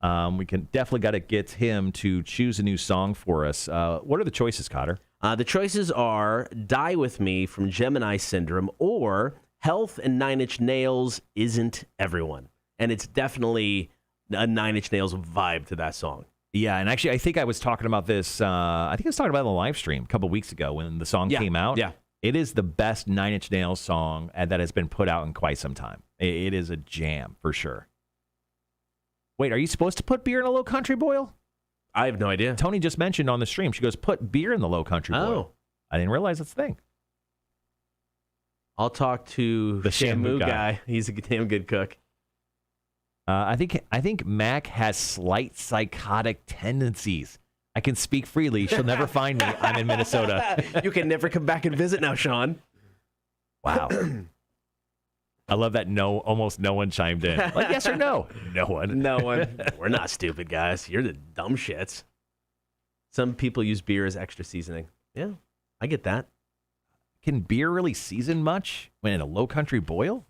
We can definitely got to get him to choose a new song for us. What are the choices, Cotter?
The choices are Die With Me from Gemini Syndrome or Health and Nine Inch Nails Isn't Everyone. And it's definitely a Nine Inch Nails vibe to that song.
Yeah, and actually, I think I was talking about this. I think I was talking about it on the live stream a couple weeks ago when the song came out.
Yeah.
It is the best Nine Inch Nails song that has been put out in quite some time. It is a jam for sure. Wait, are you supposed to put beer in a low country boil?
I have no idea.
Tony just mentioned on the stream. She goes, put beer in the low country boil. I didn't realize that's the thing.
I'll talk to
the
Shamu guy. He's a damn good cook.
I think Mac has slight psychotic tendencies. I can speak freely. She'll never find me. I'm in Minnesota.
You can never come back and visit now, Sean.
Wow. I love that almost no one chimed in. Like, yes or no? No one.
No one. We're not stupid, guys. You're the dumb shits. Some people use beer as extra seasoning. Yeah, I get that.
Can beer really season much when in a low country boil?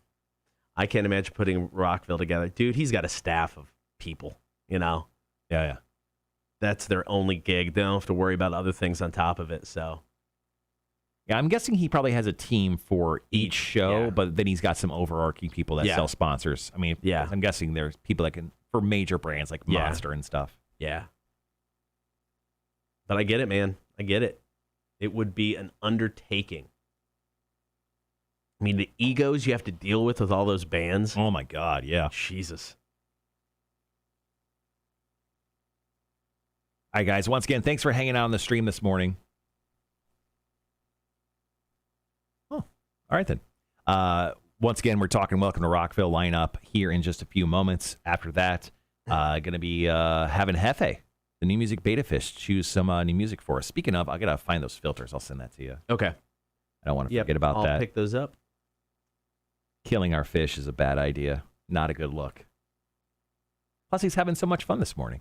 I can't imagine putting Rockville together. Dude, he's got a staff of people,
Yeah.
That's their only gig. They don't have to worry about other things on top of it, so.
Yeah, I'm guessing he probably has a team for each show, but then he's got some overarching people that sell sponsors. I mean, I'm guessing there's people that can, for major brands like Monster and stuff.
Yeah. But I get it, man. I get it. It would be an undertaking. I mean, the egos you have to deal with all those bands.
Oh, my God, yeah.
Jesus.
All right, guys, once again, thanks for hanging out on the stream this morning. Oh, all right, then. Once again, we're talking Welcome to Rockville lineup here in just a few moments. After that, going to be having Hefe, the new music beta fish, choose some new music for us. Speaking of, I got to find those filters. I'll send that to you.
Okay.
I don't want to forget about that.
I'll pick those up.
Killing our fish is a bad idea. Not a good look. Plus, he's having so much fun this morning.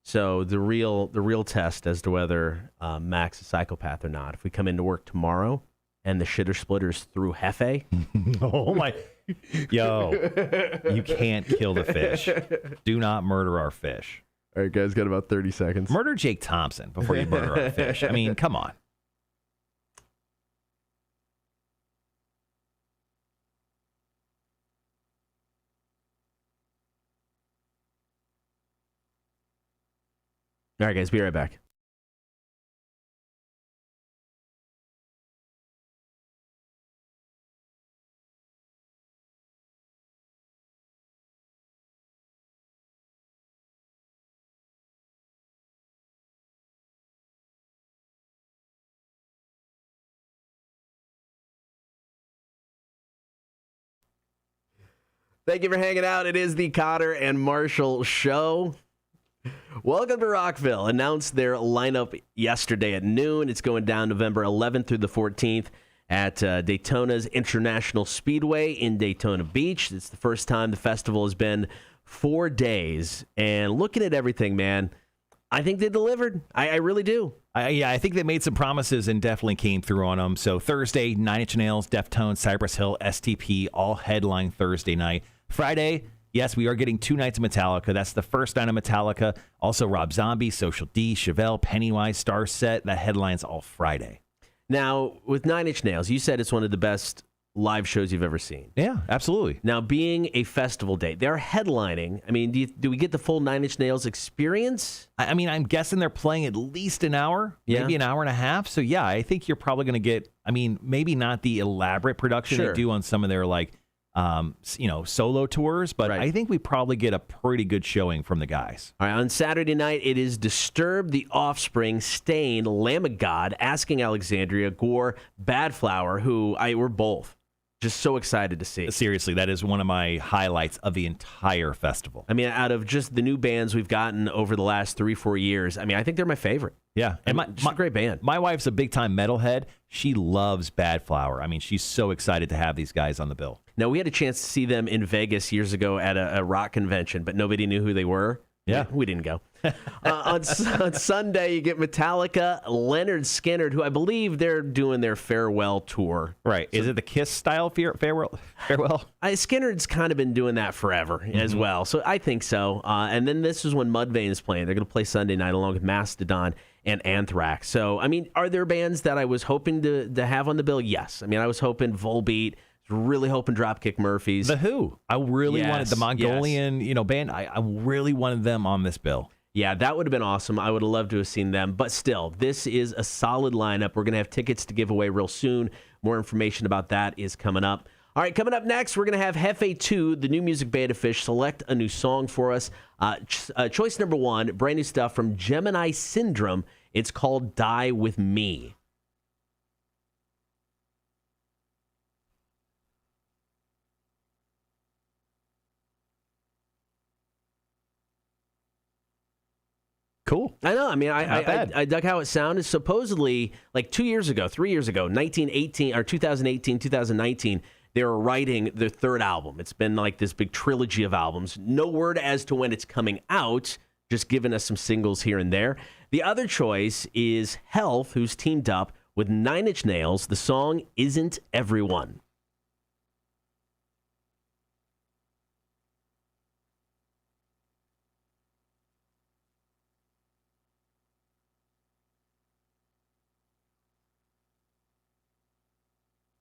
So the real test as to whether Mac's a psychopath or not, if we come into work tomorrow and the shitter splitters through Hefe.
Oh, my. Yo, you can't kill the fish. Do not murder our fish.
All right, guys, got about 30 seconds.
Murder Jake Thompson before you murder our fish. I mean, come on.
All right, guys, be right back. Thank you for hanging out. It is the Kotter and Marshall Show. Welcome to Rockville. Announced their lineup yesterday at noon. It's going down November 11th through the 14th at Daytona's International Speedway in Daytona Beach. It's the first time the festival has been 4 days. And looking at everything, man, I think they delivered. I really do.
I think they made some promises and definitely came through on them. So Thursday, Nine Inch Nails, Deftones, Cypress Hill, STP, all headline Thursday night. Friday, yes, we are getting 2 nights of Metallica. That's the first night of Metallica. Also Rob Zombie, Social D, Chevelle, Pennywise, Starset. That headlines all Friday.
Now, with Nine Inch Nails, you said it's one of the best live shows you've ever seen.
Yeah, absolutely.
Now, being a festival day, they're headlining. I mean, do we get the full Nine Inch Nails experience?
I mean, I'm guessing they're playing at least an hour, maybe an hour and a half. So, yeah, I think you're probably going to get, I mean, maybe not the elaborate production they do on some of their, like, solo tours, but I think we probably get a pretty good showing from the guys.
All right, on Saturday night, it is Disturbed, The Offspring, Stain, Lamb of God, Asking Alexandria, Gore, Badflower, who we're both just so excited to see.
Seriously, that is one of my highlights of the entire festival.
I mean, out of just the new bands we've gotten over the last 3-4 years, I mean, I think they're my favorite.
Yeah,
and it's a great band.
My wife's a big-time metalhead. She loves Badflower. I mean, she's so excited to have these guys on the bill.
Now, we had a chance to see them in Vegas years ago at a rock convention, but nobody knew who they were.
Yeah.
We didn't go. On Sunday, you get Metallica, Leonard Skinner, who I believe they're doing their farewell tour.
Right. So, is it the Kiss-style farewell?
Skinner's kind of been doing that forever as well, so I think so. And then this is when Mudvayne's playing. They're going to play Sunday night along with Mastodon and Anthrax. So, I mean, are there bands that I was hoping to have on the bill? Yes. I mean, I was hoping Volbeat. Really hoping Dropkick Murphys.
The Who. I really wanted the Mongolian, band. I really wanted them on this bill.
Yeah, that would have been awesome. I would have loved to have seen them. But still, this is a solid lineup. We're going to have tickets to give away real soon. More information about that is coming up. All right, coming up next, we're going to have Hefe 2, the new music beta fish, select a new song for us. Choice number 1, brand new stuff from Gemini Syndrome. It's called Die With Me.
Cool.
I know. I mean, I dug how it sounded. Supposedly, like 2 years ago, 3 years ago, 2018, 2019, they were writing their third album. It's been like this big trilogy of albums. No word as to when it's coming out, just giving us some singles here and there. The other choice is Health, who's teamed up with 9 Inch Nails. The song Isn't Everyone.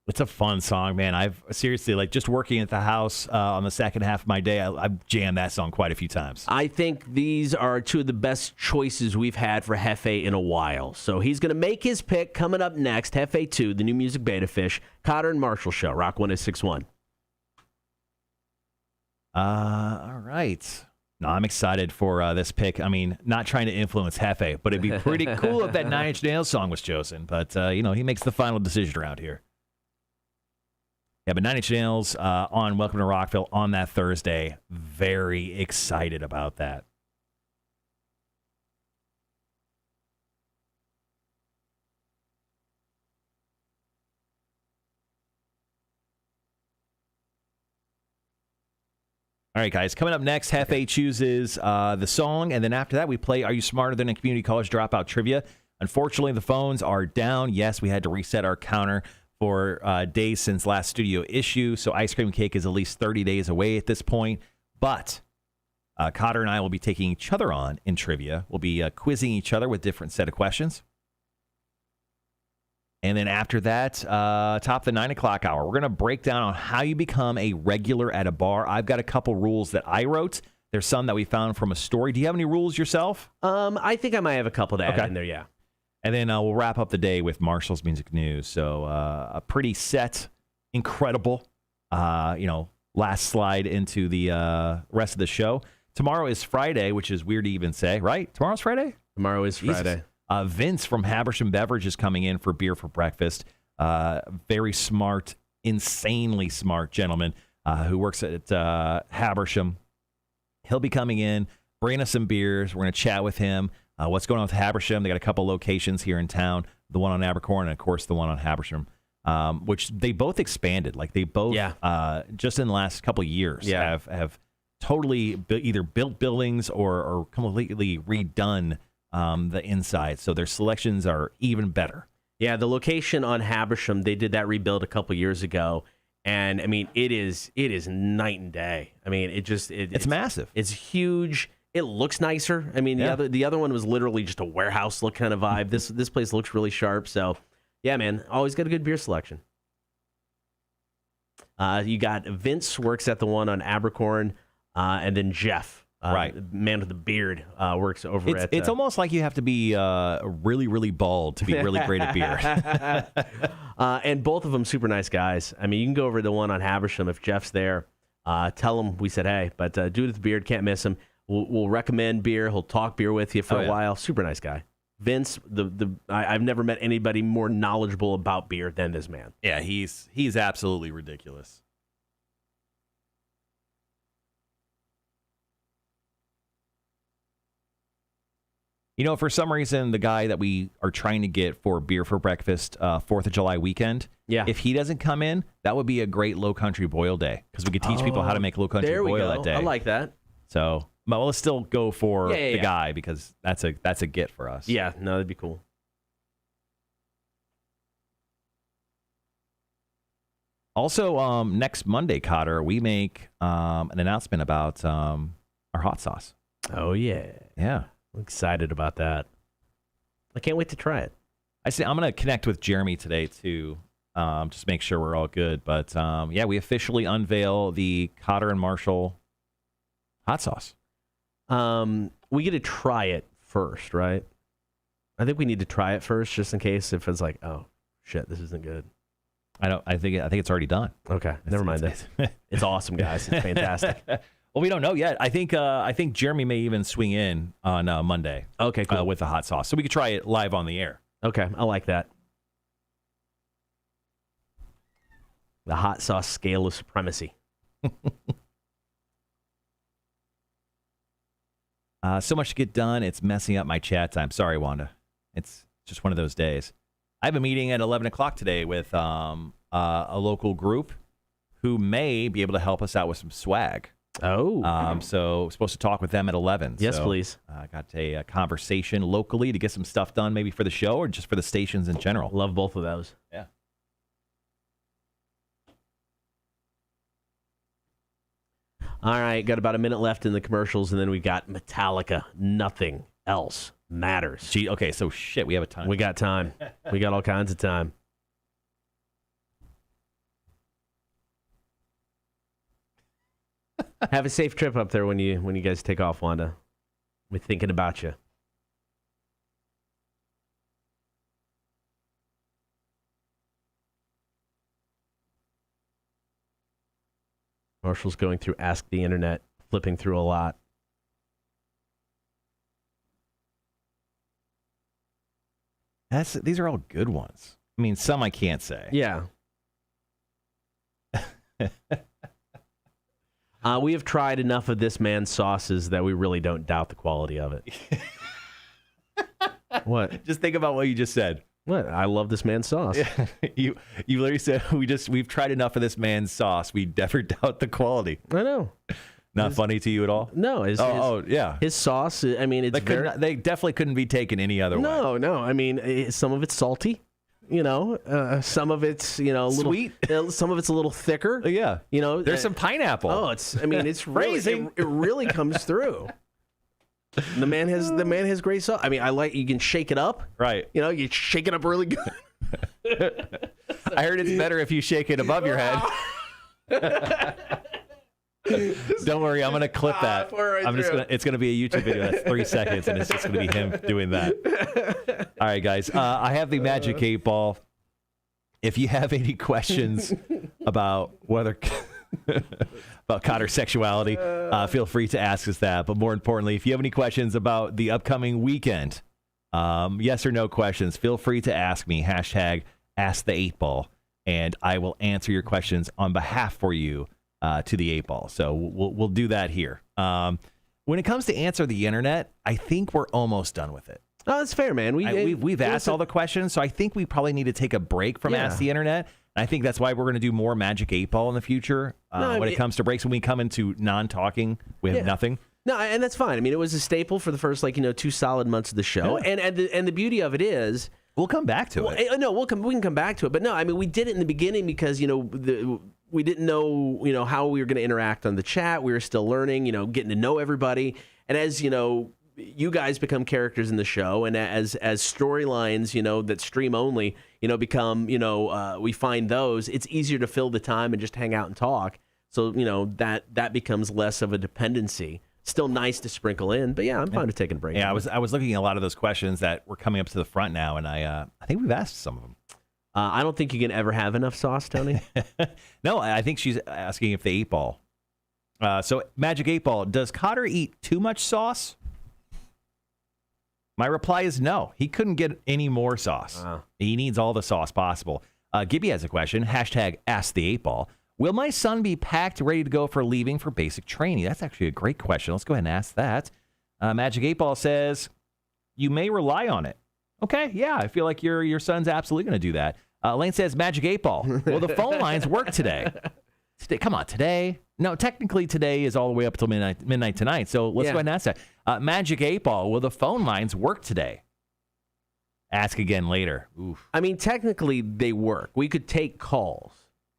It's a fun song, man. I've seriously, like, just working at the house on the second half of my day, I've jammed that song quite a few times.
I think these are two of the best choices we've had for Hefe in a while. So he's going to make his pick coming up next. Hefe 2, the new music beta fish. Kotter and Marshall Show, Rock 106.1.
All right. No, I'm excited for this pick. I mean, not trying to influence Hefe, but it'd be pretty cool if that 9 Inch Nails song was chosen. But, he makes the final decision around here. Yeah, but 9 Inch Nails on Welcome to Rockville on that Thursday. Very excited about that. All right, guys, coming up next, Hefe chooses the song, and then after that, we play Are You Smarter Than a Community College Dropout Trivia. Unfortunately, the phones are down. Yes, we had to reset our counter for days since last studio issue, so Ice Cream Cake is at least 30 days away at this point. But Kotter and I will be taking each other on in trivia. We'll be quizzing each other with different set of questions. And then after that, top the 9 o'clock hour, we're going to break down on how you become a regular at a bar. I've got a couple rules that I wrote. There's some that we found from a story. Do you have any rules yourself?
I think I might have a couple to add in there, yeah.
And then we'll wrap up the day with Marshall's Music News. So a pretty set, incredible, last slide into the rest of the show. Tomorrow is Friday, which is weird to even say, right? Tomorrow's Friday?
Tomorrow is Friday.
Vince from Habersham Beverage is coming in for beer for breakfast. Very smart, insanely smart gentleman who works at Habersham. He'll be coming in, bringing us some beers. We're going to chat with him. What's going on with Habersham? They got a couple locations here in town, the one on Abercorn and, of course, the one on Habersham, which they both expanded. Like, they both, just in the last couple of years, have totally either built buildings or completely redone the inside. So their selections are even better.
Yeah, the location on Habersham, they did that rebuild a couple years ago. And, I mean, it is night and day. I mean, it's
massive.
It's huge. It looks nicer. I mean, the other one was literally just a warehouse look kind of vibe. This place looks really sharp. So, yeah, man, always got a good beer selection. You got Vince works at the one on Abercorn, and then Jeff, man with the beard, works over at.
It's almost like you have to be really, really bald to be really great at beer.
And both of them super nice guys. I mean, you can go over to the one on Habersham if Jeff's there. Tell him we said hey, but dude with the beard, can't miss him. We'll recommend beer. He'll talk beer with you for a while. Super nice guy. Vince, I've never met anybody more knowledgeable about beer than this man.
Yeah, he's absolutely ridiculous. For some reason, the guy that we are trying to get for beer for breakfast 4th of July weekend, if he doesn't come in, that would be a great Low Country Boil day because we could teach people how to make Low Country Boil that day.
I like that.
So, but let's still go for the guy because that's a get for us.
Yeah, no, that'd be cool.
Also, next Monday, Kotter, we make an announcement about our hot sauce.
Oh, yeah.
Yeah.
I'm excited about that. I can't wait to try it.
I'm going to connect with Jeremy today, too, just make sure we're all good. But, we officially unveil the Kotter and Marshall hot sauce.
We get to try it first, right? I think we need to try it first, just in case if it's like, oh shit, this isn't good.
I think it's already done.
Okay, never mind that. It's awesome, guys. It's fantastic.
Well, we don't know yet. I think Jeremy may even swing in on Monday.
Okay, cool.
With the hot sauce, so we could try it live on the air.
Okay, I like that. The hot sauce scale of supremacy.
So much to get done. It's messing up my chat time. Sorry, Wanda. It's just one of those days. I have a meeting at 11 o'clock today with a local group who may be able to help us out with some swag.
Oh.
So supposed to talk with them at 11.
Yes, please.
I got a conversation locally to get some stuff done, maybe for the show or just for the stations in general.
Love both of those.
Yeah.
All right, got about a minute left in the commercials, and then we got Metallica. Nothing else matters.
Gee, okay, so shit, we have a time.
We got time. We got all kinds of time. Have a safe trip up there when you guys take off, Wanda. We're thinking about you. Marshall's going through Ask the Internet, flipping through a lot.
These are all good ones. I mean, some I can't say.
Yeah. We have tried enough of this man's sauces that we really don't doubt the quality of it. What?
Just think about what you just said.
What? I love this man's sauce.
You literally said we've tried enough of this man's sauce. We never doubt the quality.
I know.
Not funny to you at all?
No.
Yeah.
His sauce, I mean, it's
they definitely couldn't be taken any other way.
No. I mean, some of it's salty. Some of it's, a little
sweet.
Some of it's a little thicker.
Yeah. There's some pineapple.
Oh, it's really, it really comes through. The man has great sauce. I mean, you can shake it up.
Right.
You shake it up really good.
I heard it's better if you shake it above your head. Don't worry, I'm gonna clip that. It's gonna be a YouTube video that's 3 seconds, and it's just gonna be him doing that. All right, guys. I have the Magic 8 Ball. If you have any questions about about Kotter sexuality, feel free to ask us that. But more importantly, if you have any questions about the upcoming weekend, yes or no questions, feel free to ask me. Hashtag Ask the 8 Ball, and I will answer your questions on behalf for you. To the 8 Ball. So we'll do that here. When it comes to answer the internet, I think we're almost done with it.
Oh, that's fair, man.
We've asked all the questions, so I think we probably need to take a break from Ask the Internet. And I think that's why we're going to do more Magic 8 Ball in the future. When it comes to breaks, when we come into non-talking, we have nothing.
No, and that's fine. I mean, it was a staple for the first 2 solid months of the show, and the beauty of it is.
We'll come back to it.
No, we can come back to it. But no, I mean, we did it in the beginning because, we didn't know, how we were going to interact on the chat. We were still learning, getting to know everybody. And as, you guys become characters in the show, and as storylines, that stream only, become, we find those, it's easier to fill the time and just hang out and talk. So, that becomes less of a dependency. Still nice to sprinkle in, but yeah, I'm fine with taking a break.
Yeah, I was looking at a lot of those questions that were coming up to the front now, and I think we've asked some of them.
I don't think you can ever have enough sauce, Tony.
No, I think she's asking if the 8 Ball. So Magic 8 Ball, does Kotter eat too much sauce? My reply is no. He couldn't get any more sauce. He needs all the sauce possible. Gibby has a question. Hashtag Ask the 8 Ball. Will my son be packed, ready to go for leaving for basic training? That's actually a great question. Let's go ahead and ask that. Magic 8 Ball says, you may rely on it. Okay, yeah, I feel like your son's absolutely going to do that. Lane says, Magic 8 Ball. Well, the phone lines work today. Come on, today? No, technically today is all the way up until midnight tonight. So let's go ahead and ask that. Magic 8 Ball, will the phone lines work today? Ask again later. Oof.
I mean, technically they work. We could take calls.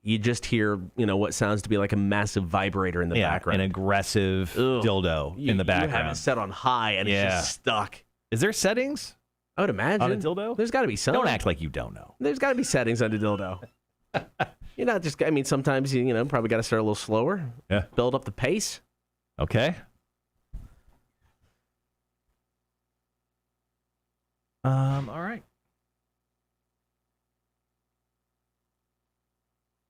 You just hear, what sounds to be like a massive vibrator in the background.
An aggressive dildo in the background.
You have it set on high and it's just stuck.
Is there settings?
I would imagine.
On a dildo?
There's got to be some.
Don't act like you don't know.
There's got to be settings on the dildo. You're not just, sometimes you probably got to start a little slower.
Yeah.
Build up the pace.
Okay. All right.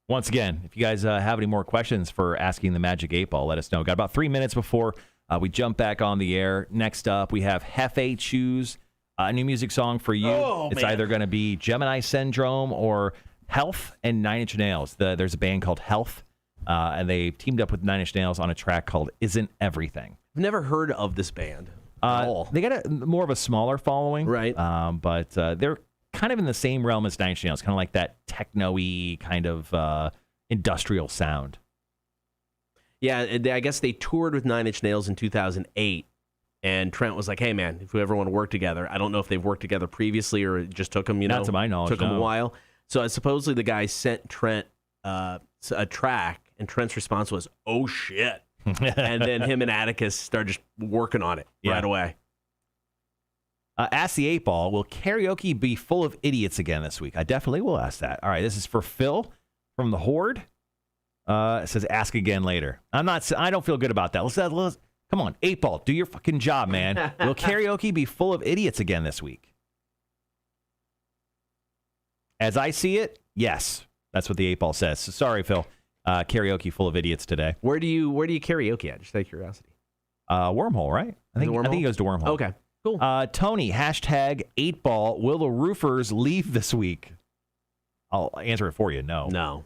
Once again, if you guys have any more questions for asking the Magic 8 Ball, let us know. Got about 3 minutes before we jump back on the air. Next up, we have Hefe choose a new music song for you. It's either going to be Gemini Syndrome or Health and Nine Inch Nails. There's a band called Health, and they teamed up with Nine Inch Nails on a track called Isn't Everything.
I've never heard of this band at all.
They got more of a smaller following.
Right.
But they're kind of in the same realm as Nine Inch Nails, kind of like that techno-y kind of industrial sound.
Yeah, I guess they toured with Nine Inch Nails in 2008, and Trent was like, hey, man, if we ever want to work together, I don't know if they've worked together previously or it just took them,
Not to my knowledge,
took them a while. So supposedly the guy sent Trent a track, and Trent's response was, oh, shit. And then him and Atticus started just working on it right away.
Ask the 8 Ball, will karaoke be full of idiots again this week? I definitely will ask that. All right, this is for Phil from the Horde. It says ask again later. I don't feel good about that. Let's come on, 8 Ball, do your fucking job, man. Will karaoke be full of idiots again this week? As I see it, yes. That's what the 8 Ball says. So sorry, Phil. Karaoke full of idiots today.
Where do you karaoke at? Just out of curiosity.
Wormhole, right? I think he goes to Wormhole.
Okay, cool.
Tony, hashtag 8 Ball. Will the roofers leave this week? I'll answer it for you. No.
No.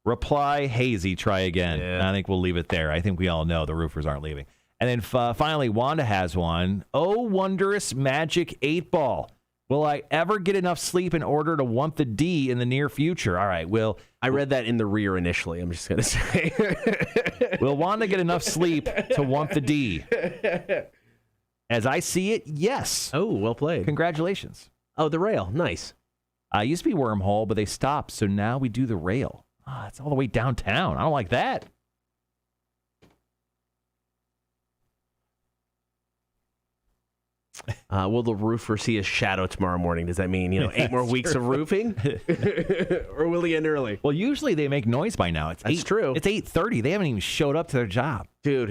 Reply hazy. Try again.
Yeah.
I think we'll leave it there. I think we all know the roofers aren't leaving. And then finally, Wanda has one. Oh, wondrous magic 8 Ball. Will I ever get enough sleep in order to want the D in the near future? All right,
I read that in the rear initially. I'm just going to say.
Will Wanda get enough sleep to want the D? As I see it, yes.
Oh, well played.
Congratulations.
Oh, the rail. Nice.
Used to be Wormhole, but they stopped, so now we do the rail. It's all the way downtown. I don't like that.
Will the roofer see a shadow tomorrow morning? Does that mean 8 more weeks of roofing, or will he end early?
Well, usually they make noise by now.
That's true.
It's 8:30. They haven't even showed up to their job,
dude.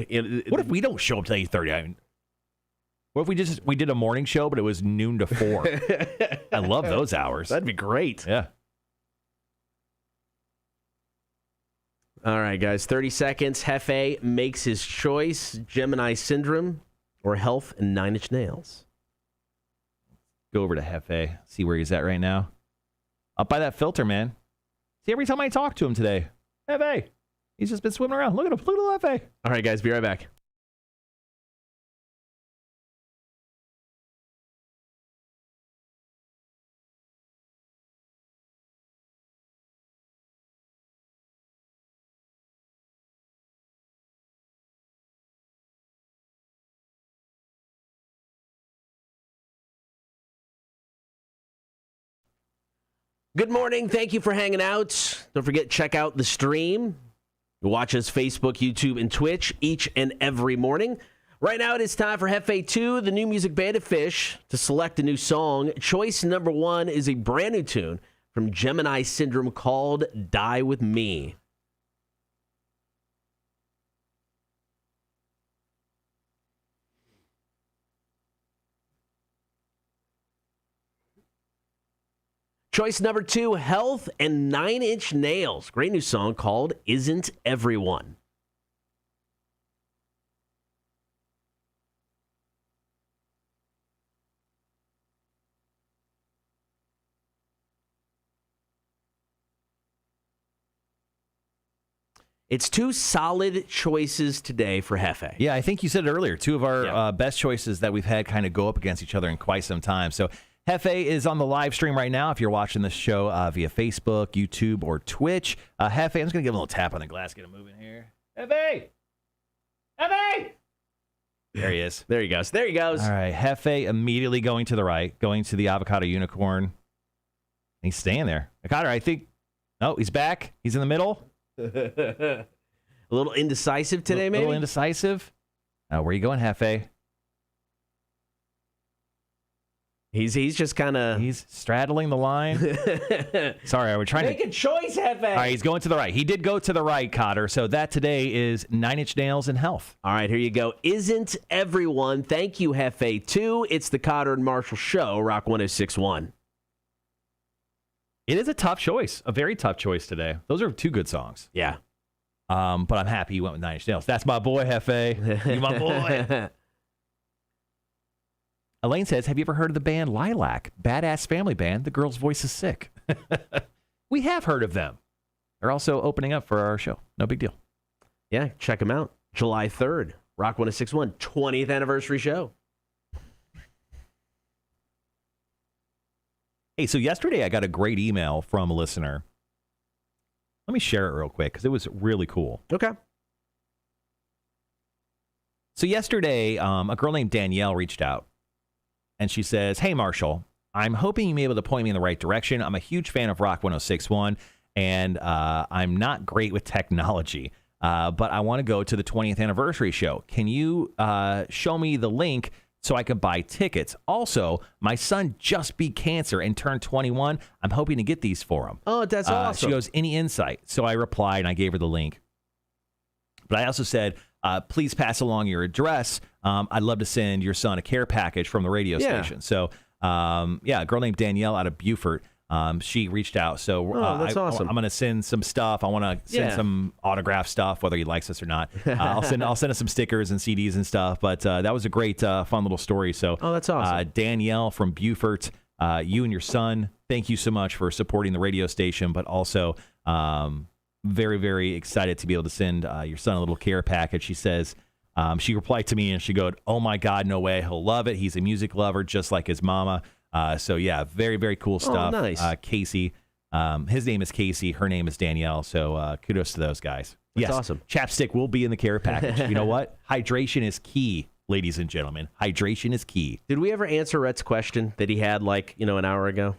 What if we don't show up till 8:30? I mean, what if we did a morning show, but it was noon to 4? I love those hours.
That'd be great.
Yeah.
All right, guys. 30 seconds. Hefe makes his choice: Gemini Syndrome or Health and Nine Inch Nails.
Go over to Hefe, see where he's at right now. Up by that filter, man. See, every time I talk to him today, Hefe, he's just been swimming around. Look at him. Look at Hefe.
All right, guys. Be right back. Good morning. Thank you for hanging out. Don't forget, check out the stream. You watch us Facebook, YouTube, and Twitch each and every morning. Right now, it is time for Hefe 2, the new music band of Fish, to select a new song. Choice number 1 is a brand new tune from Gemini Syndrome called Die With Me. Choice number 2, Health and Nine Inch Nails. Great new song called Isn't Everyone. It's 2 solid choices today for Hefe.
Yeah, I think you said it earlier. 2 of our best choices that we've had kind of go up against each other in quite some time. So Hefe is on the live stream right now. If you're watching this show via Facebook, YouTube, or Twitch, Hefe, I'm just going to give him a little tap on the glass, get him moving here. Hefe! Hefe! There he is.
There he goes. There he goes.
All right, Hefe immediately going to the right, going to the avocado unicorn. He's staying there. Kotter, I think. Oh, he's back. He's in the middle.
A little indecisive today, maybe?
A little indecisive. Where are you going, Hefe?
He's just kind of...
He's straddling the line. Sorry, we're trying
Make a choice, Hefe.
All right, he's going to the right. He did go to the right, Kotter. So that today is 9 Inch Nails and Health.
All right, here you go. Isn't everyone? Thank you, Hefe, too. It's the Kotter and Marshall Show, Rock 106.1.
It is a tough choice, a very tough choice today. Those are two good songs.
Yeah.
But I'm happy you went with 9 Inch Nails. That's my boy, Hefe. You my boy. Elaine says, have you ever heard of the band Lilac? Badass family band. The girl's voice is sick. We have heard of them. They're also opening up for our show. No big deal.
Yeah, check them out. July 3rd, Rock 106.1, 20th anniversary show.
Hey, so yesterday I got a great email from a listener. Let me share it real quick because it was really cool.
Okay.
So yesterday, a girl named Danielle reached out. And she says, hey, Marshall, I'm hoping you may be able to point me in the right direction. I'm a huge fan of Rock 106.1, and I'm not great with technology, but I want to go to the 20th anniversary show. Can you show me the link so I can buy tickets? Also, my son just beat cancer and turned 21. I'm hoping to get these for him.
Oh, that's awesome.
She goes, any insight? So I replied, and I gave her the link. But I also said, please pass along your address. I'd love to send your son a care package from the radio station. So, a girl named Danielle out of Beaufort, she reached out. So
that's awesome.
I'm going to send some stuff. I want to send some autograph stuff, whether he likes us or not. I'll send us some stickers and CDs and stuff. But that was a great, fun little story. So,
that's awesome.
Danielle from Beaufort, you and your son, thank you so much for supporting the radio station, but also very, very excited to be able to send your son a little care package. She says, she replied to me and she goes, oh my God, no way. He'll love it. He's a music lover just like his mama. So yeah, very, very cool stuff.
Oh, nice.
Casey, his name is Casey. Her name is Danielle. So kudos to those guys.
That's awesome.
Chapstick will be in the care package. You know what? Hydration is key, ladies and gentlemen. Hydration is key.
Did we ever answer Rhett's question that he had an hour ago?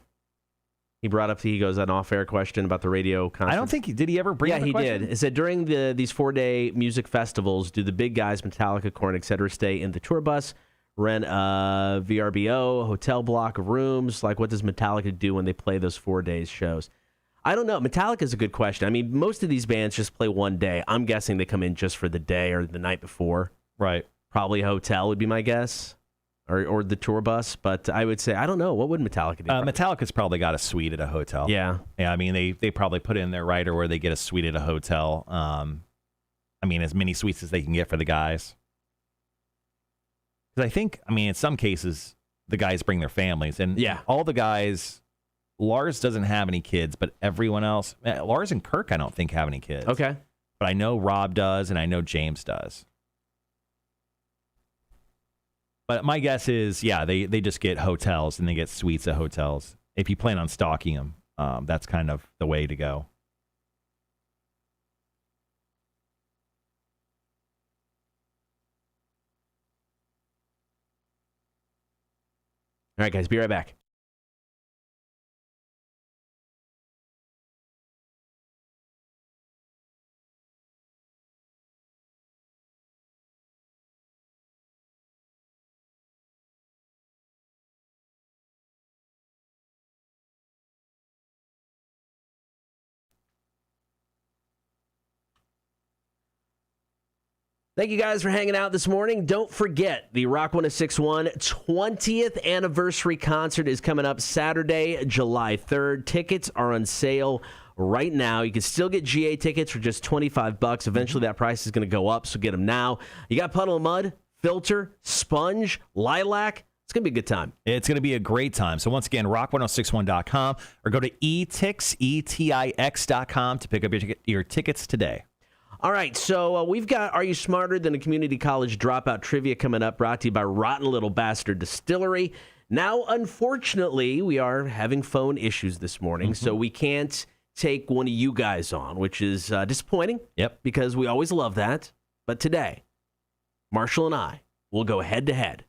He brought up, he goes, an off-air question about the radio concert.
I don't think, did he ever bring up the question?
Yeah, he did. It said, during these 4-day music festivals, do the big guys, Metallica, Korn, etc., stay in the tour bus, rent a VRBO, a hotel block of rooms? Like, what does Metallica do when they play those 4 days shows? I don't know. Metallica's a good question. I mean, most of these bands just play one day. I'm guessing they come in just for the day or the night before.
Right.
Probably a hotel would be my guess. Or the tour bus, but I would say, I don't know. What would Metallica do?
Metallica's probably got a suite at a hotel.
Yeah.
Yeah, I mean, they probably put in their writer where they get a suite at a hotel. I mean, as many suites as they can get for the guys. Because I think, in some cases, the guys bring their families. And all the guys, Lars doesn't have any kids, but everyone else, Lars and Kirk, I don't think have any kids.
Okay.
But I know Rob does, and I know James does. But my guess is, they just get hotels and they get suites at hotels. If you plan on stocking them, that's kind of the way to go.
All right, guys, be right back. Thank you guys for hanging out this morning. Don't forget, the Rock 106.1 20th anniversary concert is coming up Saturday, July 3rd. Tickets are on sale right now. You can still get GA tickets for just $25. Eventually, that price is going to go up, so get them now. You got Puddle of Mud, Filter, Sponge, Lilac. It's going to be a good time.
It's going to be a great time. So once again, rock1061.com or go to etix.com to pick up your tickets today.
All right, so we've got Are You Smarter Than a Community College Dropout Trivia coming up, brought to you by Rotten Little Bastard Distillery. Now, unfortunately, we are having phone issues this morning, so we can't take one of you guys on, which is disappointing.
Yep.
Because we always love that. But today, Marshall and I will go head-to-head.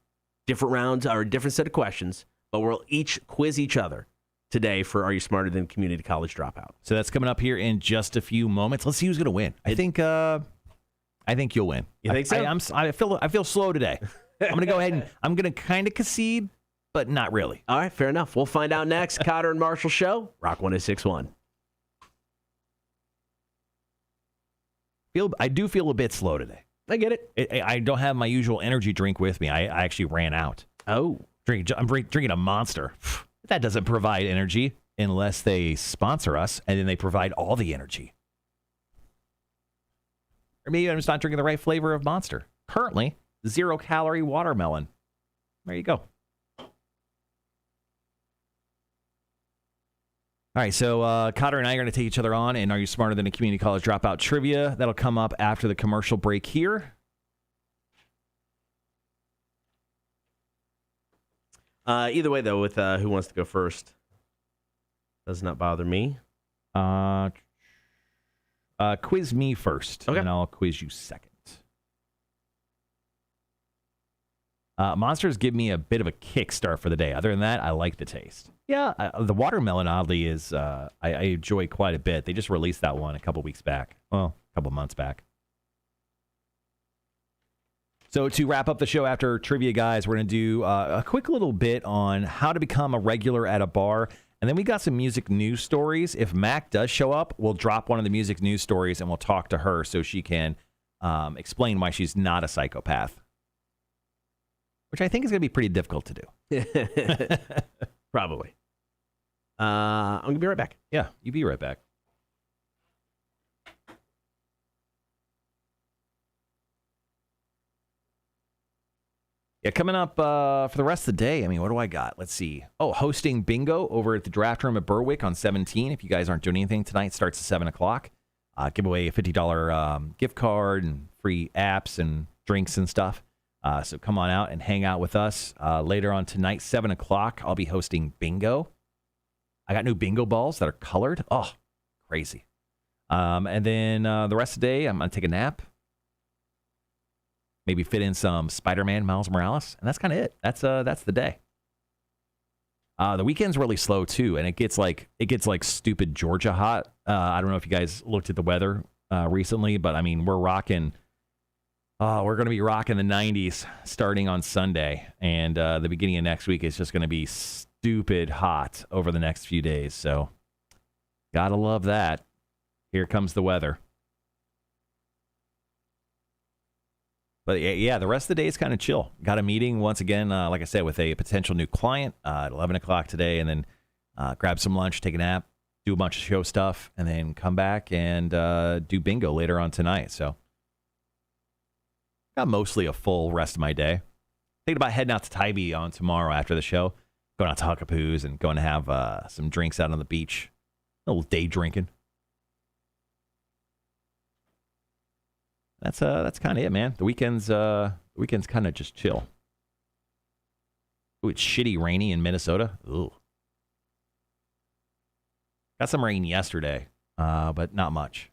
Different rounds or a different set of questions, but we'll each quiz each other today for Are You Smarter Than Community College Dropout?
So that's coming up here in just a few moments. Let's see who's going to win. I think you'll win.
You think so?
I feel slow today. I'm going to go ahead and I'm going to kind of concede but not really.
All right, fair enough. We'll find out next. Kotter and Marshall Show, Rock 106.1.
I do feel a bit slow today.
I get it.
I don't have my usual energy drink with me. I actually ran out.
Oh.
I'm drinking a Monster. That doesn't provide energy unless they sponsor us, and then they provide all the energy. Or maybe I'm just not drinking the right flavor of Monster. Currently, 0-calorie watermelon. There you go. All right, so Kotter and I are going to take each other on, and Are You Smarter Than a Community College Dropout trivia. That'll come up after the commercial break here.
Either way, though, with who wants to go first, does not bother me.
Quiz me first,
okay,
and I'll quiz you second. Monsters give me a bit of a kickstart for the day. Other than that, I like the taste. Yeah, the watermelon, oddly, is I enjoy quite a bit. They just released that one a couple weeks back. Well, a couple months back. So to wrap up the show after trivia, guys, we're going to do a quick little bit on how to become a regular at a bar. And then we got some music news stories. If Mac does show up, we'll drop one of the music news stories and we'll talk to her so she can explain why she's not a psychopath. Which I think is going to be pretty difficult to do.
Probably. I'm going to be right back.
Yeah, you be right back. Yeah, coming up for the rest of the day, I mean, what do I got? Let's see. Oh, hosting bingo over at the Draft Room at Berwick on 17. If you guys aren't doing anything tonight, starts at 7 o'clock. Give away a $50 gift card and free apps and drinks and stuff. So come on out and hang out with us. Later on tonight, 7 o'clock, I'll be hosting bingo. I got new bingo balls that are colored. Oh, crazy. And then the rest of the day, I'm going to take a nap. Maybe fit in some Spider-Man, Miles Morales. And that's kind of it. That's the day. The weekend's really slow, too. And it gets like stupid Georgia hot. I don't know if you guys looked at the weather recently, but, I mean, we're going to be rocking the 90s starting on Sunday. And the beginning of next week is just going to be stupid hot over the next few days. So, gotta love that. Here comes the weather. But yeah, the rest of the day is kind of chill. Got a meeting once again, like I said, with a potential new client at 11 o'clock today, and then grab some lunch, take a nap, do a bunch of show stuff, and then come back and do bingo later on tonight. So got mostly a full rest of my day. Thinking about heading out to Tybee on tomorrow after the show, going out to Huckapoo's and going to have some drinks out on the beach, a little day drinking. That's kind of it, man. The weekend's kind of just chill. Ooh, it's shitty rainy in Minnesota. Ooh. Got some rain yesterday, but not much.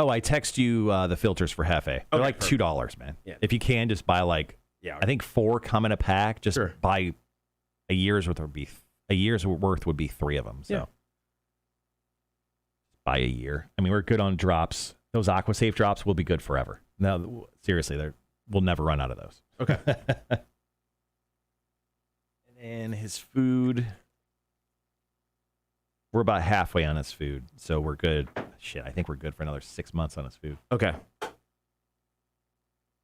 Oh, I text you the filters for Hefe. They're
Okay,
like $2, man.
Yeah.
If you can, just buy I think 4 come in a pack. Just buy a year's worth would be 3 of them. So
yeah.
Buy a year. I mean, we're good on drops. Those AquaSafe drops will be good forever. No, seriously, we'll never run out of those.
Okay.
And his food. We're about halfway on his food, so we're good. Shit, I think we're good for another 6 months on his food.
Okay.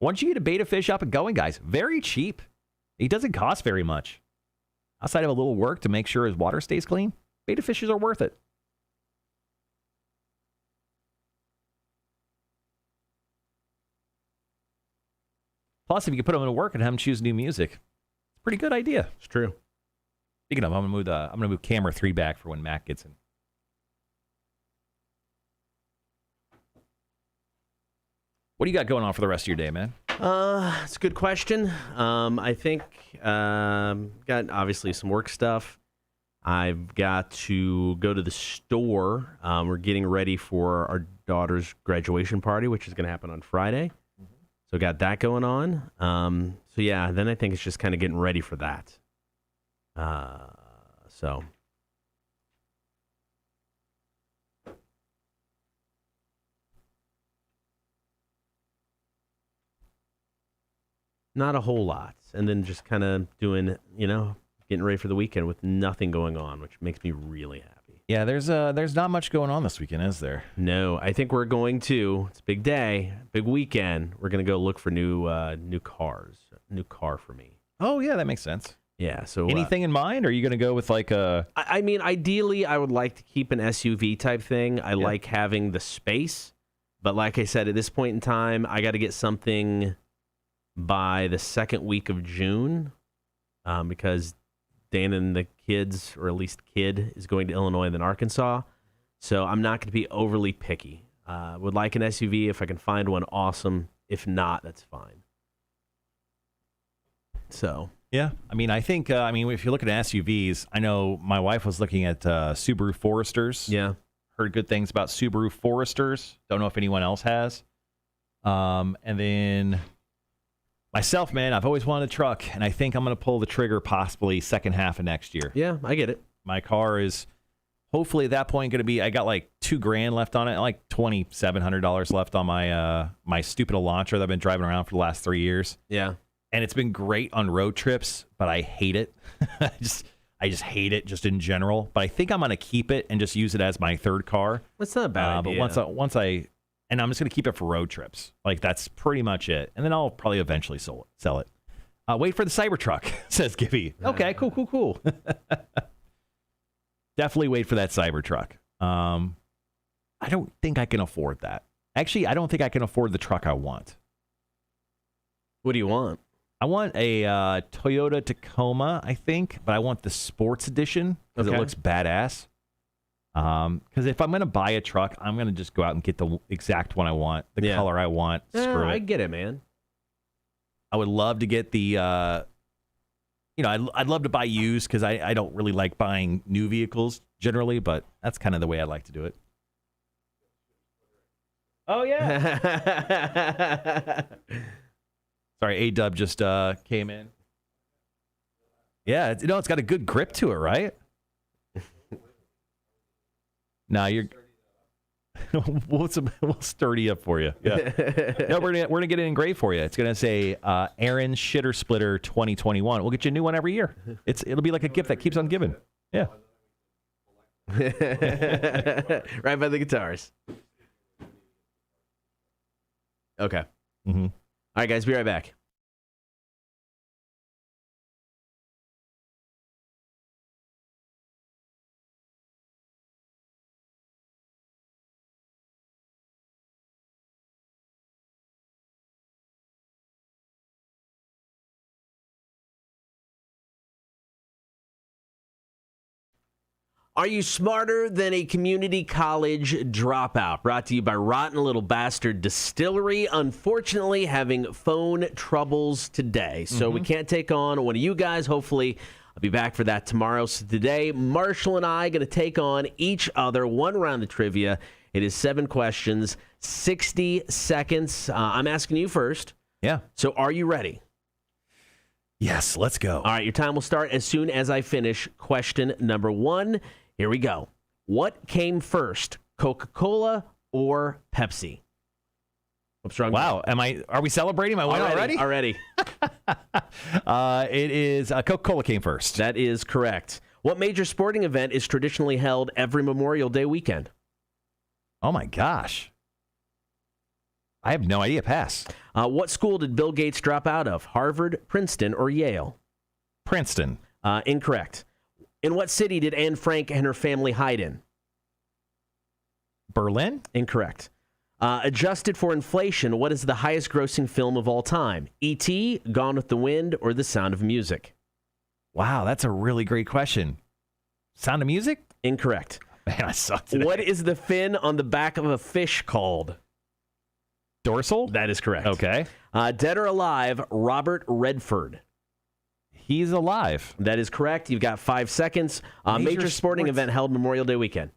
Once you get a beta fish up and going, guys, very cheap. He doesn't cost very much. Outside of a little work to make sure his water stays clean, beta fishes are worth it. Plus, if you can put them to work and have them choose new music, it's a pretty good idea.
It's true.
Speaking of, I'm gonna move camera 3 back for when Mac gets in. What do you got going on for the rest of your day, man?
It's a good question. I think got obviously some work stuff. I've got to go to the store. We're getting ready for our daughter's graduation party, which is going to happen on Friday. So got that going on. So yeah, then I think it's just kind of getting ready for that. So. Not a whole lot. And then just kind of doing, getting ready for the weekend with nothing going on, which makes me really happy.
Yeah, there's not much going on this weekend, is there?
No, I think we're going to. It's a big day, big weekend. We're going to go look for new cars. New car for me.
Oh, yeah, that makes sense.
Yeah. So
anything in mind? Or are you going to go with like a...
I mean, ideally, I would like to keep an SUV type thing. I like having the space. But like I said, at this point in time, I got to get something by the second week of June because Dan and the kids, or at least kid, is going to Illinois and then Arkansas. So I'm not going to be overly picky. Would like an SUV. If I can find one, awesome. If not, that's fine. So...
Yeah, I mean, I think, if you look at SUVs, I know my wife was looking at Subaru Foresters.
Yeah.
Heard good things about Subaru Foresters. Don't know if anyone else has. And then myself, man, I've always wanted a truck, and I think I'm going to pull the trigger possibly second half of next year.
Yeah, I get it.
My car is hopefully at that point going to be, I got like $2,000 left on it, like $2,700 left on my stupid Elantra that I've been driving around for the last 3 years.
Yeah.
And it's been great on road trips, but I hate it. I just hate it just in general. But I think I'm going to keep it and just use it as my third car.
That's not a bad idea.
But and I'm just going to keep it for road trips. Like, that's pretty much it. And then I'll probably eventually sell it. Wait for the Cybertruck, says Gibby. Okay, cool. Definitely wait for that Cybertruck. I don't think I can afford that. Actually, I don't think I can afford the truck I want.
What do you want?
I want a Toyota Tacoma, I think, but I want the sports edition because it looks badass. Because if I'm going to buy a truck, I'm going to just go out and get the exact one I want, the color I want. Screw it.
I get it, man.
I would love to get the, I'd love to buy used because I don't really like buying new vehicles generally, but that's kind of the way I like to do it. Oh, yeah. Sorry, A-Dub just came in. Yeah, it's got a good grip to it, right? Nah, we'll sturdy up for you. Yeah. No, we're gonna get it engraved for you. It's gonna say Aaron Shitter Splitter 2021. We'll get you a new one every year. It'll be like a gift that keeps on giving. Yeah.
Right by the guitars. Okay.
Mm-hmm.
All right, guys, be right back. Are you smarter than a community college dropout? Brought to you by Rotten Little Bastard Distillery. Unfortunately, having phone troubles today. So we can't take on one of you guys. Hopefully, I'll be back for that tomorrow. So today, Marshall and I are going to take on each other. One round of trivia. It is 7 questions, 60 seconds. I'm asking you first.
Yeah.
So are you ready?
Yes, let's go.
All right, your time will start as soon as I finish question number 1. Here we go. What came first, Coca-Cola or Pepsi? What's wrong?
Wow, are we celebrating my win already?
Already.
It is Coca-Cola came first.
That is correct. What major sporting event is traditionally held every Memorial Day weekend?
Oh my gosh. I have no idea. Pass.
What school did Bill Gates drop out of? Harvard, Princeton, or Yale?
Princeton.
Incorrect. In what city did Anne Frank and her family hide in?
Berlin?
Incorrect. Adjusted for inflation, what is the highest grossing film of all time? E.T., Gone with the Wind, or The Sound of Music?
Wow, that's a really great question. Sound of Music?
Incorrect.
Man, I suck today.
What is the fin on the back of a fish called?
Dorsal?
That is correct.
Okay.
Dead or alive, Robert Redford.
He's alive.
That is correct. You've got 5 seconds. Major sporting event held Memorial Day weekend.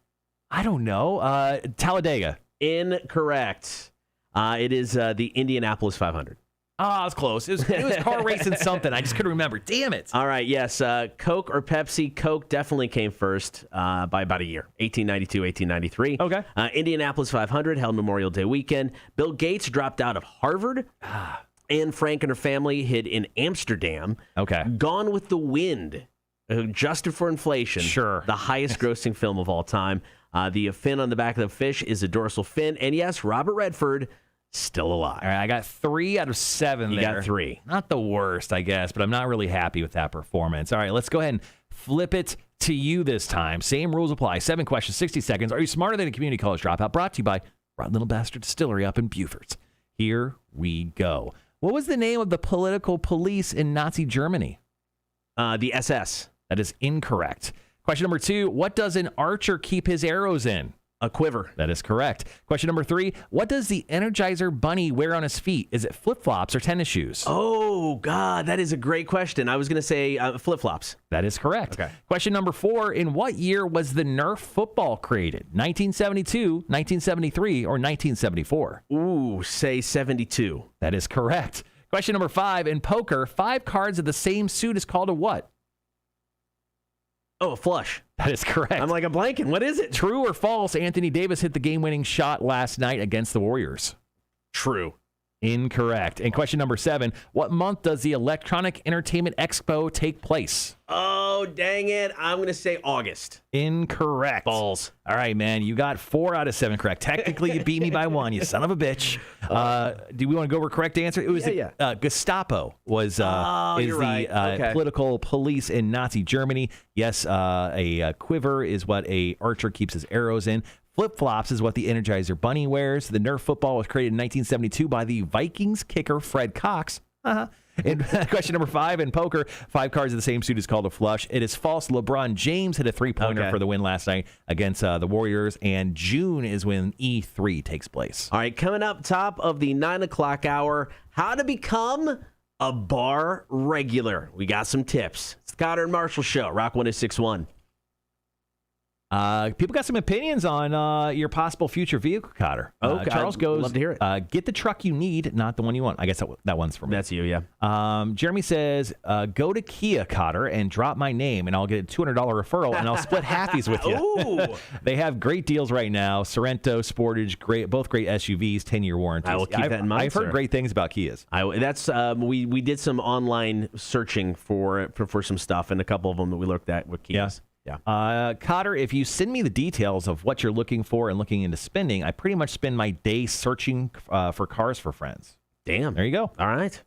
I don't know. Talladega.
Incorrect. It is the Indianapolis 500.
I was close. It was car racing something. I just couldn't remember. Damn it.
All right, yes. Coke or Pepsi? Coke definitely came first by about a year, 1892, 1893.
Okay.
Indianapolis 500 held Memorial Day weekend. Bill Gates dropped out of Harvard. Anne Frank and her family hid in Amsterdam.
Okay.
Gone with the Wind, adjusted for inflation.
Sure.
The highest grossing film of all time. The fin on the back of the fish is a dorsal fin. And yes, Robert Redford, still alive.
All right, I got 3 out of 7
You
there.
got 3.
Not the worst, I guess, but I'm not really happy with that performance. All right, let's go ahead and flip it to you this time. Same rules apply. 7 questions, 60 seconds. Are you smarter than a community college dropout? Brought to you by Rotten Little Bastard Distillery up in Beaufort. Here we go. What was the name of the political police in Nazi Germany?
The SS.
That is incorrect. Question number 2. What does an archer keep his arrows in?
A quiver.
That is correct. Question number 3. What does the Energizer Bunny wear on his feet? Is it flip-flops or tennis shoes?
Oh, God, that is a great question. I was going to say flip-flops.
That is correct.
Okay.
Question number 4. In what year was the Nerf football created? 1972, 1973, or 1974?
Ooh, say 72.
That is correct. Question number 5. In poker, 5 cards of the same suit is called a what?
Oh, a flush.
That is correct.
I'm blanking. What is it?
True or false, Anthony Davis hit the game-winning shot last night against the Warriors?
True.
Incorrect. And question number 7, what month does the Electronic Entertainment Expo take place?
Oh, dang it. I'm going to say August.
Incorrect.
Balls.
All right, man. You got 4 out of 7 correct. Technically, you beat me by 1, you son of a bitch. Do we want to go over correct answer? It was Gestapo was
you're
the
right. Okay.
political police in Nazi Germany. Yes, a quiver is what a archer keeps his arrows in. Flip-flops is what the Energizer Bunny wears. The Nerf football was created in 1972 by the Vikings kicker Fred Cox. And question number 5, in poker, 5 cards of the same suit is called a flush. It is false. LeBron James hit a 3-pointer for the win last night against the Warriors, and June is when E3 takes place.
All right, coming up top of the 9 o'clock hour, how to become a bar regular. We got some tips. It's the Kotter and Marshall Show, Rock 106.1.
People got some opinions on your possible future vehicle, Kotter. Charles goes,
love to hear it.
Get the truck you need, not the one you want. I guess that one's for me.
That's you, yeah.
Jeremy says, go to Kia, Kotter, and drop my name, and I'll get a $200 referral, and I'll split halfies with you.
Ooh.
They have great deals right now. Sorrento, Sportage, both great SUVs, 10-year warranties.
I will keep that in mind,
I've heard great things about Kias.
We did some online searching for some stuff, and a couple of them that we looked at with Kias. Yeah.
Kotter, if you send me the details of what you're looking for and looking into spending, I pretty much spend my day searching for cars for friends.
Damn.
There you go.
All right.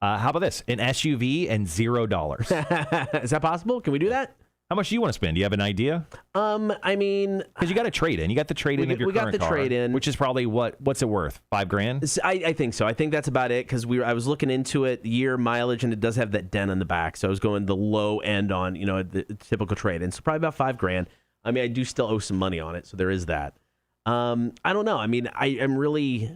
How about this? An SUV and $0.
Is that possible? Can we do that?
How much do you want to spend? Do you have an idea?
I mean,
because you got a trade-in. You got the trade-in of your current car. We got the trade-in, which is probably what's it worth? $5,000?
I think so. I think that's about it because I was looking into it, year mileage, and it does have that dent on the back. So I was going the low end on the typical trade-in. So probably about $5,000. I mean, I do still owe some money on it, so there is that. I don't know. I mean, I am really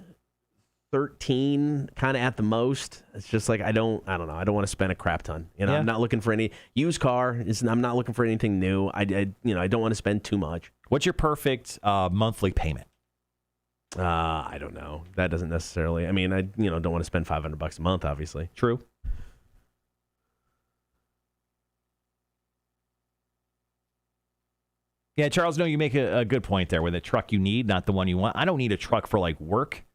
13 kind of at the most. It's just like I don't know. I don't want to spend a crap ton. I'm not looking for any used car. I'm not looking for anything new. I don't want to spend too much.
What's your perfect monthly payment?
I don't know. That doesn't necessarily. I mean, I don't want to spend $500 a month, obviously.
True. Yeah, Charles, no, you make a good point there with a truck you need, not the one you want. I don't need a truck for like work.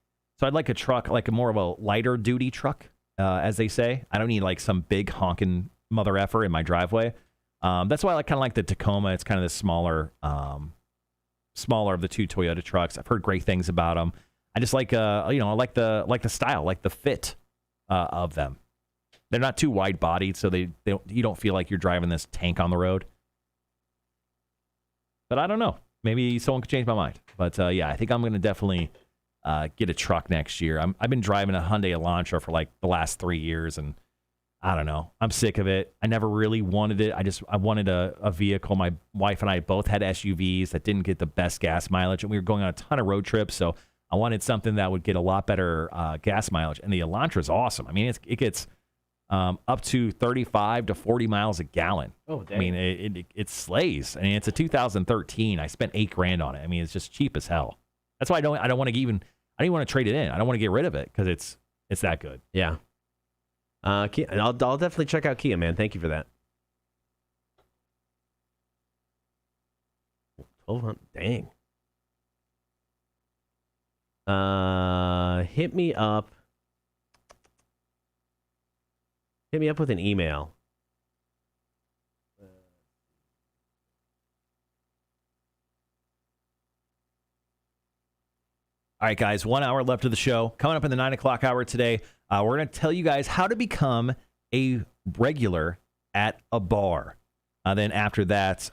So I'd like a truck, like more of a lighter duty truck, as they say. I don't need like some big honking mother effer in my driveway. That's why I kind of like the Tacoma. It's kind of the smaller of the two Toyota trucks. I've heard great things about them. I just like I like the style, like the fit of them. They're not too wide bodied, so you don't feel like you're driving this tank on the road. But I don't know. Maybe someone could change my mind. But yeah, I think I'm going to definitely get a truck next year. I've been driving a Hyundai Elantra for like the last 3 years, and I don't know. I'm sick of it. I never really wanted it. I wanted a vehicle. My wife and I both had SUVs that didn't get the best gas mileage, and we were going on a ton of road trips, so I wanted something that would get a lot better gas mileage. And the Elantra is awesome. I mean, it gets up to 35 to 40 miles a gallon.
Oh, dang.
I mean, it slays. I mean, it's a 2013. I spent $8,000 on it. I mean, it's just cheap as hell. That's why I don't want to even. I don't even want to trade it in. I don't want to get rid of it because It's that good.
Yeah. Kia, I'll definitely check out Kia, man. Thank you for that. 1,200. Dang. Hit me up. Hit me up with an email.
All right, guys, 1 hour left of the show. Coming up in the 9 o'clock hour today, we're going to tell you guys how to become a regular at a bar. Then after that,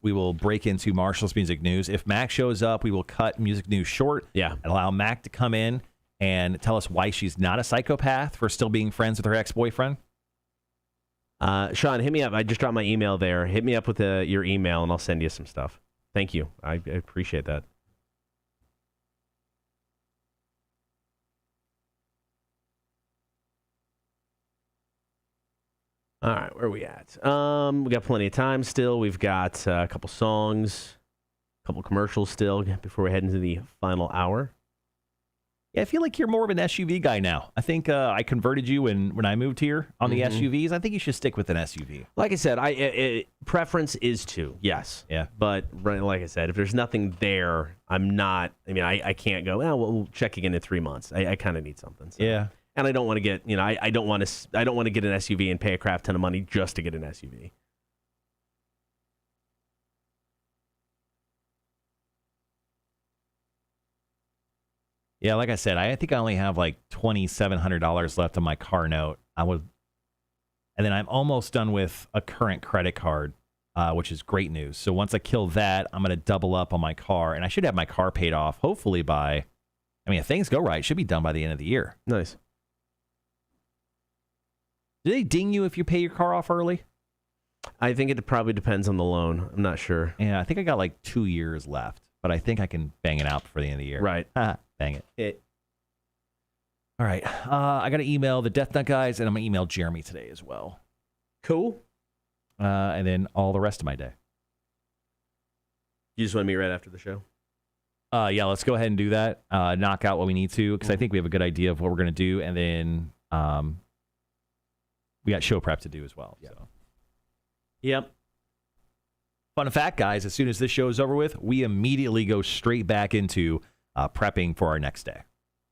we will break into Marshall's music news. If Mac shows up, we will cut music news short.
Yeah.
And allow Mac to come in and tell us why she's not a psychopath for still being friends with her ex-boyfriend.
Sean, hit me up. I just dropped my email there. Hit me up with your email, and I'll send you some stuff. Thank you. I appreciate that. All right, where are we at? We got plenty of time still. We've got a couple songs, a couple commercials still before we head into the final hour.
Yeah, I feel like you're more of an SUV guy now. I think I converted you when I moved here on the SUVs. I think you should stick with an SUV.
Like I said, preference is to, yes.
Yeah.
But like I said, if there's nothing there, I'm not, I can't go, we'll check again in 3 months. I kind of need something. So.
Yeah.
And I don't want to get, I don't want to get an SUV and pay a crap ton of money just to get an SUV.
Yeah, like I said, I think I only have like $2,700 left on my car note. And then I'm almost done with a current credit card, which is great news. So once I kill that, I'm going to double up on my car, and I should have my car paid off hopefully by, if things go right, it should be done by the end of the year.
Nice.
Do they ding you if you pay your car off early?
I think it probably depends on the loan. I'm not sure.
Yeah, I think I got like 2 years left, but I think I can bang it out before the end of the year.
Right.
Bang it. All right. I got to email the Death Nut guys, and I'm going to email Jeremy today as well.
Cool.
And then all the rest of my day.
You just want to meet right after the show?
Yeah, let's go ahead and do that. Knock out what we need to, because I think we have a good idea of what we're going to do, and then we got show prep to do as well. So.
Yep.
Fun fact, guys, as soon as this show is over with, we immediately go straight back into prepping for our next day.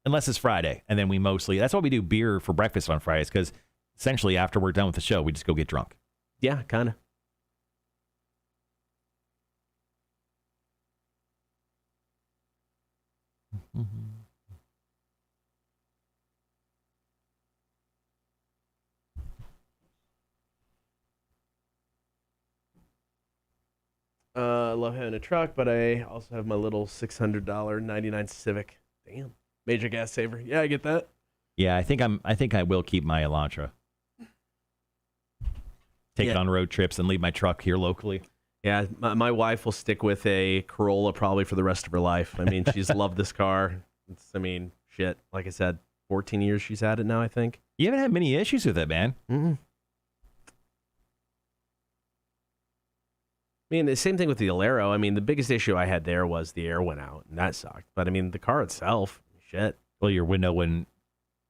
Unless it's Friday. And then that's why we do beer for breakfast on Fridays, because essentially after we're done with the show, we just go get drunk.
Yeah, kind of. I love having a truck, but I also have my little $600 '99 Civic. Damn, major gas saver. Yeah, I get that.
Yeah, I think I will keep my Elantra. Take it on road trips and leave my truck here locally.
Yeah, my wife will stick with a Corolla probably for the rest of her life. She's loved this car. Shit. Like I said, 14 years she's had it now, I think.
You haven't had many issues with it, man.
Mm-hmm. The same thing with the Alero. The biggest issue I had there was the air went out, and that sucked. But, the car itself, shit.
Well, your window wouldn't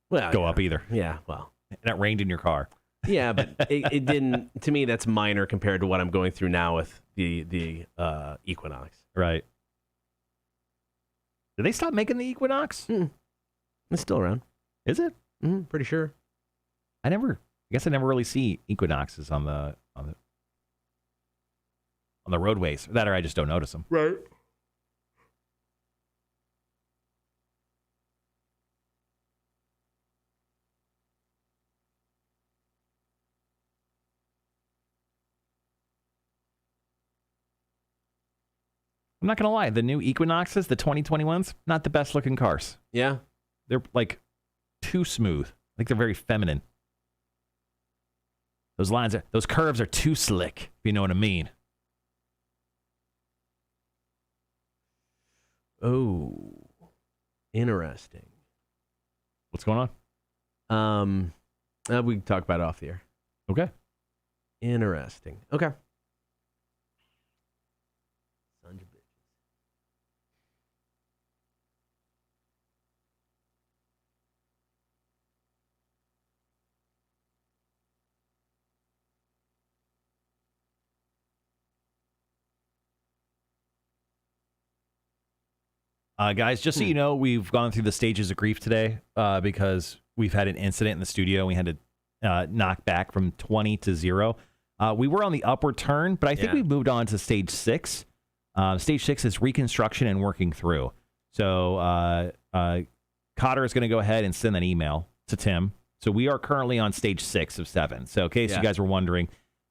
go up either.
Yeah, well.
And it rained in your car.
Yeah, but it didn't. To me, that's minor compared to what I'm going through now with the Equinox.
Right. Did they stop making the Equinox?
It's still around.
Is it?
Pretty sure.
I guess I never really see Equinoxes on the roadways. That or I just don't notice them.
Right.
I'm not going to lie. The new Equinoxes, the 2021s, not the best looking cars.
Yeah.
They're like too smooth. I think they're very feminine. Those curves are too slick, if you know what I mean.
Oh, interesting.
What's going on?
We can talk about it off the air.
Okay.
Interesting. Okay. Sons of bitches.
Guys, just so you know, we've gone through the stages of grief today because we've had an incident in the studio. We had to knock back from 20 to 0. We were on the upward turn, but I think we've moved on to stage 6. Stage 6 is reconstruction and working through. So Kotter is going to go ahead and send an email to Tim. So we are currently on stage 6 of 7. So in case you guys were wondering,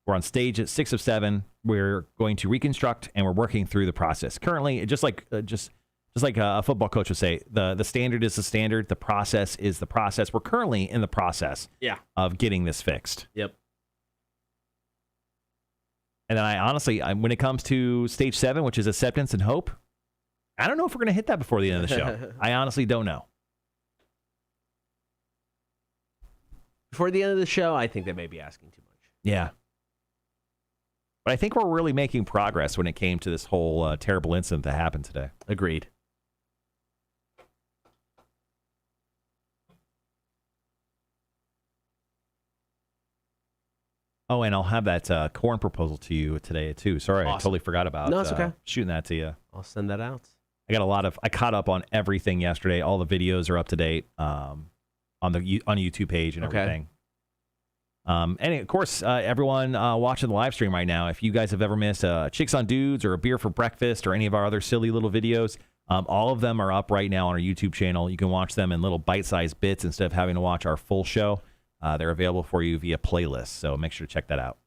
we're on stage 6 of 7. We're going to reconstruct and we're working through the process. Currently, just like a football coach would say, the standard is the standard. The process is the process. We're currently in the process of getting this fixed.
Yep.
And then I honestly, when it comes to stage 7, which is acceptance and hope, I don't know if we're going to hit that before the end of the show. I honestly don't know.
Before the end of the show, I think they may be asking too much.
Yeah. But I think we're really making progress when it came to this whole terrible incident that happened today.
Agreed.
Oh, and I'll have that corn proposal to you today, too. Sorry,
Awesome.
I totally forgot about
No, it's okay.
shooting that to you.
I'll send that out.
I caught up on everything yesterday. All the videos are up to date on the YouTube page and everything. And of course, everyone watching the live stream right now, if you guys have ever missed Chicks on Dudes or A Beer for Breakfast or any of our other silly little videos, all of them are up right now on our YouTube channel. You can watch them in little bite-sized bits instead of having to watch our full show. They're available for you via playlist, so make sure to check that out.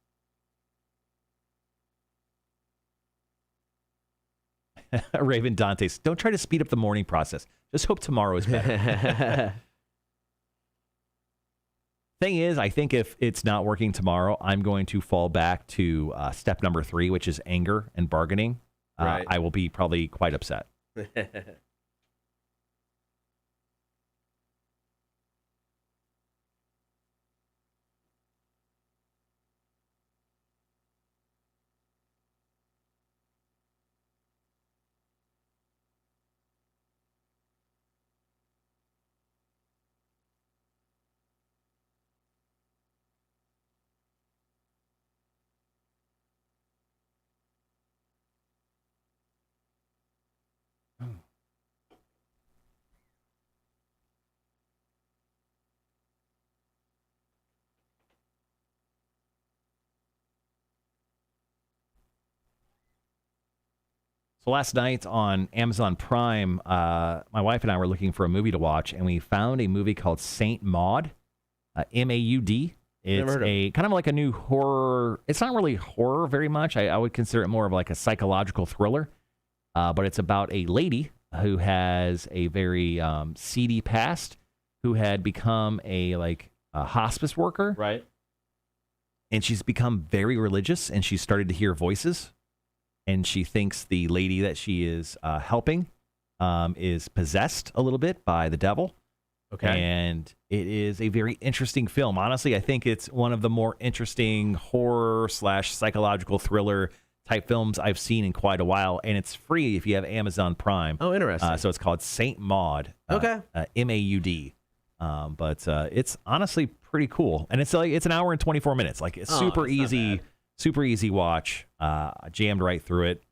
Raven Dantes, don't try to speed up the morning process. Just hope tomorrow is better. Thing is, I think if it's not working tomorrow, I'm going to fall back to step number 3, which is anger and bargaining.
Right.
I will be probably quite upset. So last night on Amazon Prime, my wife and I were looking for a movie to watch, and we found a movie called Saint Maud, M-A-U-D. It's a kind of like a new horror. It's not really horror very much. I would consider it more of like a psychological thriller, but it's about a lady who has a very seedy past, who had become a hospice worker,
Right.
and she's become very religious, and she started to hear voices. And she thinks the lady that she is helping is possessed a little bit by the devil.
Okay.
And it is a very interesting film. Honestly, I think it's one of the more interesting horror / psychological thriller type films I've seen in quite a while. And it's free if you have Amazon Prime.
Oh, interesting.
So it's called Saint Maud.
Okay.
M-A-U-D. But it's honestly pretty cool. And it's an hour and 24 minutes. Like it's super easy. Super easy watch. Jammed right through it.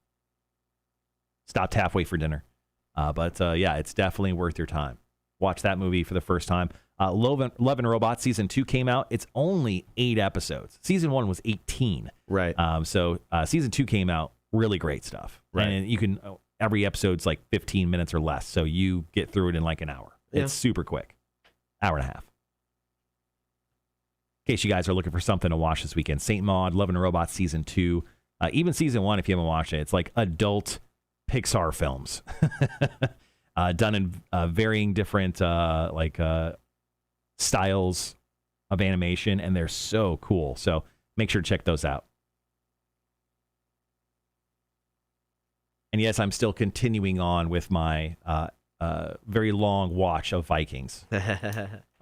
Stopped halfway for dinner. But it's definitely worth your time. Watch that movie for the first time. Love and Robots Season 2 came out. It's only 8 episodes. Season 1 was 18.
Right.
So Season 2 came out. Really great stuff.
Right.
And you can, every episode's like 15 minutes or less. So you get through it in like an hour.
Yeah.
It's super quick. Hour and a half. In case you guys are looking for something to watch this weekend, Saint Maud, Love and Robots Season 2, even Season 1, if you haven't watched it, it's like adult Pixar films done in varying different styles of animation, and they're so cool. So make sure to check those out. And yes, I'm still continuing on with my very long watch of Vikings.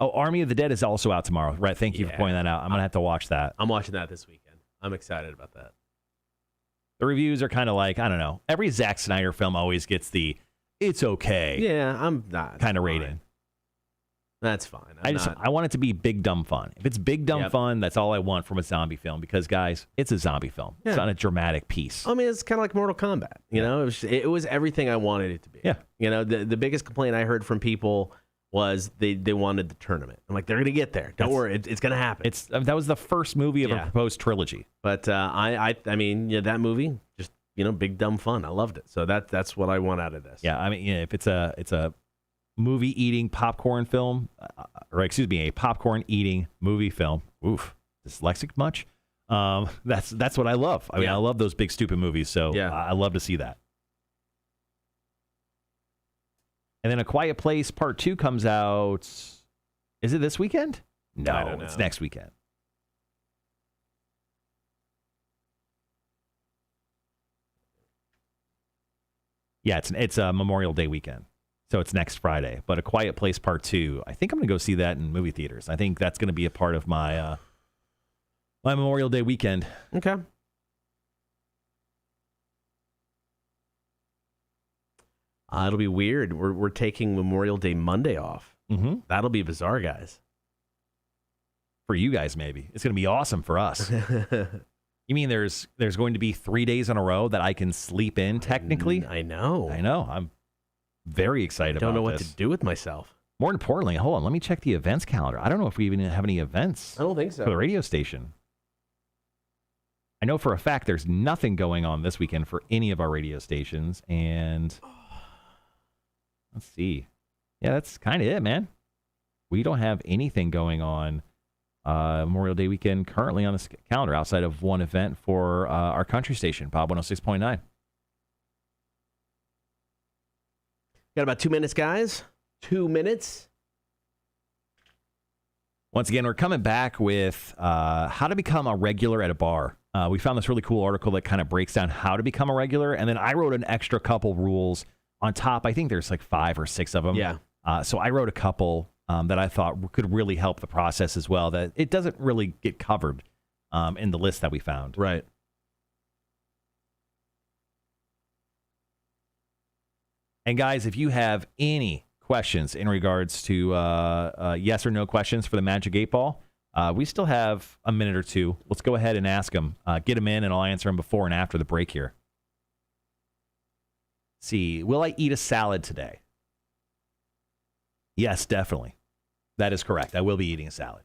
Oh, Army of the Dead is also out tomorrow. Right, thank you for pointing that out. I'm going to have to watch that.
I'm watching that this weekend. I'm excited about that.
The reviews are kind of like, I don't know. Every Zack Snyder film always gets the, it's okay.
Yeah, I'm not.
Kind of rating.
That's fine.
I want it to be big dumb fun. If it's big dumb fun, that's all I want from a zombie film. Because guys, it's a zombie film. Yeah. It's not a dramatic piece.
I mean, it's kind of like Mortal Kombat. You know, it was everything I wanted it to be.
Yeah.
You know, the biggest complaint I heard from people was they wanted the tournament. I'm like, they're gonna get there. Don't worry, it's gonna happen.
That was the first movie of a proposed trilogy.
But I mean, that movie just big dumb fun. I loved it. So that's what I want out of this.
Yeah, I mean, if it's a movie eating popcorn film, or excuse me, a popcorn eating movie film. Oof, dyslexic much? That's what I love. I mean, I love those big stupid movies. So I love to see that. And then A Quiet Place Part 2 comes out. Is it this weekend? No,
I don't know.
It's next weekend. Yeah, it's a Memorial Day weekend. So it's next Friday. But A Quiet Place Part 2, I think I'm going to go see that in movie theaters. I think that's going to be a part of my my Memorial Day weekend.
Okay. It'll be weird. We're taking Memorial Day Monday off.
Mm-hmm.
That'll be bizarre, guys.
For you guys, maybe. It's going to be awesome for us. You mean there's going to be 3 days in a row that I can sleep in, technically?
I know.
I'm very excited about this.
Don't know what to do with myself.
More importantly, hold on, let me check the events calendar. I don't know if we even have any events.
I don't think so.
For the radio station. I know for a fact there's nothing going on this weekend for any of our radio stations. And let's see. Yeah, that's kind of it, man. We don't have anything going on Memorial Day weekend currently on the calendar outside of one event for our country station, Bob 106.9.
Got about 2 minutes, guys. 2 minutes.
Once again, we're coming back with how to become a regular at a bar. We found this really cool article that kind of breaks down how to become a regular, and then I wrote an extra couple rules on top. I think there's like 5 or 6 of them.
Yeah.
So I wrote a couple that I thought could really help the process as well, that it doesn't really get covered in the list that we found.
Right.
And guys, if you have any questions in regards to yes or no questions for the Magic 8 Ball, we still have a minute or two. Let's go ahead and ask them. Get them in, and I'll answer them before and after the break here. See, will I eat a salad today? Yes, definitely. That is correct. I will be eating a salad.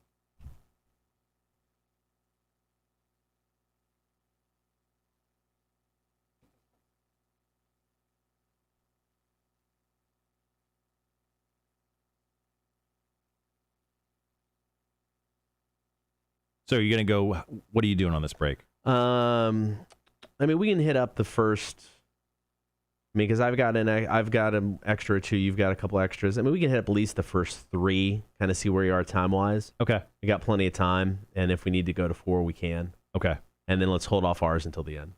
So you're going to go, what are you doing on this break?
I mean, we can hit up the first, because I've got an extra or two, you've got a couple extras. I mean, we can hit up at least the first 3, kind of see where you are time-wise.
Okay.
We got plenty of time, and if we need to go to 4, we can.
Okay.
And then let's hold off ours until the end.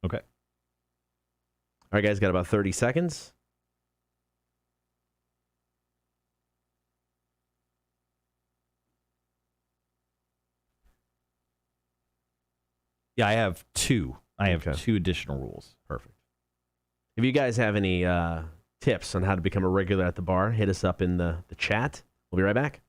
Okay.
All right, guys, got about 30 seconds.
Yeah, I have 2. I have
Okay.
2 additional rules.
Perfect. If you guys have any tips on how to become a regular at the bar, hit us up in the chat. We'll be right back.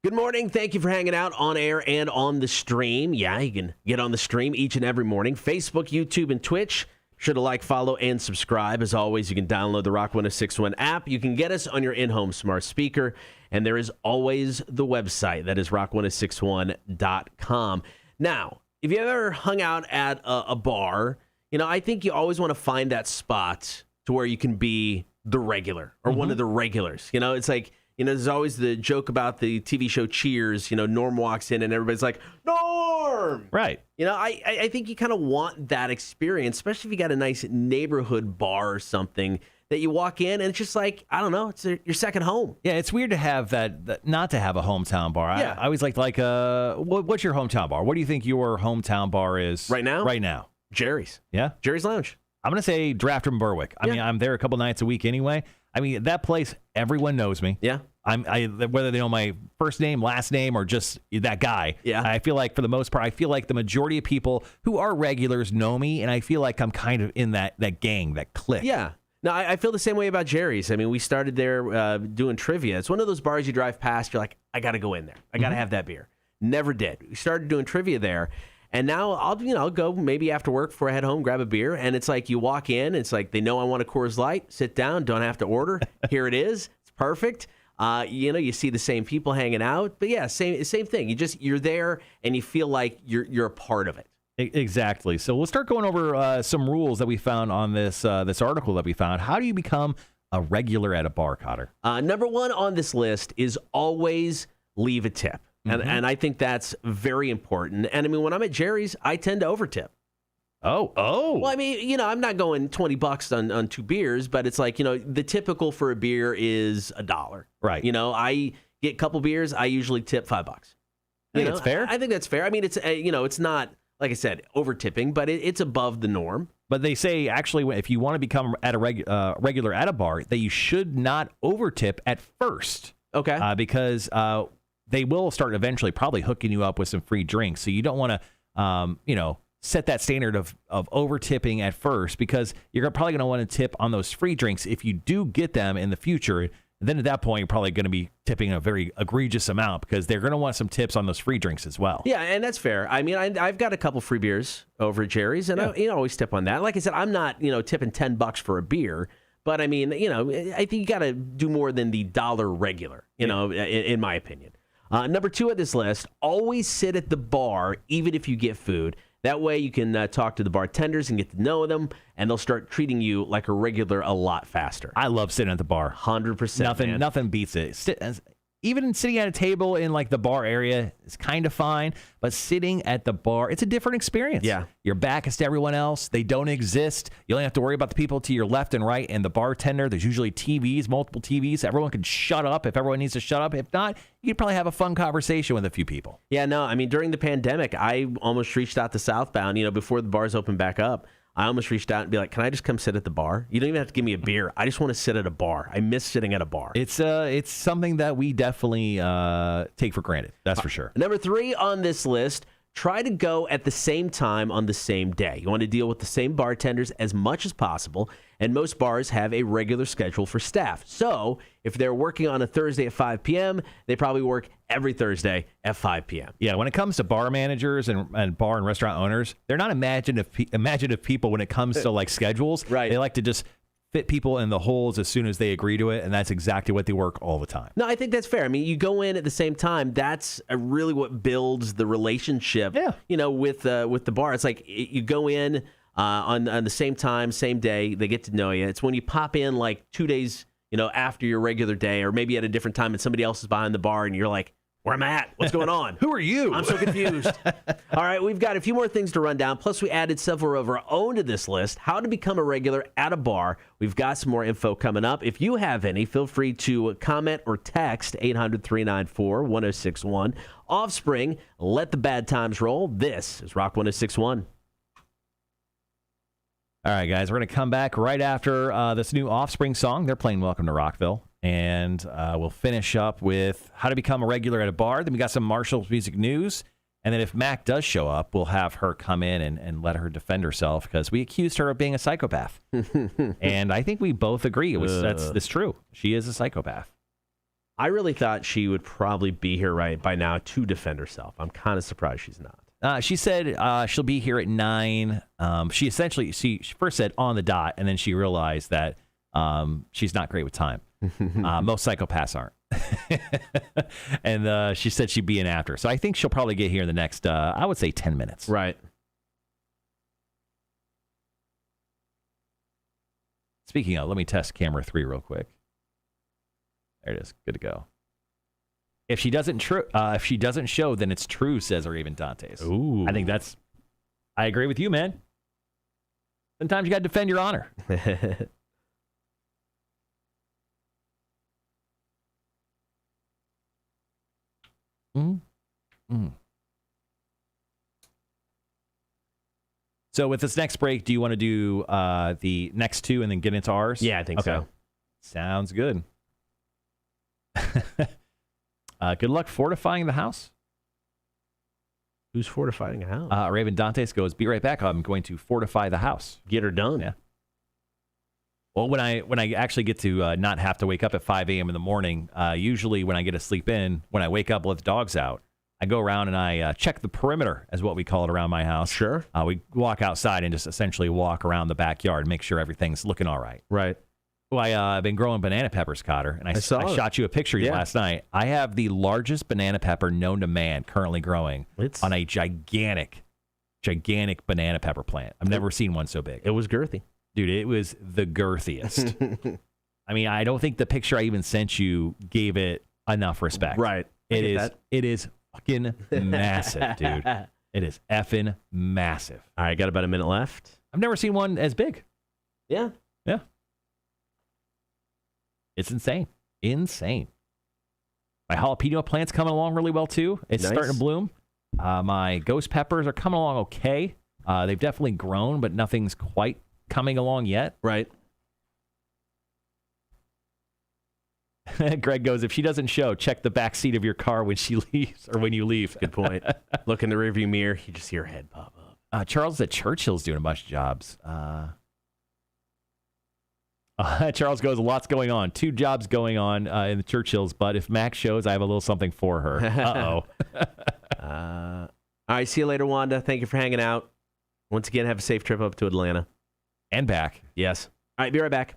Good morning. Thank you for hanging out on air and on the stream. Yeah, you can get on the stream each and every morning. Facebook, YouTube, and Twitch. Sure to like, follow, and subscribe. As always, you can download the Rock 1061 app. You can get us on your in-home smart speaker. And there is always the website. That is rock1061.com. Now, if you ever hung out at a bar, I think you always want to find that spot to where you can be the regular or one of the regulars. It's like, there's always the joke about the TV show Cheers. Norm walks in and everybody's like, Norm!
Right.
I think you kind of want that experience, especially if you got a nice neighborhood bar or something that you walk in and it's just like, I don't know, it's your second home.
Yeah, it's weird to have that not to have a hometown bar.
Yeah.
I always what's your hometown bar? What do you think your hometown bar is
Right now?
Right now.
Jerry's.
Yeah?
Jerry's Lounge.
I'm going to say Draft from Berwick. I mean, I'm there a couple nights a week anyway. I mean, that place, everyone knows me.
Yeah.
Whether they know my first name, last name, or just that guy.
Yeah.
I feel like for the most part, I feel like the majority of people who are regulars know me, and I feel like I'm kind of in that gang, that clique.
Yeah. No, I feel the same way about Jerry's. I mean, we started there doing trivia. It's one of those bars you drive past, you're like, I got to go in there. I got to have that beer. Never did. We started doing trivia there. And now I'll go maybe after work before I head home, grab a beer. And it's like you walk in, it's like they know I want a Coors Light, sit down, don't have to order. Here it is. It's perfect. You see the same people hanging out. But yeah, same thing. You're there and you feel like you're a part of it.
Exactly. So we'll start going over some rules that we found on this article that we found. How do you become a regular at a bar, Kotter?
Number one on this list is always leave a tip. And I think that's very important. And I mean, when I'm at Jerry's, I tend to overtip.
Oh.
Well, I mean, I'm not going $20 on 2 beers, but it's like, the typical for a beer is $1.
Right.
I get a couple beers, I usually tip $5.
I think it's fair.
I think that's fair. I mean, it's it's not, like I said, over tipping, but it's above the norm.
But they say actually, if you want to become at a regular at a bar, that you should not overtip at first.
Okay.
Because they will start eventually probably hooking you up with some free drinks. So you don't want to, set that standard of over tipping at first, because you're probably going to want to tip on those free drinks if you do get them in the future. Then at that point, you're probably going to be tipping a very egregious amount because they're going to want some tips on those free drinks as well.
Yeah, and that's fair. I mean, I've got a couple free beers over at Jerry's, and I always tip on that. Like I said, I'm not tipping $10 for a beer, but I mean, I think you got to do more than the $1 regular. In my opinion. Number 2 at this list: always sit at the bar, even if you get food. That way you can talk to the bartenders and get to know them, and they'll start treating you like a regular a lot faster.
I love sitting at the bar.
100%.
Nothing beats it. Even sitting at a table in like the bar area is kind of fine, but sitting at the bar, it's a different experience.
Yeah.
Your back is to everyone else. They don't exist. You only have to worry about the people to your left and right and the bartender. There's usually TVs, multiple TVs. Everyone can shut up if everyone needs to shut up. If not, you can probably have a fun conversation with a few people.
Yeah, no, I mean, during the pandemic, I almost reached out to Southbound, before the bars opened back up. I almost reached out and be like, can I just come sit at the bar? You don't even have to give me a beer. I just want to sit at a bar. I miss sitting at a bar.
It's something that we definitely take for granted. That's for sure.
Number 3 on this list: try to go at the same time on the same day. You want to deal with the same bartenders as much as possible, and most bars have a regular schedule for staff. So if they're working on a Thursday at 5 p.m., they probably work every Thursday at 5 p.m.
Yeah, when it comes to bar managers and bar and restaurant owners, they're not imaginative people when it comes to like schedules.
Right.
They like to just fit people in the holes as soon as they agree to it, and that's exactly what they work all the time.
No, I think that's fair. I mean, you go in at the same time. That's really what builds the relationship.
Yeah.
With the bar. It's like you go in on the same time, same day. They get to know you. It's when you pop in like 2 days, after your regular day, or maybe at a different time, and somebody else is behind the bar, and you're like, where am I at? What's going on?
Who are you?
I'm so confused. All right, we've got a few more things to run down. Plus, we added several of our own to this list. How to become a regular at a bar. We've got some more info coming up. If you have any, feel free to comment or text 800-394-1061. Offspring, let the bad times roll. This is Rock 1061.
All right, guys, we're going to come back right after this new Offspring song. They're playing Welcome to Rockville. And we'll finish up with how to become a regular at a bar. Then we got some Marshall's music news. And then if Mac does show up, we'll have her come in and let her defend herself, because we accused her of being a psychopath. And I think we both agree that's true. She is a psychopath.
I really thought she would probably be here right by now to defend herself. I'm kind of surprised she's not.
She said she'll be here at 9. She first said on the dot, and then she realized that she's not great with time. Most psychopaths aren't. And she said she'd be in after. So I think she'll probably get here in the next, I would say 10 minutes.
Right.
Speaking of, let me test camera 3 real quick. There it is. Good to go. If she doesn't show, then it's true, says Raven Dantes.
Ooh.
I agree with you, man. Sometimes you got to defend your honor. So with this next break, do you want to do the next two and then get into ours?
Yeah, I think so.
Sounds good. Good luck fortifying the house.
Who's fortifying a house?
Raven Dantes goes, be right back. I'm going to fortify the house.
Get her done.
Yeah. Well, when I actually get to not have to wake up at 5 a.m. in the morning, usually when I get to sleep in, when I wake up, let the dogs out, I go around and I check the perimeter, as what we call it around my house.
Sure.
We walk outside and just essentially walk around the backyard, make sure everything's looking all right.
Right.
Well, I've been growing banana peppers, Kotter, and I shot you a picture last night. I have the largest banana pepper known to man currently growing on a gigantic banana pepper plant. I've never seen one so big.
It was girthy.
Dude, it was the girthiest. I mean, I don't think the picture I even sent you gave it enough respect.
Right.
It is fucking massive, dude. It is effing massive.
All right, got about a minute left.
I've never seen one as big.
Yeah.
Yeah. It's insane. Insane. My jalapeno plant's coming along really well, too. It's starting to bloom. My ghost peppers are coming along okay. They've definitely grown, but nothing's quite coming along yet.
Right.
Greg goes, if she doesn't show, check the back seat of your car when she leaves or when you leave.
Good point. Look in the rearview mirror. You just see her head pop up.
Charles at Churchill's doing a bunch of jobs. Charles goes, lots going on. 2 jobs going on in the Churchills, but if Max shows, I have a little something for her. Uh-oh.
All right, see you later, Wanda. Thank you for hanging out. Once again, have a safe trip up to Atlanta.
And back.
Yes. All right, be right back.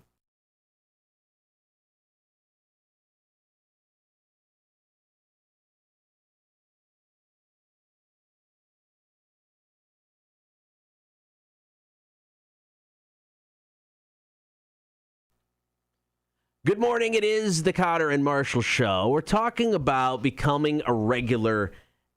Good morning. It is the Kotter and Marshall Show. We're talking about becoming a regular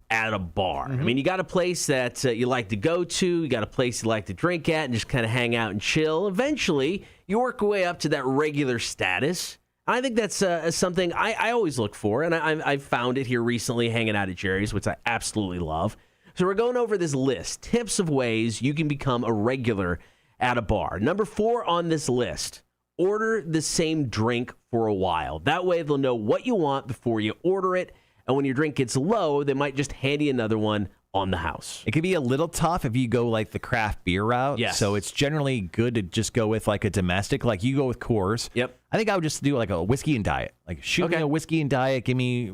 at a bar. I mean, you got a place that you like to go to, you got a place you like to drink at and just kind of hang out and chill. Eventually, you work your way up to that regular status. I think that's something I always look for, and I've found it here recently hanging out at Jerry's, which I absolutely love. So we're going over this list, tips of ways you can become a regular at a bar. Number 4 on this list. Order the same drink for a while. That way they'll know what you want before you order it. And when your drink gets low, they might just hand you another one on the house.
It can be a little tough if you go like the craft beer route.
Yes.
So it's generally good to just go with like a domestic. Like you go with Coors.
Yep.
I think I would just do like a whiskey and diet. Like shoot me a whiskey and diet. Give me,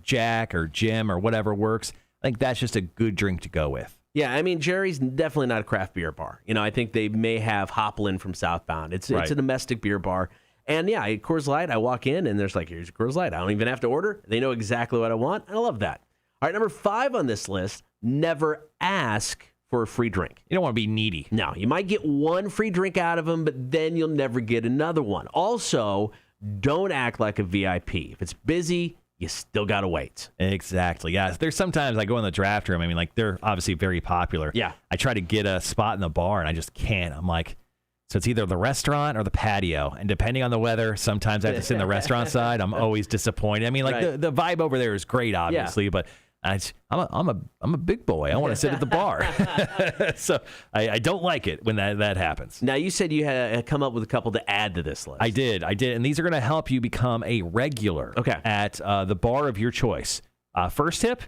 Jack or Jim or whatever works. I think that's just a good drink to go with.
Yeah, I mean, Jerry's definitely not a craft beer bar. I think they may have Hopland from Southbound. It's a domestic beer bar. And yeah, at Coors Light, I walk in and there's like, here's a Coors Light. I don't even have to order. They know exactly what I want. I love that. All right, number 5 on this list, never ask for a free drink.
You don't want to be needy.
No, you might get one free drink out of them, but then you'll never get another one. Also, don't act like a VIP. If it's busy, you still got to wait.
Exactly. Yeah. There's sometimes I go in the draft room. I mean, like they're obviously very popular.
Yeah.
I try to get a spot in the bar and I just can't. I'm like, so it's either the restaurant or the patio. And depending on the weather, sometimes I have to sit in the restaurant side. I'm always disappointed. I mean, like the vibe over there is great, obviously, but I'm a big boy. I want to sit at the bar. So I don't like it when that happens.
Now, you said you had come up with a couple to add to this list.
I did. And these are going to help you become a regular at the bar of your choice. First tip,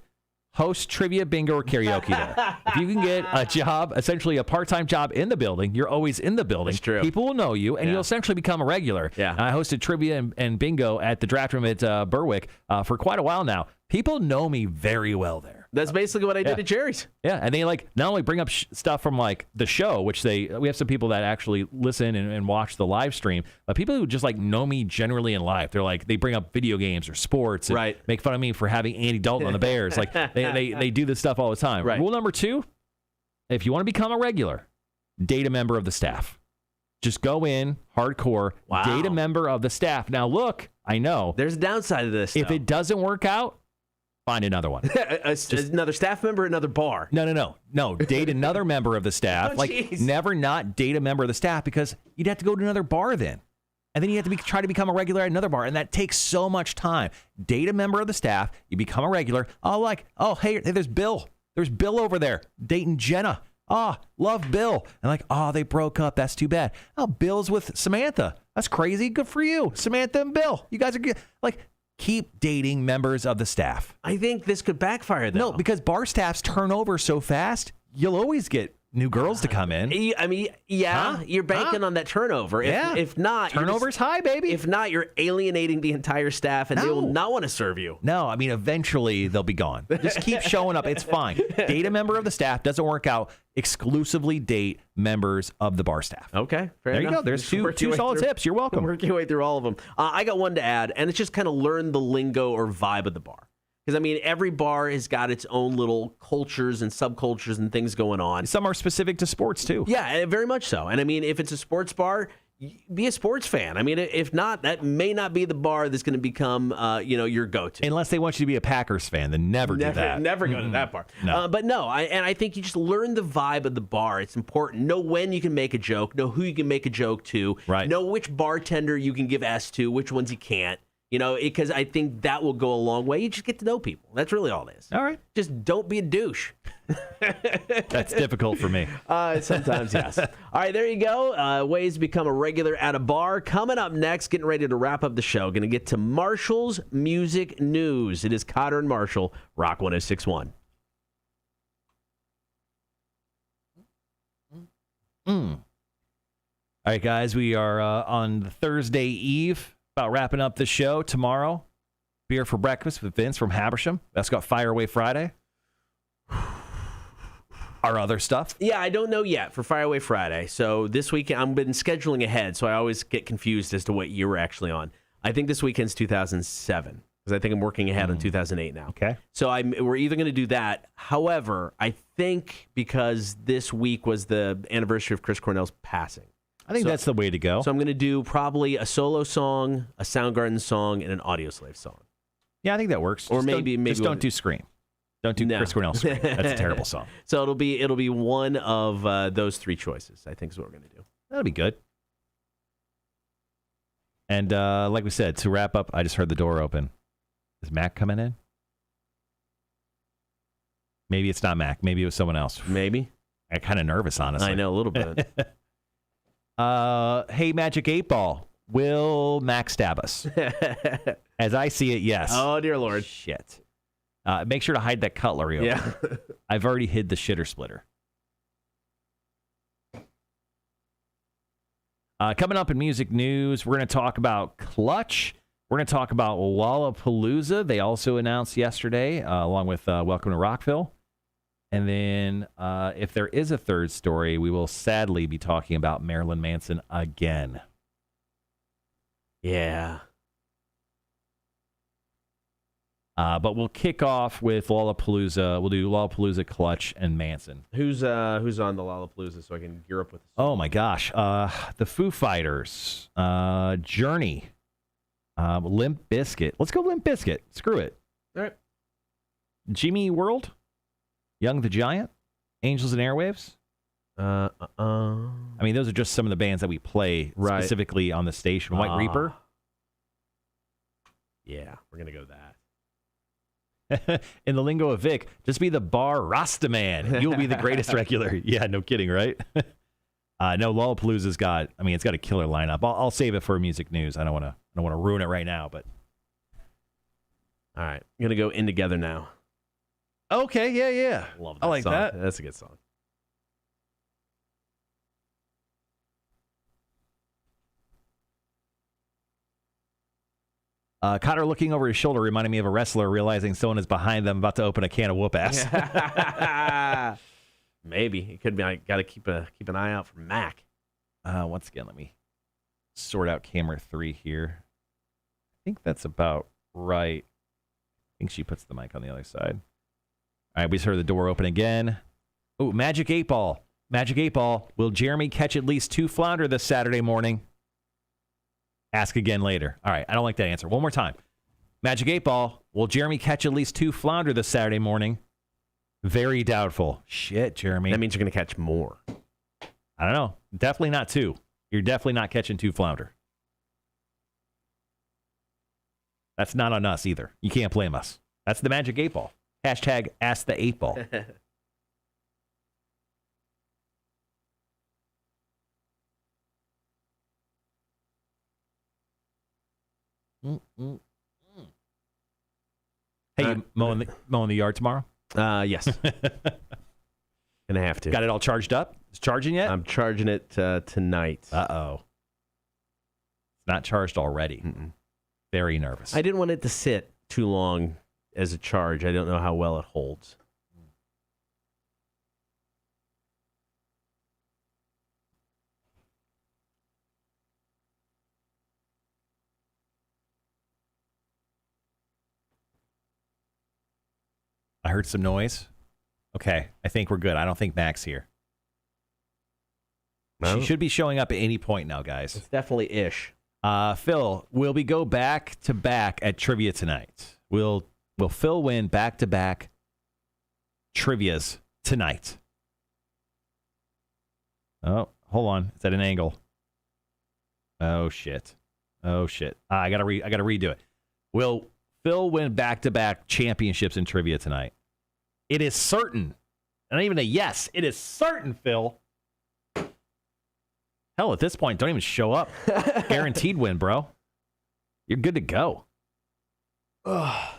host trivia, bingo, or karaoke there. If you can get a job, essentially a part-time job in the building, you're always in the building.
That's true.
People will know you, and you'll essentially become a regular.
Yeah.
I hosted trivia and bingo at the draft room at Berwick for quite a while now. People know me very well there.
That's basically what I did at Jerry's.
Yeah, and they not only bring up stuff from like the show, which we have some people that actually listen and watch the live stream, but people who just know me generally in life. They're like, they bring up video games or sports and make fun of me for having Andy Dalton on the Bears. Like they do this stuff all the time.
Right.
Rule number 2, if you want to become a regular, date a member of the staff. Just go in hardcore, date a member of the staff. Now look, I know
there's a downside to this.
If it doesn't work out, find another one.
Another staff member, another bar.
No. Date another member of the staff. Never not date a member of the staff because you'd have to go to another bar then. And then you have to try to become a regular at another bar. And that takes so much time. Date a member of the staff. You become a regular. Hey, there's Bill. There's Bill over there dating Jenna. love Bill. And like, they broke up. That's too bad. Oh, Bill's with Samantha. That's crazy. Good for you. Samantha and Bill. You guys are good. Like, keep dating members of the staff.
I think this could backfire, though.
No, because bar staffs turn over so fast, you'll always get new girls to come in.
I mean, you're banking on that turnover. If not,
turnover's high, baby.
If not, you're alienating the entire staff, and they will not want to serve you.
No, I mean, eventually they'll be gone. Just keep showing up. It's fine. Date a member of the staff. Doesn't work out. Exclusively date members of the bar staff.
Okay, fair
there
enough.
You go. There's two solid tips. You're welcome.
Work your way through all of them. I got one to add, and it's just kind of learn the lingo or vibe of the bar. Because, I mean, every bar has got its own little cultures and subcultures and things going on.
Some are specific to sports, too.
Yeah, very much so. And, I mean, if it's a sports bar, be a sports fan. I mean, if not, that may not be the bar that's going to become, your go-to.
Unless they want you to be a Packers fan, then never do that.
Never go to that bar.
No.
But no, I think you just learn the vibe of the bar. It's important. Know when you can make a joke. Know who you can make a joke to.
Right.
Know which bartender you can give S to, which ones you can't. Because I think that will go a long way. You just get to know people. That's really all it is.
All right.
Just don't be a douche.
That's difficult for me.
Sometimes, yes. All right, there you go. Ways to become a regular at a bar. Coming up next, getting ready to wrap up the show. Going to get to Marshall's music news. It is Kotter and Marshall, Rock 106.1.
All right, guys, we are on the Thursday eve. About wrapping up the show tomorrow. Beer for breakfast with Vince from Habersham. That's got Fire Away Friday. Our other stuff.
Yeah, I don't know yet for Fire Away Friday. So this weekend, I've been scheduling ahead, so I always get confused as to what year we're actually on. I think this weekend's 2007, because I think I'm working ahead on 2008 now.
Okay.
So we're either going to do that. However, I think because this week was the anniversary of Chris Cornell's passing,
I think that's the way to go.
So I'm going to do probably a solo song, a Soundgarden song, and an Audioslave song.
Yeah, I think that works.
Or
just
maybe
don't do Scream. Don't do Chris Cornell Scream. That's a terrible song.
So it'll be one of those three choices, I think is what we're going to do.
That'll be good. And like we said, to wrap up, I just heard the door open. Is Mac coming in? Maybe it's not Mac. Maybe it was someone else.
Maybe.
I'm kind of nervous, honestly.
I know, a little bit.
Hey, Magic 8 Ball, will Mac stab us? As I see it, yes.
Oh, dear Lord.
Shit. Make sure to hide that cutlery over
Yeah.
there. I've already hid the shitter splitter. Coming up in music news, we're going to talk about Clutch. We're going to talk about Lollapalooza. They also announced yesterday, along with Welcome to Rockville. And then if there is a third story, we will sadly be talking about Marilyn Manson again.
Yeah.
But we'll kick off with Lollapalooza. We'll do Lollapalooza, Clutch, and Manson.
Who's on the Lollapalooza so I can gear up with this?
Oh, my gosh. The Foo Fighters, Journey, Limp Bizkit. Let's go Limp Bizkit. Screw it.
All right.
Jimmy World, Young the Giant, Angels and Airwaves. I mean, those are just some of the bands that we play specifically on the station. White Reaper.
Yeah, we're going to go that.
In the lingo of Vic, just be the bar Rasta man. You'll be the greatest regular. Yeah, no kidding, right? No, Lollapalooza's got. I mean, it's got a killer lineup. I'll save it for music news. I don't want to ruin it right now, but
all right, I'm gonna go In Together Now.
Okay, yeah.
Love that
I like
song.
that.
That's a good song.
Kotter looking over his shoulder reminded me of a wrestler realizing someone is behind them about to open a can of whoop ass.
Maybe it could be. I got to keep an eye out for Mac.
Once again, let me sort out camera 3 here. I think that's about right. I think she puts the mic on the other side. All right, we just heard the door open again. Oh, Magic 8 Ball. Magic 8 Ball. Will Jeremy catch at least 2 flounder this Saturday morning? Ask again later. All right, I don't like that answer. One more time. Magic 8 Ball. Will Jeremy catch at least 2 flounder this Saturday morning? Very doubtful. Shit, Jeremy.
That means you're going to catch more.
I don't know. Definitely not 2. You're definitely not catching 2 flounder. That's not on us either. You can't blame us. That's the Magic 8 Ball. Hashtag Ask the 8 Ball. Hey, you mowing the yard tomorrow?
Yes. Gonna have to.
Got it all charged up? It's charging yet?
I'm charging it tonight.
Uh-oh. It's not charged already. Very nervous.
I didn't want it to sit too long as a charge. I don't know how well it holds.
I heard some noise. Okay, I think we're good. I don't think Mac's here.
No?
She should be showing up at any point now, guys.
It's definitely ish.
Phil, will we go back to back at trivia tonight? Will Phil win back to back trivias tonight? Oh, hold on. It's at an angle. Oh shit. I gotta redo it. Will Phil win back to back championships in trivia tonight? It is certain. Not even a yes. It is certain, Phil. Hell, at this point, don't even show up. Guaranteed win, bro. You're good to go.
Ugh.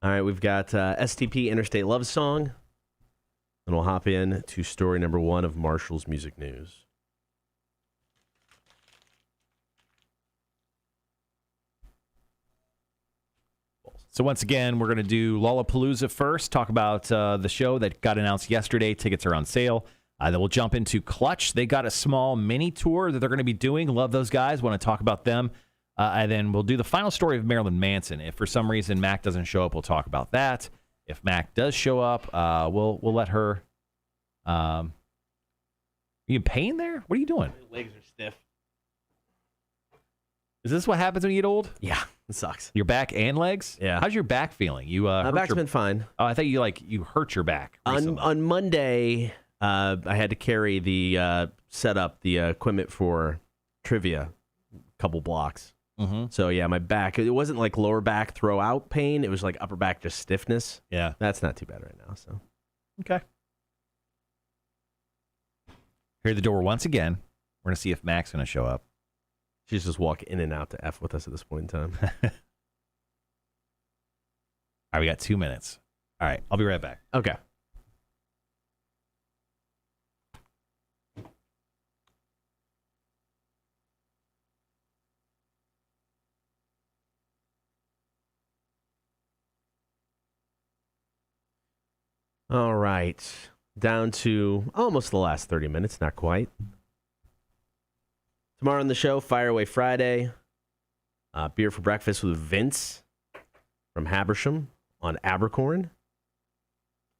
All right, we've got STP Interstate Love Song. And we'll hop in to story number 1 of Marshall's Music News.
So once again, we're going to do Lollapalooza first, talk about the show that got announced yesterday. Tickets are on sale. Then we'll jump into Clutch. They got a small mini tour that they're going to be doing. Love those guys. Want to talk about them. And then we'll do the final story of Marilyn Manson. If for some reason Mac doesn't show up, we'll talk about that. If Mac does show up, we'll let her. Are you in pain there? What are you doing?
My legs are stiff.
Is this what happens when you get old?
Yeah, it sucks.
Your back and legs?
Yeah.
How's your back feeling? You
My back's been fine.
Oh, I thought you hurt your back recently.
On Monday, I had to carry the set up the equipment for trivia, a couple blocks.
Mm-hmm.
So yeah, my back. It wasn't like lower back throw out pain. It was like upper back just stiffness.
Yeah,
that's not too bad right now. So
okay. Here at the door once again. We're gonna see if Mac's gonna show up.
She's just walk in and out to F with us at this point in time.
All right, we got 2 minutes. All right, I'll be right back.
Okay. All right. Down to almost the last 30 minutes, not quite. Tomorrow on the show, Fire Away Friday. Beer for breakfast with Vince from Habersham on Abercorn.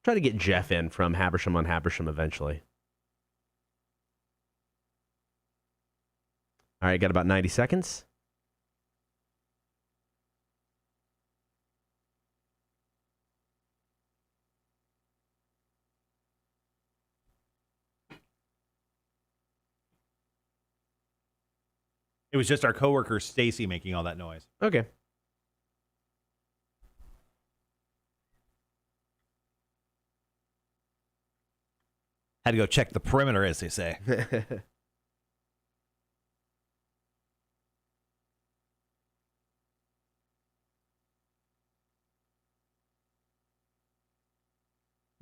Try to get Jeff in from Habersham on Habersham eventually. All right, got about 90 seconds.
It was just our coworker Stacy making all that noise.
Okay.
Had to go check the perimeter, as they say.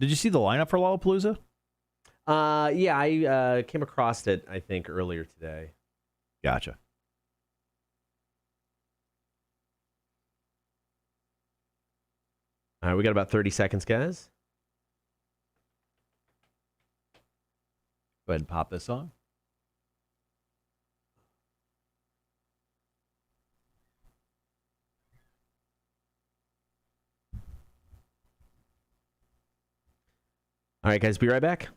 Did you see the lineup for Lollapalooza?
Yeah, I came across it, I think, earlier today.
Gotcha.
All right, we got about 30 seconds, guys.
Go ahead and pop this on.
All right, guys, be right back.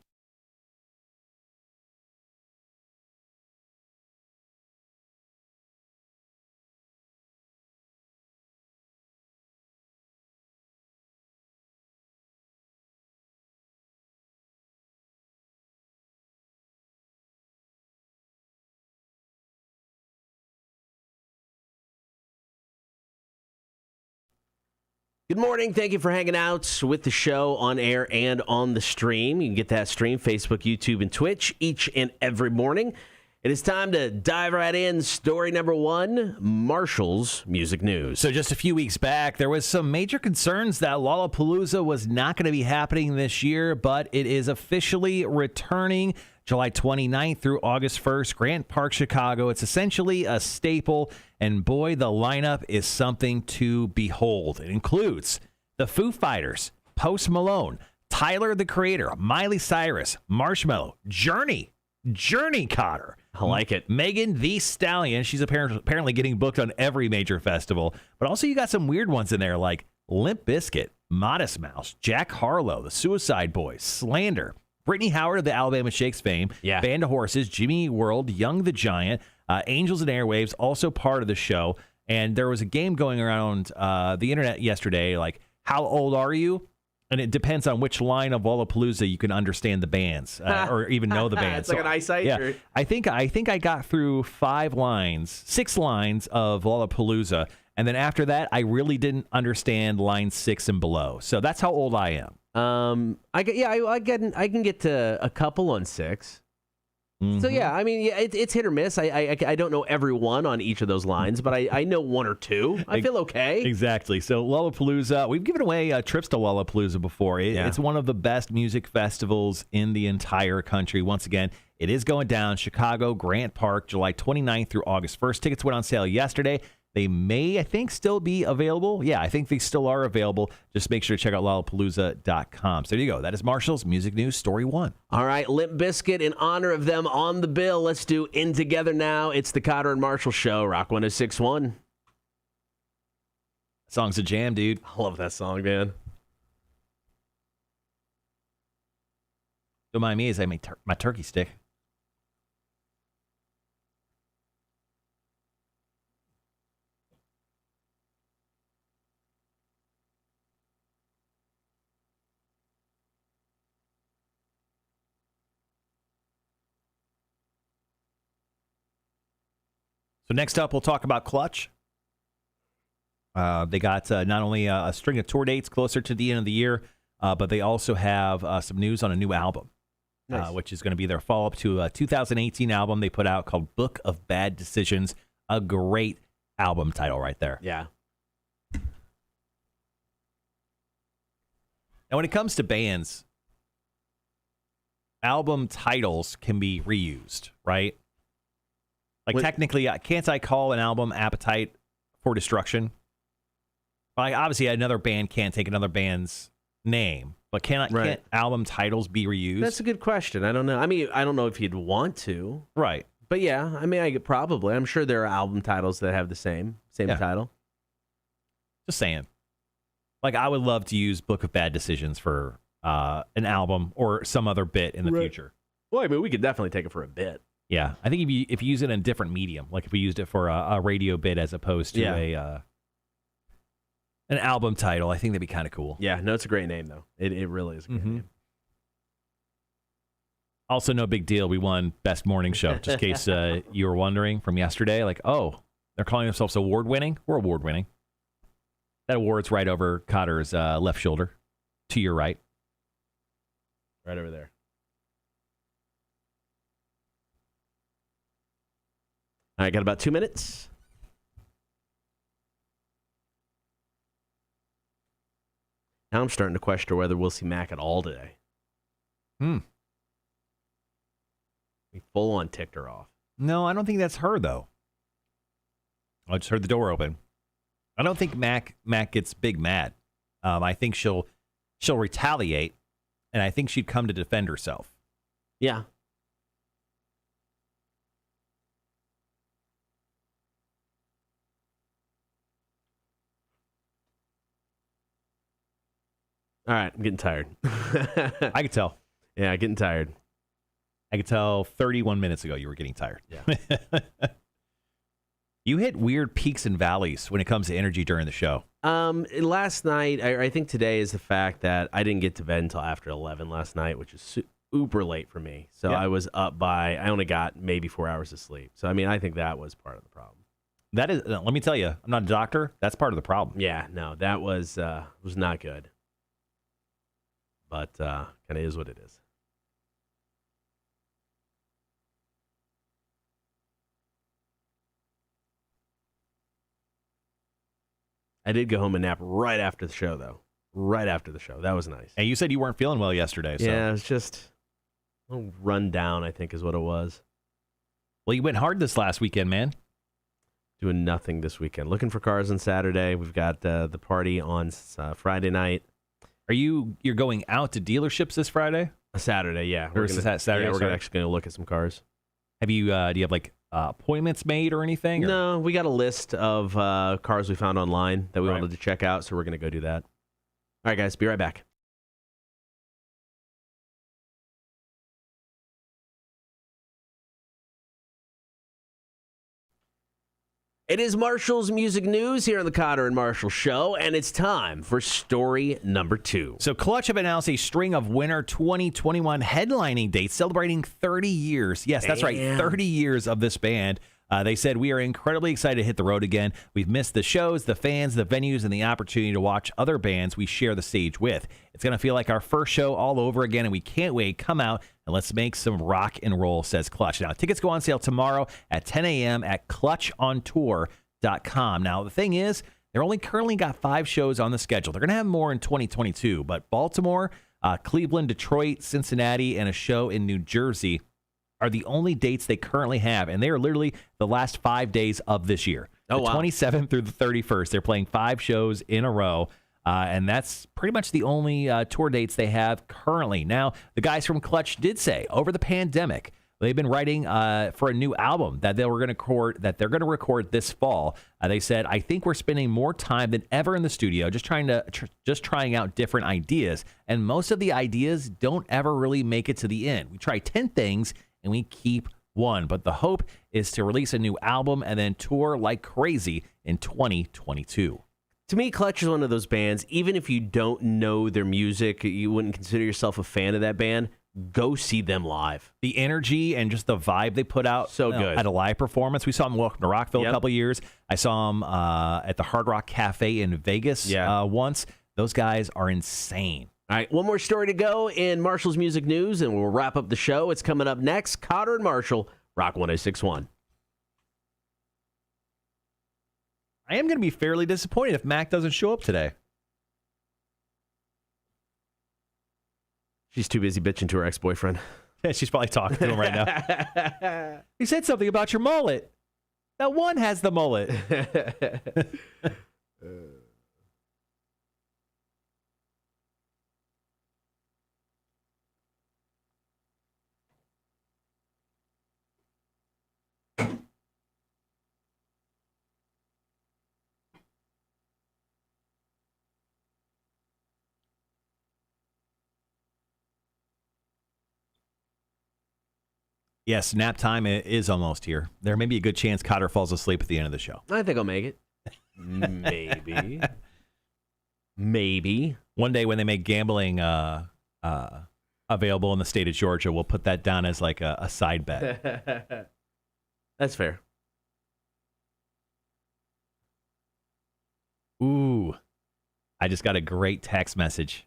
Good morning. Thank you for hanging out with the show on air and on the stream. You can get that stream, Facebook, YouTube, and Twitch each and every morning. It is time to dive right in. Story number one, Marshall's Music News.
So just a few weeks back, there was some major concerns that Lollapalooza was not going to be happening this year, but it is officially returning July 29th through August 1st, Grant Park, Chicago. It's essentially a staple, and boy, the lineup is something to behold. It includes the Foo Fighters, Post Malone, Tyler, the Creator, Miley Cyrus, Marshmello, Journey, Kotter.
I like it.
Megan Thee Stallion. She's apparently getting booked on every major festival. But also you got some weird ones in there like Limp Bizkit, Modest Mouse, Jack Harlow, the Suicide Boys, Slander, Brittany Howard of the Alabama Shakes fame, Band of Horses, Jimmy Eat World, Young the Giant, Angels and Airwaves, also part of the show. And there was a game going around the internet yesterday, like, how old are you? And it depends on which line of Lollapalooza you can understand the bands or even know the bands.
It's like an eyesight.
Yeah,
or...
I think I got through 6 lines of Lollapalooza, and then after that, I really didn't understand line 6 and below. So that's how old I am.
I can get to a couple on 6. Mm-hmm. So yeah, I mean, it's hit or miss. I don't know every one on each of those lines, but I know one or two. I feel okay.
Exactly. So Lollapalooza, we've given away trips to Lollapalooza before. It's one of the best music festivals in the entire country. Once again, it is going down Chicago, Grant Park, July 29th through August 1st. Tickets went on sale yesterday. They may, I think, still be available. Yeah, I think they still are available. Just make sure to check out Lollapalooza.com. So there you go. That is Marshall's Music News, Story 1.
All right, Limp Bizkit, in honor of them on the bill, let's do In Together Now. It's the Kotter and Marshall Show, Rock 106.1.
Song's a jam, dude.
I love that song, man.
Don't mind me as I make my turkey stick. So next up, we'll talk about Clutch. They got not only a string of tour dates closer to the end of the year, but they also have some news on a new album, which is going to be their follow-up to a 2018 album they put out called Book of Bad Decisions. A great album title right there.
Yeah.
Now, when it comes to bands, album titles can be reused, right? Like, technically, can't I call an album Appetite for Destruction? Like, obviously, another band can't take another band's name, but can't album titles be reused?
That's a good question. I don't know. I mean, I don't know if you'd want to.
Right.
But yeah, I mean, I'm sure there are album titles that have the same title.
Just saying. Like, I would love to use Book of Bad Decisions for an album or some other bit in the future.
Well, I mean, we could definitely take it for a bit.
Yeah, I think if you use it in a different medium, like if we used it for a radio bit as opposed to an album title, I think that'd be kind of cool.
Yeah, no, it's a great name, though. It really is a great name.
Also, no big deal. We won Best Morning Show, just in case you were wondering from yesterday. Like, oh, they're calling themselves award-winning? We're award-winning. That award's right over Cotter's left shoulder, to your right.
Right over there. All right, got about 2 minutes. Now I'm starting to question whether we'll see Mac at all today. We full on ticked her off.
No, I don't think that's her, though. I just heard the door open. I don't think Mac gets big mad. I think she'll retaliate, and I think she'd come to defend herself.
Yeah. All right, I'm getting tired.
I could tell.
Yeah, getting tired.
I could tell 31 minutes ago you were getting tired.
Yeah.
You hit weird peaks and valleys when it comes to energy during the show.
Last night, I think today is the fact that I didn't get to bed until after 11 last night, which is super late for me. So I was up I only got maybe 4 hours of sleep. So, I mean, I think that was part of the problem.
That is, let me tell you, I'm not a doctor. That's part of the problem.
Yeah, no, that was not good. But kind of is what it is. I did go home and nap right after the show, though. Right after the show. That was nice.
And you said you weren't feeling well yesterday. So.
Yeah, it was just a little run down, I think is what it was.
Well, you went hard this last weekend, man.
Doing nothing this weekend. Looking for cars on Saturday. We've got the party on Friday night.
You're going out to dealerships this Friday?
Saturday, yeah.
Or Saturday?
Yeah, we're actually going to look at some cars.
Have you? Do you have like appointments made or anything? Or?
No, we got a list of cars we found online that we wanted to check out, so we're going to go do that. All right, guys, be right back. It is Marshall's Music News here on the Kotter and Marshall Show, and it's time for story number 2.
So Clutch have announced a string of winter 2021 headlining dates celebrating 30 years. Yes, that's right, 30 years of this band. They said, we are incredibly excited to hit the road again. We've missed the shows, the fans, the venues, and the opportunity to watch other bands we share the stage with. It's going to feel like our first show all over again, and we can't wait. Come out and let's make some rock and roll, says Clutch. Now, tickets go on sale tomorrow at 10 a.m. at clutchontour.com. Now, the thing is, they're only currently got 5 shows on the schedule. They're going to have more in 2022, but Baltimore, Cleveland, Detroit, Cincinnati, and a show in New Jersey are the only dates they currently have, and they are literally the last 5 days of this year.
Oh,
the 27th through the 31st. They're playing 5 shows in a row, and that's pretty much the only tour dates they have currently. Now, the guys from Clutch did say over the pandemic, they've been writing for a new album that they're going to record this fall. They said, I think we're spending more time than ever in the studio, just trying out different ideas, and most of the ideas don't ever really make it to the end. We try 10 things, and we keep one. But the hope is to release a new album and then tour like crazy in 2022.
To me, Clutch is one of those bands, even if you don't know their music, you wouldn't consider yourself a fan of that band, go see them live.
The energy and just the vibe they put out
so good.
At a live performance. We saw them Welcome to Rockville a couple of years. I saw them at the Hard Rock Cafe in Vegas once. Those guys are insane.
All right, one more story to go in Marshall's Music News, and we'll wrap up the show. It's coming up next. Kotter and Marshall, Rock 1061.
I am going to be fairly disappointed if Mac doesn't show up today.
She's too busy bitching to her ex-boyfriend.
Yeah, she's probably talking to him right now. He said something about your mullet. That one has the mullet. Yes, nap time is almost here. There may be a good chance Kotter falls asleep at the end of the show.
I think I'll make it. Maybe. Maybe.
One day when they make gambling available in the state of Georgia, we'll put that down as like a side bet.
That's fair.
Ooh, I just got a great text message.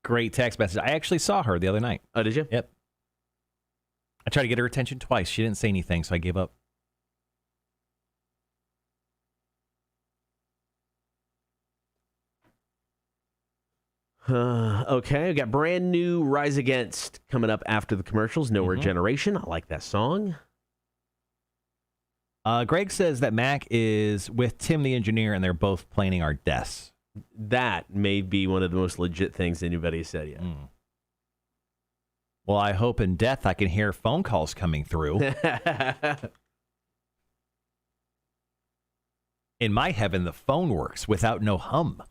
Great text message. I actually saw her the other night.
Oh, did you?
Yep. I tried to get her attention twice. She didn't say anything, so I gave up.
Okay, we got brand new Rise Against coming up after the commercials. Nowhere Generation. I like that song.
Greg says that Mac is with Tim the engineer, and they're both planning our deaths.
That may be one of the most legit things anybody said yet.
Well, I hope in death I can hear phone calls coming through. In my heaven, the phone works without no hum.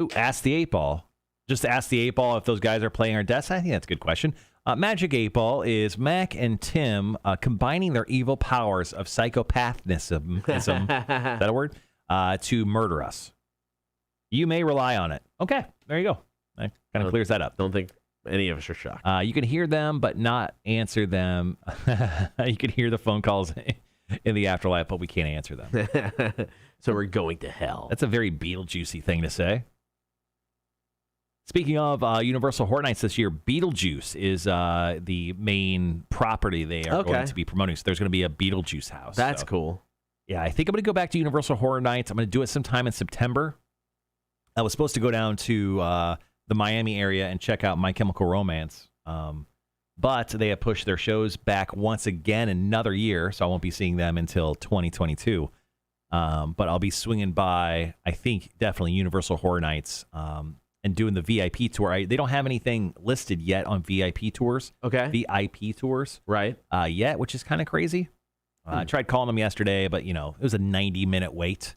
Ooh, ask the 8 Ball. Just ask the 8 Ball if those guys are playing our deaths. I think that's a good question. Magic 8 Ball is Mac and Tim combining their evil powers of psychopathism, is that a word? To murder us. You may rely on it. Okay, there you go. That kind of clears that up.
Don't think any of us are shocked.
You can hear them, but not answer them. You can hear the phone calls in the afterlife, but we can't answer them.
So we're going to hell.
That's a very Beetlejuicy thing to say. Speaking of Universal Horror Nights this year, Beetlejuice is the main property they are going to be promoting. So there's going to be a Beetlejuice house.
That's cool.
Yeah, I think I'm going to go back to Universal Horror Nights. I'm going to do it sometime in September. I was supposed to go down to the Miami area and check out My Chemical Romance. But they have pushed their shows back once again another year, so I won't be seeing them until 2022. But I'll be swinging by, I think, definitely Universal Horror Nights and doing the VIP tour. They don't have anything listed yet on VIP tours.
Okay.
VIP tours.
Right.
Yet, which is kind of crazy. I tried calling them yesterday, but, it was a 90-minute wait.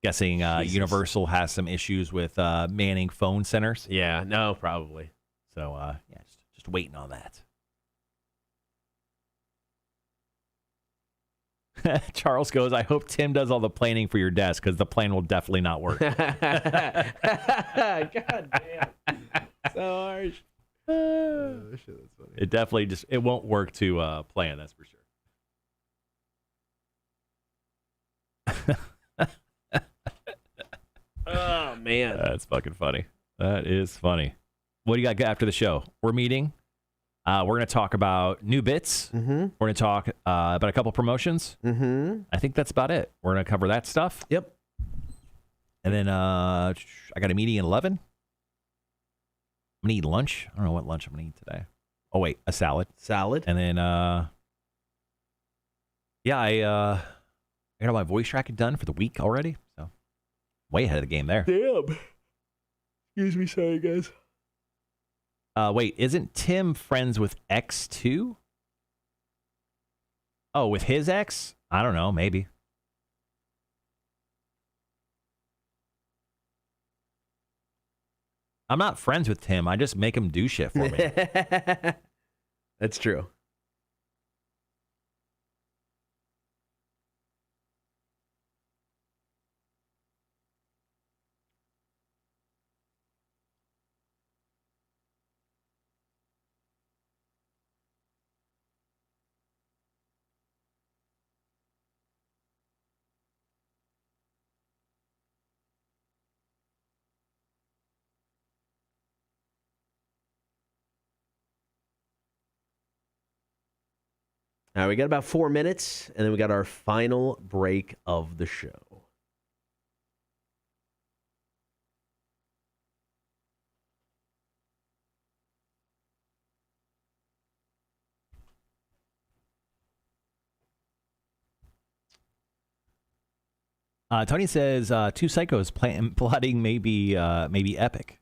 Guessing Universal has some issues with manning phone centers.
Yeah, no, probably.
So, just waiting on that. Charles goes, I hope Tim does all the planning for your desk because the plan will definitely not work.
God damn. So harsh. Shit, that's funny.
It definitely it won't work to plan, that's for sure.
Oh, man.
That's fucking funny. That is funny. What do you got after the show? We're meeting. We're going to talk about new bits.
Mm-hmm.
We're going to talk about a couple promotions.
Mm-hmm.
I think that's about it. We're going to cover that stuff.
Yep.
And then I got a meeting at 11. I'm going to eat lunch. I don't know what lunch I'm going to eat today. Oh, wait, a salad.
Salad.
And then, I got all my voice tracking done for the week already. So, way ahead of the game there.
Damn. Excuse me, sorry, guys.
Wait, isn't Tim friends with X too? Oh, with his ex? I don't know, maybe. I'm not friends with Tim. I just make him do shit for me.
That's true. All right, we got about 4 minutes, and then we got our final break of the show.
Tony says two psychos plotting maybe epic.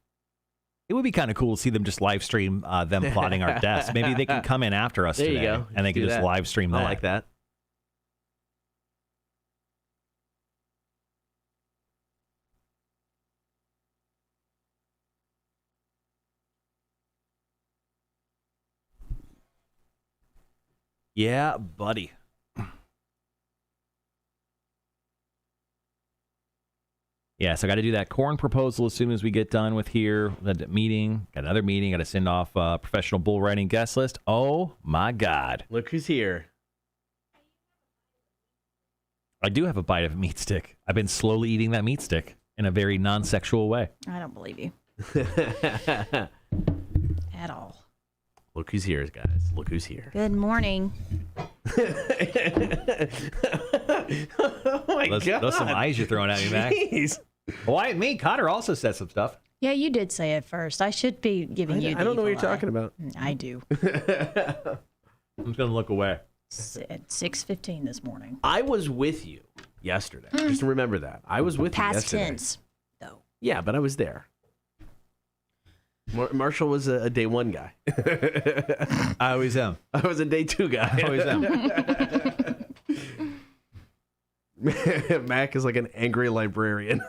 It would be kind of cool to see them just live stream them plotting our deaths. Maybe they can come in after us
there
today,
you go.
and they can just live stream that.
I like that.
Yeah, buddy. Yeah, so I got to do that corn proposal as soon as we get done with here. That meeting, got another meeting, got to send off professional bull riding guest list. Oh my God.
Look who's here.
I do have a bite of a meat stick. I've been slowly eating that meat stick in a very non-sexual way.
I don't believe you. At all.
Look who's here, guys. Look who's here.
Good morning.
Oh my God.
Those some eyes you're throwing at me, Mac.
Jeez.
Why me? Cotter also said some stuff.
Yeah, you did say it first. I should be giving you the
I don't know what you're
evil eye.
talking about.
I do.
I'm just going to look away.
At 6:15 this morning.
I was with you yesterday. Just remember that. I was with you
Past
yesterday.
tense, though.
Yeah, but I was there. Marshall was a day one guy.
I always am.
I was a day two guy.
I always am.
Mac is like an angry librarian.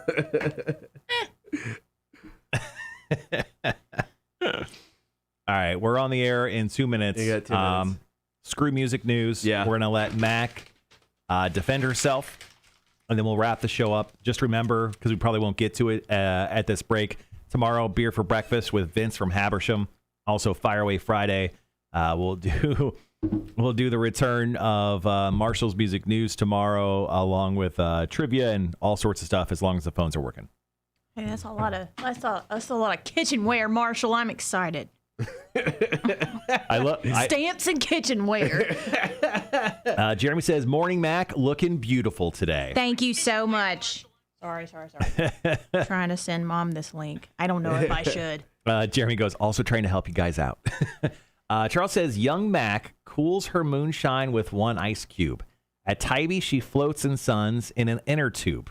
All right, we're on the air in 2 minutes.
You got 2 minutes.
Screw music news.
Yeah.
We're going to let Mac defend herself, and then we'll wrap the show up. Just remember, because we probably won't get to it at this break, tomorrow, Beer for Breakfast with Vince from Habersham. Also, Fire Away Friday. We'll do the return of Marshall's Music News tomorrow, along with trivia and all sorts of stuff, as long as the phones are working.
Hey, that's a lot of kitchenware, Marshall. I'm excited. Stamps and kitchenware.
Jeremy says, "Morning, Mac, looking beautiful today."
Thank you so much. Sorry. Trying to send Mom this link. I don't know if I should.
Jeremy goes, also trying to help you guys out. Charles says, young Mac cools her moonshine with one ice cube. At Tybee, she floats and suns in an inner tube.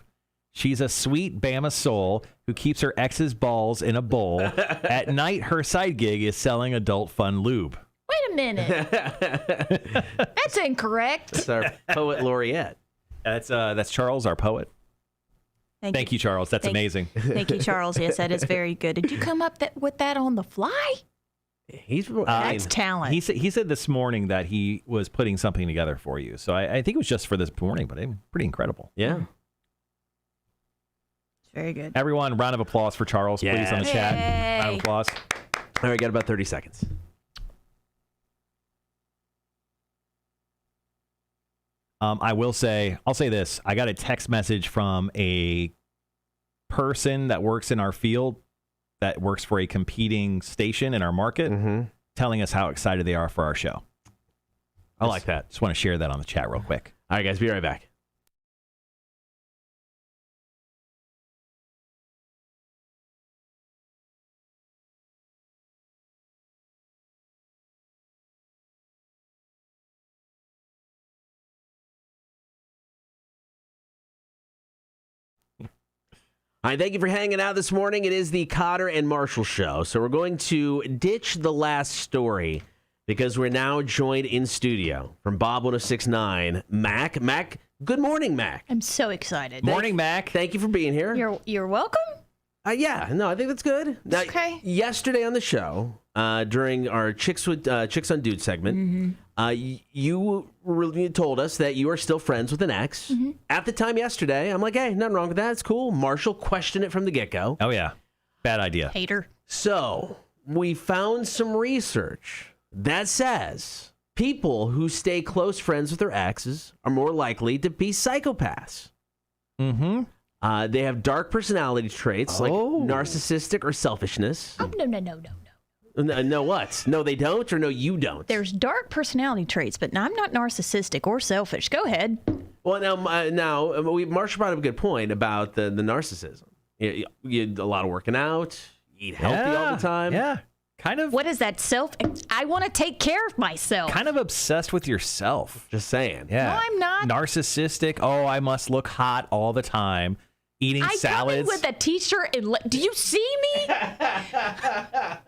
She's a sweet Bama soul who keeps her ex's balls in a bowl. At night, her side gig is selling adult fun lube.
Wait a minute. That's incorrect.
That's our poet laureate.
That's Charles, our poet. Thank you, Charles. That's amazing.
Thank you, Charles. Yes, that is very good. Did you come up with that on the fly? That's talent.
He said this morning that he was putting something together for you. So I think it was just for this morning, but pretty incredible.
Yeah.
Very good.
Everyone, round of applause for Charles, please, on the chat. Round of applause.
All right, got about 30 seconds.
I'll say this. I got a text message from a person that works in our field, that works for a competing station in our market, telling us how excited they are for our show. I like that. Just want to share that on the chat real quick.
All right, guys, be right back. All right, thank you for hanging out this morning. It is the Kotter and Marshall Show. So we're going to ditch the last story because we're now joined in studio from Bob 1069, Mac. Mac, good morning, Mac.
I'm so excited.
Morning, Mac.
Thank you for being here.
You're welcome.
Yeah, no, I think that's good. Now,
okay.
Yesterday on the show, during our Chicks on Dude segment, you told us that you are still friends with an ex. At the time yesterday, I'm like, hey, nothing wrong with that. It's cool. Marshall questioned it from the get-go.
Oh, yeah. Bad idea.
Hater.
So we found some research that says people who stay close friends with their exes are more likely to be psychopaths. They have dark personality traits like narcissistic or selfishness.
Oh, no.
No, what? No, they don't, or no, you don't?
There's dark personality traits, but I'm not narcissistic or selfish. Go ahead.
Well, now Marshall brought up a good point about the narcissism. You do a lot of working out, you eat healthy all the time.
Yeah, kind of.
What is that I want to take care of myself.
Kind of obsessed with yourself.
Just saying.
Yeah.
No, I'm not.
Narcissistic. Oh, I must look hot all the time. Eating salads.
I come in with a t-shirt and do you see me? I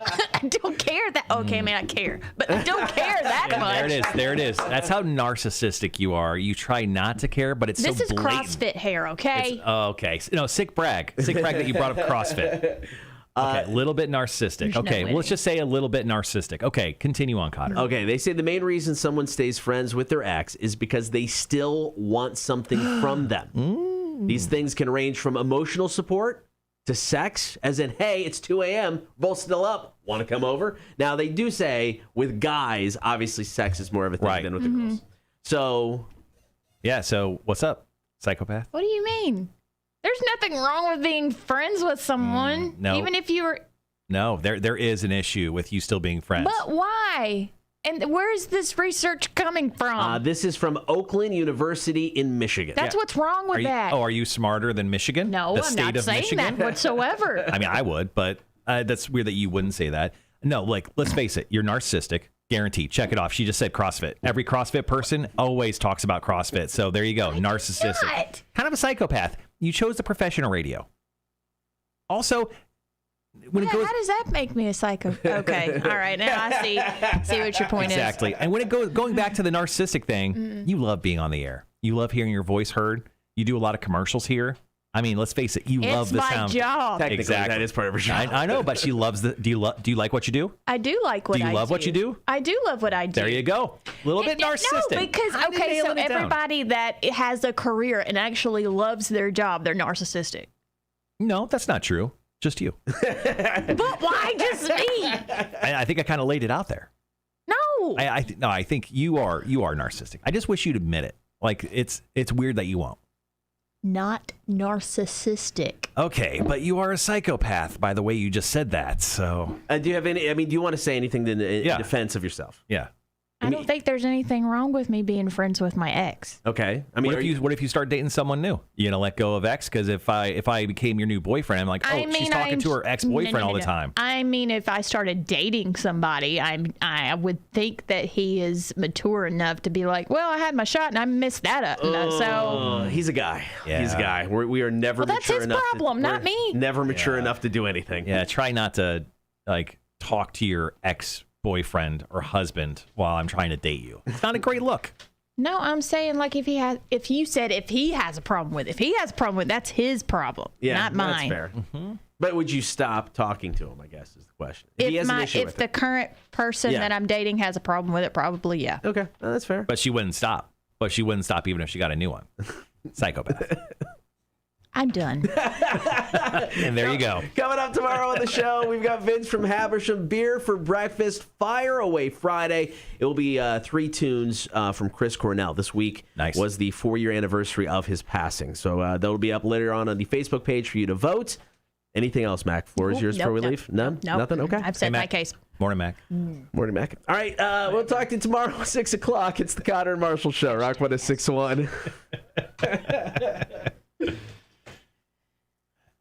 don't care that. Okay, I mean, I care, but I don't care that much.
There it is. That's how narcissistic you are. You try not to care, but it's so blatant.
This is CrossFit hair, okay?
Okay. No, sick brag that you brought up CrossFit. Okay, a little bit narcissistic. Okay, well, let's just say a little bit narcissistic. Okay, continue on, Kotter.
Okay, they say the main reason someone stays friends with their ex is because they still want something from them. These things can range from emotional support to sex, as in, hey, it's 2 a.m., both still up, want to come over? Now, they do say with guys, obviously sex is more of a thing than with the girls. So,
yeah, so what's up, psychopath?
What do you mean? There's nothing wrong with being friends with someone.
No.
Even if you were...
No, there is an issue with you still being friends.
But why? And where is this research coming from?
This is from Oakland University in Michigan.
That's what's wrong with that.
Are you smarter than Michigan?
No, I'm not saying that whatsoever.
I mean, I would, but that's weird that you wouldn't say that. No, like, let's face it, you're narcissistic. Guaranteed. Check it off. She just said CrossFit. Every CrossFit person always talks about CrossFit. So there you go. Narcissistic.
Not.
Kind of a psychopath. You chose the professional radio. Also, when it goes,
how does that make me a psycho? Okay, all right, now I see what your point is.
Exactly. And when it goes going back to the narcissistic thing, you love being on the air. You love hearing your voice heard. You do a lot of commercials here. I mean, let's face it. You love the sound.
It's my job.
Technically,
Exactly.
that is part of her job.
I know, but she loves the. Do you like what you do?
I do like what I do.
Do you love what you do?
I do love what I do.
There you go. A little bit narcissistic.
No, because,
Kinda
okay, so
nailing it down.
everybody that has a career and actually loves their job, they're narcissistic.
No, that's not true. Just you.
But why just me?
I think I kind of laid it out there.
No.
I think you are narcissistic. I just wish you'd admit it. Like it's weird that you won't.
Not narcissistic.
Okay, but you are a psychopath by the way you just said that. So
Do you have any? I mean, do you want to say anything in
Yeah.
defense of yourself?
yeah.
I don't think there's anything wrong with me being friends with my ex.
Okay. I mean,
What if you start dating someone new? You gonna let go of ex? Because if I became your new boyfriend, I'm like, she's talking to her ex-boyfriend all the time.
I mean, if I started dating somebody, I would think that he is mature enough to be like, well, I had my shot and I missed that up. So
he's a guy.
Yeah.
He's a guy. We are never
Well, that's
mature
his
enough.
problem, not
we're
me.
Never mature enough to do anything.
Yeah, try not to like talk to your ex-boyfriend or husband while I'm trying to date you. It's not a great look.
no, I'm saying like if he has a problem with it, that's his problem, not mine.
That's fair. But would you stop talking to him? I guess is the question. If he has an issue
If
with
the
it.
current person
Yeah.
that I'm dating has a problem with it, probably yeah.
Okay, that's fair.
But she wouldn't stop. But she wouldn't stop even if she got a new one. Psychopath.
I'm done.
And there you go.
Coming up tomorrow on the show, we've got Vince from Habersham Beer for breakfast. Fire Away Friday. It will be 3 tunes from Chris Cornell. This week was the 4-year anniversary of his passing. So that'll be up later on the Facebook page for you to vote. Anything else, Mac? Floor is yours before we leave? None? Nothing? Okay.
I've said my case.
Morning, Mac.
Morning, Mac. All right, we'll talk to you tomorrow at 6 o'clock. It's the Kotter and Marshall Show. Rock 106.1.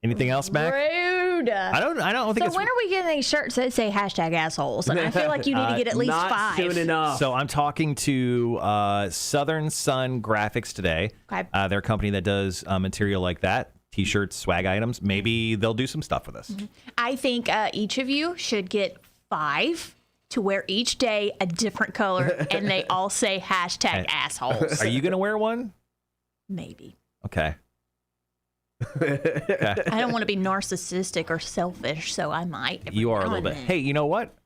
Anything else, Mac?
Rude.
I don't think
So
it's...
when are we getting these shirts that say #assholes? And I feel like you need to get at least
Not
5.
soon enough.
So I'm talking to Southern Sun Graphics today.
Okay.
They're a company that does material like that, T-shirts, swag items. Maybe they'll do some stuff with us.
I think each of you should get 5 to wear each day a different color, and they all say #assholes.
Are you going to wear one?
Maybe.
Okay.
I don't want to be narcissistic or selfish, so I might. every
You are a
now
little
and
bit.
then.
Hey, you know what?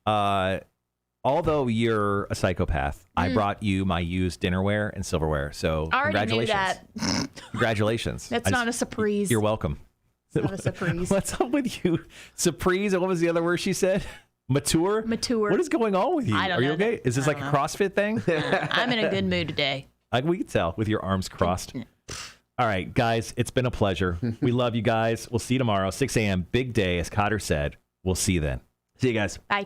Although you're a psychopath, I brought you my used dinnerware and silverware. So
I already knew
congratulations.
that.
Congratulations.
That's not a surprise.
You're welcome.
It's not a surprise.
What's up with you? Surprise? And what was the other word she said? Mature?
Mature.
What is going on with you?
I don't
Are you
know.
okay? Is this like a CrossFit thing?
I'm in a good mood today.
We can tell with your arms crossed. All right, guys, it's been a pleasure. We love you guys. We'll see you tomorrow, 6 a.m. Big day, as Kotter said. We'll see you then.
See you guys.
Bye.